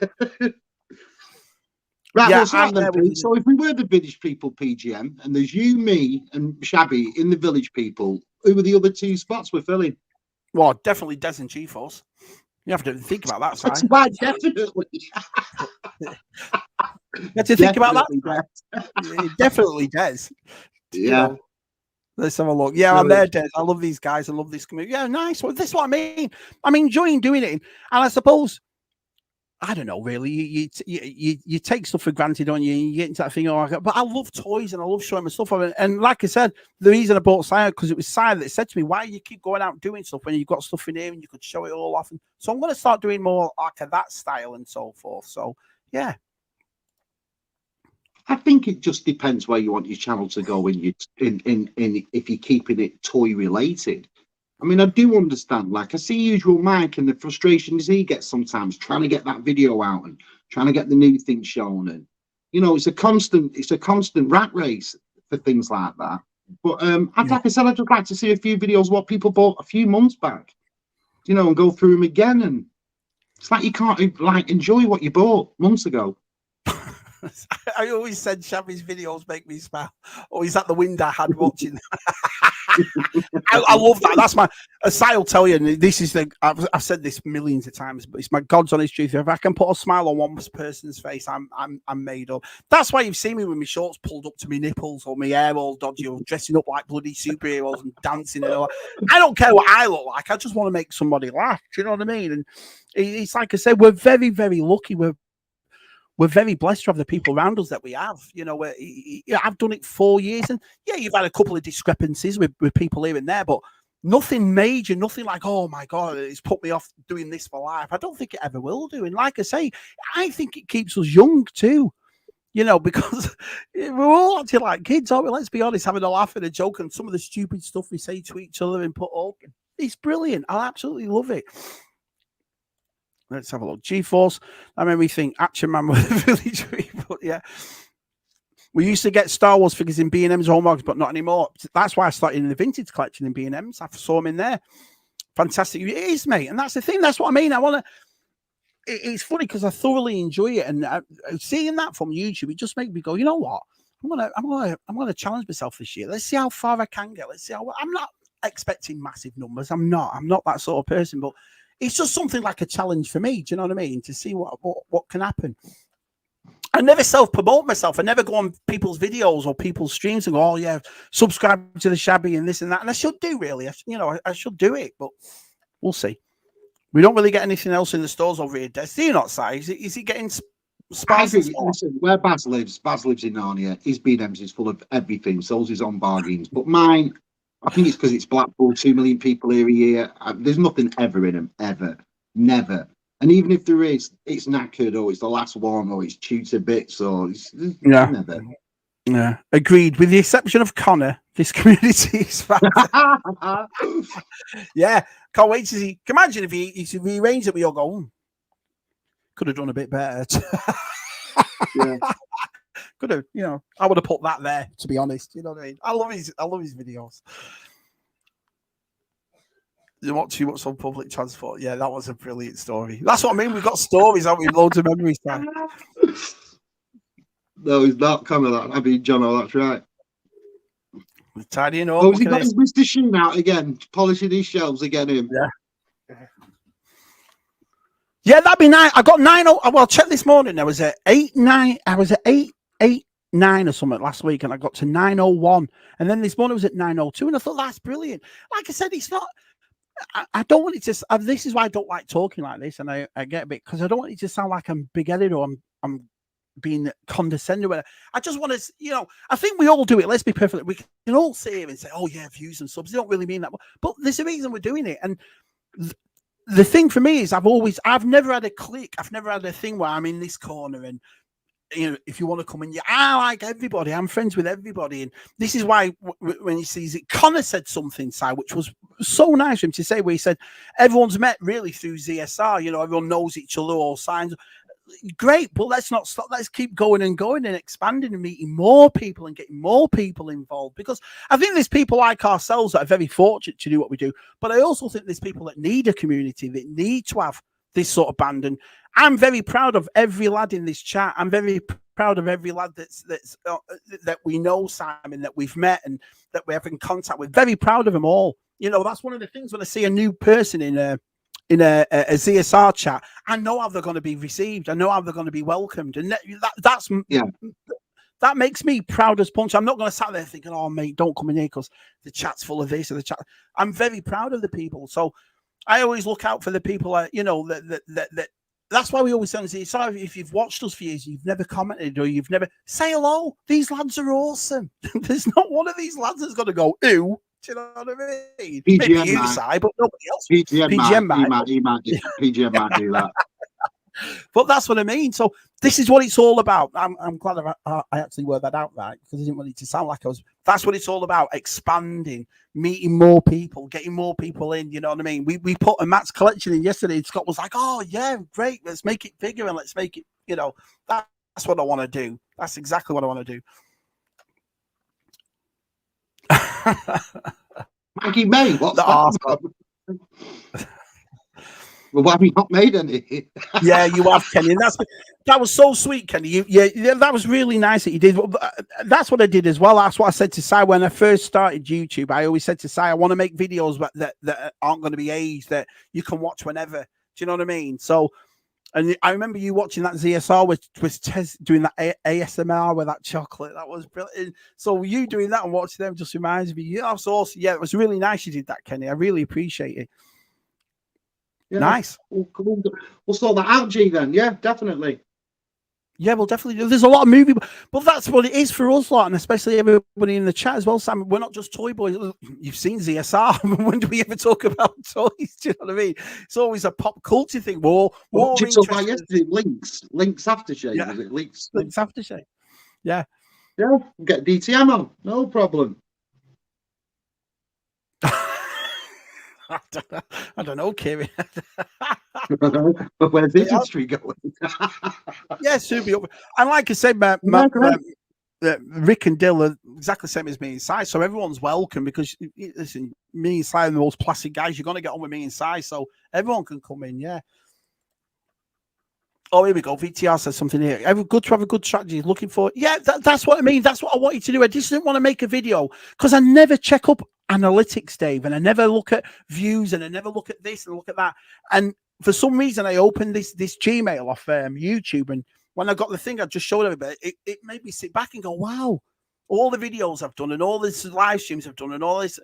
Right, yeah, so if we were the Village People PGM, and there's you, me, and Shabby in the Village People, who were the other two spots we're filling? Well, definitely Des and G-Force. You have to think about that, That's why, definitely. You have to think about that. It definitely Des. Yeah. Let's have a look. Yeah, I'm there, Des. I love these guys. I love this community. Yeah, nice. Well, this is what I mean. I'm enjoying doing it. And I suppose, I don't know, really. You take stuff for granted, don't you? And you get into that thing, but I love toys and I love showing my stuff. And like I said, the reason I bought Sire, because it was Sire that said to me, why do you keep going out doing stuff when you've got stuff in here and you could show it all off? And so I'm going to start doing more like that style and so forth. So, yeah. I think it just depends where you want your channel to go in if you're keeping it toy related. I mean, I do understand, like I see Usual Mike and the frustrations he gets sometimes trying to get that video out and trying to get the new thing shown. And, it's a constant rat race for things like that. But like I said, I'd just like to see a few videos what people bought a few months back, and go through them again. And it's like you can't enjoy what you bought months ago. I always said Shabby's videos make me smile. Oh, is that the wind I had watching? I love that. That's my. I'll tell you. This is I've said this millions of times, but it's my God's honest truth. If I can put a smile on one person's face, I'm made up. That's why you've seen me with my shorts pulled up to my nipples or my hair all dodgy, or dressing up like bloody superheroes and dancing and all that. I don't care what I look like. I just want to make somebody laugh. Do you know what I mean? And it's like I said, we're very, very lucky. We're very blessed to have the people around us that we have. I've done it 4 years, and yeah, you've had a couple of discrepancies with people here and there, but nothing major, nothing like, oh my God, it's put me off doing this for life. I don't think it ever will do. And like I say, I think it keeps us young too, because we're all acting like kids, aren't we? Let's be honest, having a laugh and a joke and some of the stupid stuff we say to each other and put all, it's brilliant. I absolutely love it. Let's have a look. G-Force. That made me think Action Man with the Village People. Yeah. We used to get Star Wars figures in B&M's hallmarks, but not anymore. That's why I started in the vintage collection in B&M's. I saw them in there. Fantastic. It is, mate. And that's the thing. That's what I mean. I want to. It's funny because I thoroughly enjoy it, and seeing that from YouTube, it just makes me go, you know what? I'm gonna challenge myself this year. Let's see how far I can get. Let's see how. I'm not expecting massive numbers. I'm not that sort of person, but it's just something like a challenge for me. Do you know what I mean? To see what can happen. I never self-promote myself. I never go on people's videos or people's streams and go, oh, yeah, subscribe to the Shabby and this and that. And I should do, really. I should do it, but we'll see. We don't really get anything else in the stores over here. Do you not, Si? Is it getting sparse? Listen, where Baz lives in Narnia. His B&M's is full of everything. So's his on bargains. But mine, I think it's because it's Blackpool, 2 million people here a year. There's nothing ever in them, ever. Never. And even if there is, it's knackered, or it's the last one, or it's chewed to bits, or it's never. Yeah, agreed. With the exception of Connor, this community is fine. Yeah, can't wait to see. Can you imagine if he rearranged it, we all go, could have done a bit better. Yeah. Could have, I would have put that there, to be honest. You know what I mean? I love his videos. What's on public transport? Yeah, that was a brilliant story. That's what I mean. We've got stories, haven't we? Loads of memories. No, he's not kind of that. I mean, Jono, that's right. We're tidying up. Oh, has he got his Mr. Sheen out again, polishing his shelves again? Yeah, that'd be nice. I got 9:00. Well, check this morning. I was at 8:09. I was at 8:09 or something last week, and I got to 9:01. And then this morning I was at 9:02, and I thought that's brilliant. Like I said, it's not. I don't want it to. This is why I don't like talking like this, and I get a bit, because I don't want it to sound like I'm big-headed or I'm being condescending. I just want to, I think we all do it. Let's be perfect. We can all sit here and say, "Oh yeah, views and subs." They don't really mean that, but there's a reason we're doing it. And the thing for me is, I've never had a clique. I've never had a thing where I'm in this corner and, if you want to come in, I like everybody. I'm friends with everybody. And this is why when he sees it, Connor said something, Si, which was so nice for him to say, where he said, everyone's met really through ZSR. Everyone knows each other, all signs. Great, but let's not stop. Let's keep going and expanding and meeting more people and getting more people involved, because I think there's people like ourselves that are very fortunate to do what we do, but I also think there's people that need a community, that need to have this sort of band. And I'm very proud of every lad in this chat. I'm very proud of every lad that we know, Simon, that we've met and that we have in contact with. Very proud of them all. That's one of the things when I see a new person in a ZSR chat, I know how they're going to be received. I know how they're going to be welcomed, and that makes me proud as punch. I'm not going to sit there thinking, "Oh, mate, don't come in here because the chat's full of this or the chat." I'm very proud of the people, so I always look out for the people. That's why we always say, if you've watched us for years, you've never commented or you've never say hello. These lads are awesome. There's not one of these lads that's going to go, "Ooh." Do you know what I mean? PGM maybe you, Si, but nobody else. PGM might do that. But that's what I mean. So this is what it's all about. I'm glad I actually worded that out right, because I didn't want it to sound like I was. That's what it's all about: expanding, meeting more people, getting more people in. You know what I mean? We put a Matt's collection in yesterday, and Scott was like, "Oh yeah, great. Let's make it bigger and let's make it." That's what I want to do. That's exactly what I want to do. Maggie May, what's that? Well, why have you not made any? Yeah, you have, Kenny. And that was so sweet, Kenny. Yeah, that was really nice that you did. That's what I did as well. That's what I said to Si when I first started YouTube. I always said to Si, I want to make videos that aren't going to be aged, that you can watch whenever. Do you know what I mean? So, and I remember you watching that ZSR was doing that ASMR with that chocolate. That was brilliant. So you doing that and watching them just reminds me. Yeah, that's awesome. Yeah, it was really nice you did that, Kenny. I really appreciate it. Yeah. Nice. We'll sort that out, G, then. Yeah, definitely. Yeah, well, definitely. There's a lot of movie, but that's what it is for us, lot, and especially everybody in the chat as well, Sam. We're not just toy boys. You've seen ZSR. When do we ever talk about toys? Do you know what I mean? It's always a pop culture thing. More like yesterday, Links Aftershave. Yeah. Was it Links Aftershave? Yeah. Yeah, get DTM on. No problem. I don't know, Kieran. But where's this industry going? Yeah, super. And like I said, Rick and Dill are exactly the same as me and Si, so everyone's welcome, because listen, me and Si are the most plastic guys. You're going to get on with me and Si, so everyone can come in. Yeah. Oh, here we go. VTR says something here. Good to have a good strategy. Looking for, yeah, that's what I mean. That's what I wanted to do. I just didn't want to make a video because I never check up analytics, Dave, and I never look at views, and I never look at this and look at that. And for some reason, I opened this Gmail off YouTube, and when I got the thing, I just showed everybody. It made me sit back and go, wow. All the videos I've done and all these live streams I've done and all this,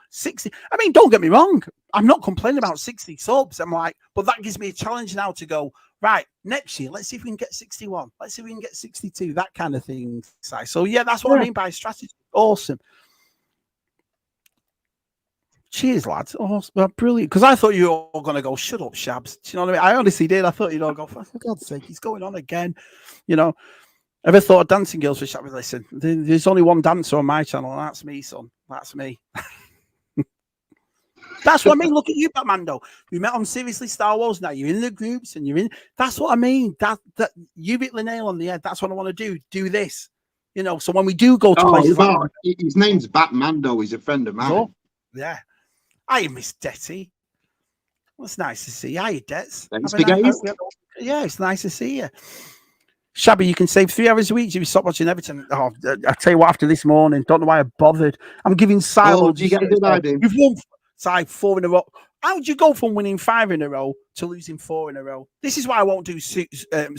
60. I mean, don't get me wrong. I'm not complaining about 60 subs. I'm like, but that gives me a challenge now to go, right, next year, let's see if we can get 61. Let's see if we can get 62, that kind of thing. So, yeah, that's what I mean by strategy. Awesome. Cheers, lads. Oh, well, brilliant. Because I thought you were all going to go, shut up, Shabs. Do you know what I mean? I honestly did. I thought you'd all go, for God's sake, he's going on again. Ever thought of dancing girls for Shabby? Listen, there's only one dancer on my channel, and that's me, son. That's me. That's what I mean. Look at you, Batmando. We met on Seriously Star Wars. Now you're in the groups, and you're in. That's what I mean. That you hit the nail on the head. That's what I want to do. Do this. So when we do go to places like his name's Batmando. He's a friend of mine. Oh, yeah. Hi, Miss Detty. Well, it's nice to see you. Hi, Dets. Yeah, it's nice to see you. Shabby, you can save 3 hours a week if you stop watching Everton. Oh, I tell you what, after this morning, don't know why I bothered. I'm giving Silo. Do you get a good idea? You've won 4 in a row. How would you go from winning 5 in a row to losing 4 in a row? This is why I won't do Sue and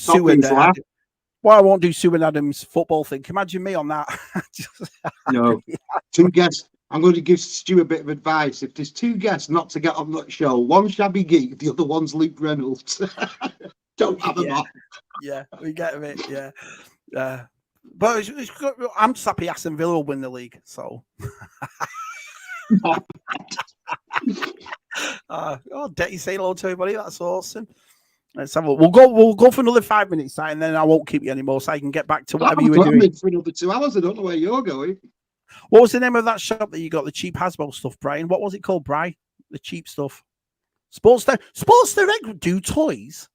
why I won't do Sue and Adam's football thing. Imagine me on that. No, 2 guests. I'm going to give Stu a bit of advice. If there's 2 guests not to get on that show, one Shabby Geek, the other one's Luke Reynolds. Don't have them on. Yeah, we get it. Yeah. But I'm just happy Aston Villa will win the league. So. Detty, say hello to everybody. That's awesome. Let's have a look. We'll go for another 5 minutes, and then I won't keep you anymore, so I can get back to whatever you were doing. For another 2 hours. I don't know where you're going. What was the name of that shop that you got the cheap Hasbro stuff, Brian? What was it called, Brian? The cheap stuff. Sports Direct do toys.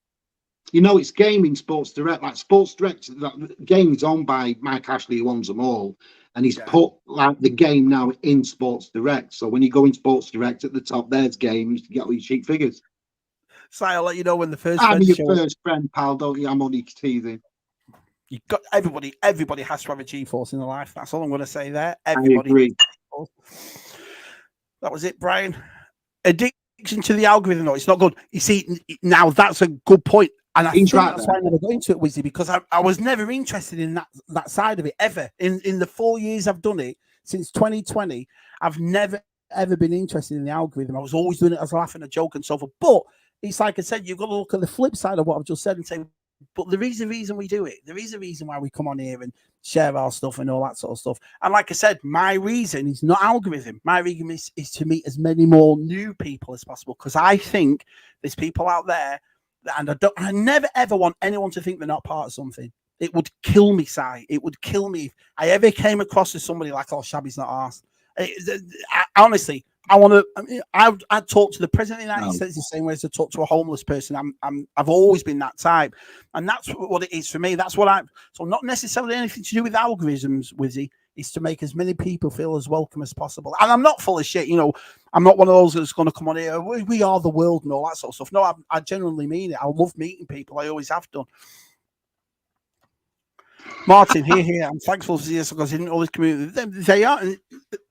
It's gaming Sports Direct. Like Sports Direct, that game is owned by Mike Ashley, who owns them all, and he's put like the game now in Sports Direct. So when you go in Sports Direct, at the top there's games to get all your cheap figures. So I'll let you know when the first. I'm your first friend, pal. Don't you? I'm only teasing. You got everybody has to have a G-force in their life. That's all I'm going to say there. Everybody. I agree. That was it, Brian. Addiction to the algorithm, though, it's not good. You see, now that's a good point. And I think that's why I never got into it, Wizzy, because I was never interested in that side of it ever. In the 4 years I've done it, since 2020, I've never, ever been interested in the algorithm. I was always doing it as a laugh and a joke and so forth. But it's like I said, you've got to look at the flip side of what I've just said and say, but there is a reason we do it. There is a reason why we come on here and share our stuff and all that sort of stuff. And like I said, my reason is not algorithm. My reason is to meet as many more new people as possible, because I think there's people out there, and I never ever want anyone to think they're not part of something. It would kill me, Si. It would kill me if I ever came across as somebody like, oh, Shabby's not arsed. Honestly, I want to. I'd talk to the president of the United States the same way as I talk to a homeless person. I've always been that type, and that's what it is for me. That's what so not necessarily anything to do with algorithms, Wizzy. Is to make as many people feel as welcome as possible. And I'm not full of shit. I'm not one of those that's going to come on here. We are the world and all that sort of stuff. No, I genuinely mean it. I love meeting people. I always have done. Martin, here. I'm thankful for this because I didn't know this community. They are,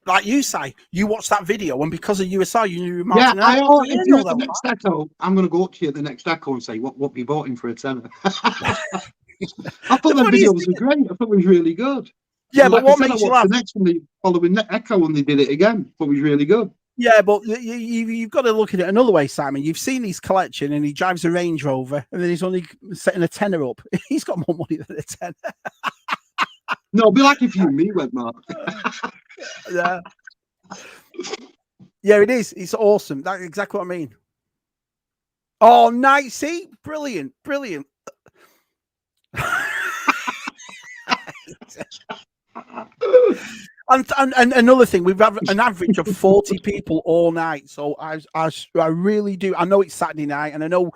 like you say, you watched that video, and because of USR, you knew Martin. Yeah, if you're at the next Echo, I'm going to go up to you at the next Echo and say, what you bought him for a tenner? I thought the videos were great. I thought it was really good. Yeah, but what makes you laugh? The next one, the following Echo, when they did it again, I thought it was really good. Yeah, but you've got to look at it another way, Simon. You've seen his collection, and he drives a Range Rover, and then he's only setting a tenner up. He's got more money than a tenner. No, it'd be like if you and me went, Mark. Yeah. Yeah, it is. It's awesome. That's exactly what I mean. Oh, nice. See? Brilliant. And another thing, we've had an average of 40 people all night. So I really do. I know it's Saturday night, and I know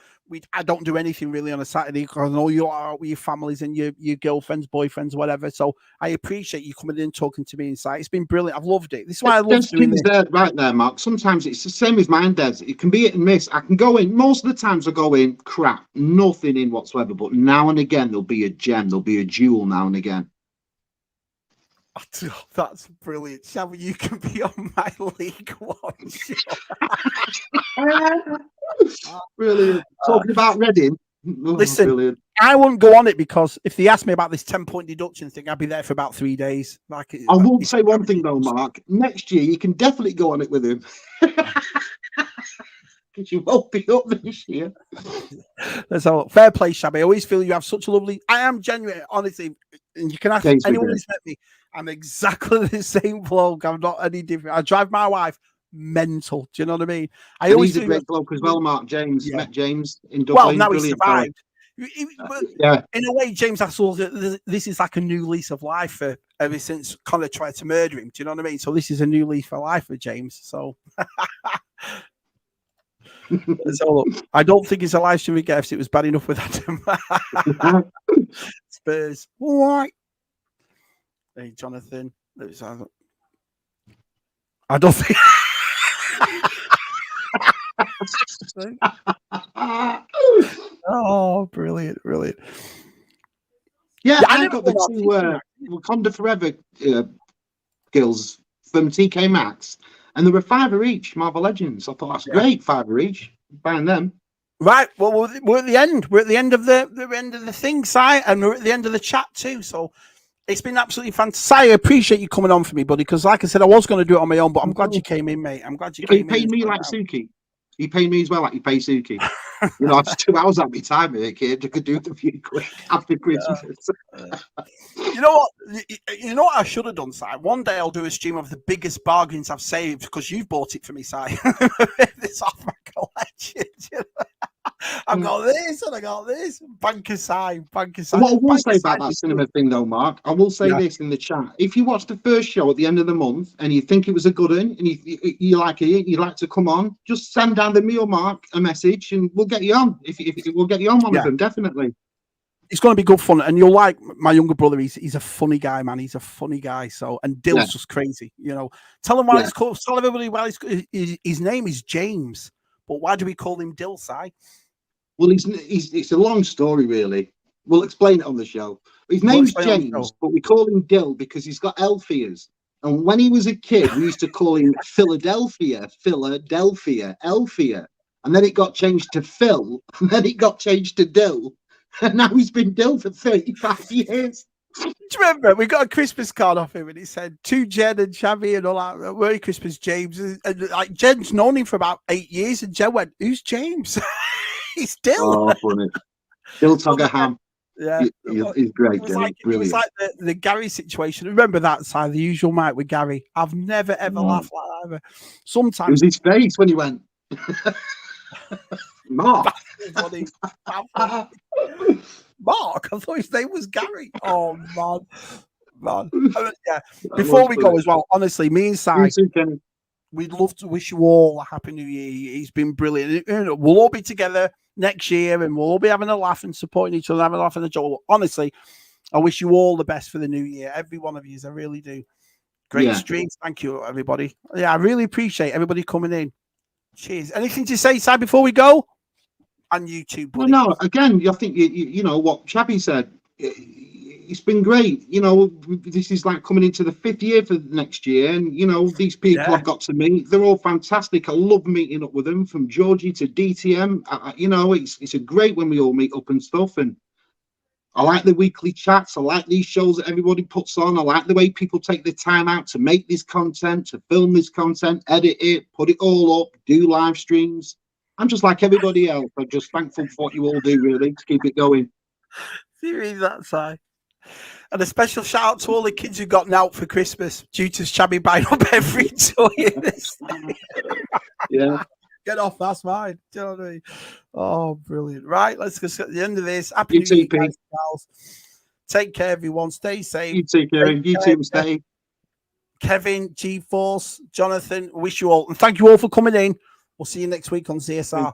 I don't do anything really on a Saturday because I know you are out with your families and your girlfriends, boyfriends, whatever. So I appreciate you coming in and talking to me inside. It's been brilliant. I've loved it. This is why I love doing this. Right there, Mark. Sometimes it's the same as mine, Des. It can be hit and miss. I can go in. Most of the times I go in, crap, nothing in whatsoever. But now and again, there'll be a gem. There'll be a jewel now and again. Oh, that's brilliant. Shabby, you can be on my League One show. Brilliant. Talking about Reading, Listen, brilliant. I wouldn't go on it because if they asked me about this 10-point deduction thing, I'd be there for about 3 days. I will say one thing though, Mark. Next year you can definitely go on it with him. Because you won't be up this year. So fair play, Shabby. I always feel you have such a lovely. I am genuine, honestly. And you can ask anyone who's met me. I'm exactly the same bloke. I'm not any different. I drive my wife mental. Do you know what I mean? He's a great bloke as well, Mark. James. Met James in Dublin. Well, now he survived. Yeah. In a way, James Hassel, this is like a new lease of life for ever since Connor tried to murder him. Do you know what I mean? So this is a new lease for life for James. So I don't think it's a live stream again if it was bad enough with Adam. Spurs. All right. Hey, Jonathan. I don't think. Oh, brilliant. Yeah, I got the two Wakanda Forever girls from TK Maxx, and there were $5 each, Marvel Legends. I thought that's great, $5 each. Buying them. Right. Well, we're at the end. We're at the end of the thing, Si, and we're at the end of the chat too. So it's been absolutely fantastic. I appreciate you coming on for me, buddy, because like I said, I was going to do it on my own, but I'm glad you came in, mate. I'm glad you came in. He paid me like Suki. He paid me as well like you pay Suki. You know, it's 2 hours at my time here, kid. You could do the few quick after Christmas. You know what? You know what I should have done, Si? One day I'll do a stream of the biggest bargains I've saved because you've bought it for me, Si. This off my collection. You know? I've got this and I got this. Banker sign. What I will say about that cinema thing, though, Mark, I will say this in the chat. If you watch the first show at the end of the month and you think it was a good one and you like it, you like to come on, just send down the meal, Mark, a message and we'll get you on. If we'll get you on one of them, definitely. It's going to be good fun, and you'll like my younger brother. He's a funny guy, man. He's a funny guy. So, and Dill's just crazy. You know, tell him why it's called. Tell everybody why his name is James, but why do we call him Dill, Si? Well, it's a long story, really. We'll explain it on the show. His name's James, but we call him Dill because he's got elf ears. And when he was a kid, we used to call him Philadelphia, Elphia. And then it got changed to Phil, and then it got changed to Dill. And now he's been Dill for 35 years. Do you remember? We got a Christmas card off him and it said to Jen and Shabby and all that. Merry Christmas, James. And like Jen's known him for about 8 years, and Jen went, "Who's James?" He's Dill. Oh, funny. Dill Toggerham. Yeah, he's great. Brilliant. It was like the Gary situation. Remember that side, the usual night with Gary. I've never ever laughed like that ever. Sometimes it was his face when he went. Mark. Mark, I thought his name was Gary. Oh man. Yeah. Before we go as well, honestly, me and Si, we'd love to wish you all a happy new year. He's been brilliant. We'll all be together next year and we'll all be having a laugh and supporting each other, having a laugh and a joke. Honestly, I wish you all the best for the new year. Every one of you, I really do. Great streams. Thank you, everybody. Yeah, I really appreciate everybody coming in. Cheers. Anything to say, Si, before we go? And you too, buddy. Well, no, again, I think you know what Shabby said. It's been great. You know, this is like coming into the 5th year for next year, and you know these people I've got to meet. They're all fantastic. I love meeting up with them, from Georgie to DTM. You know, it's a great when we all meet up and stuff. And I like the weekly chats. I like these shows that everybody puts on. I like the way people take the time out to make this content, to film this content, edit it, put it all up, do live streams. I'm just like everybody else. I'm just thankful for what you all do, really, to keep it going. Seriously, that side. And a special shout out to all the kids who got out for Christmas due to Shabby buying up every toy in this. Yeah. Get off, that's mine. Do you know what I mean? Oh, brilliant. Right, let's go at the end of this. Happy New Year, guys, pals. Take care, everyone. Stay safe. You too, Karen. You too, stay. Kevin, G-Force, Jonathan, wish you all. And thank you all for coming in. We'll see you next week on CSR.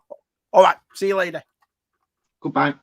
All right. See you later. Goodbye.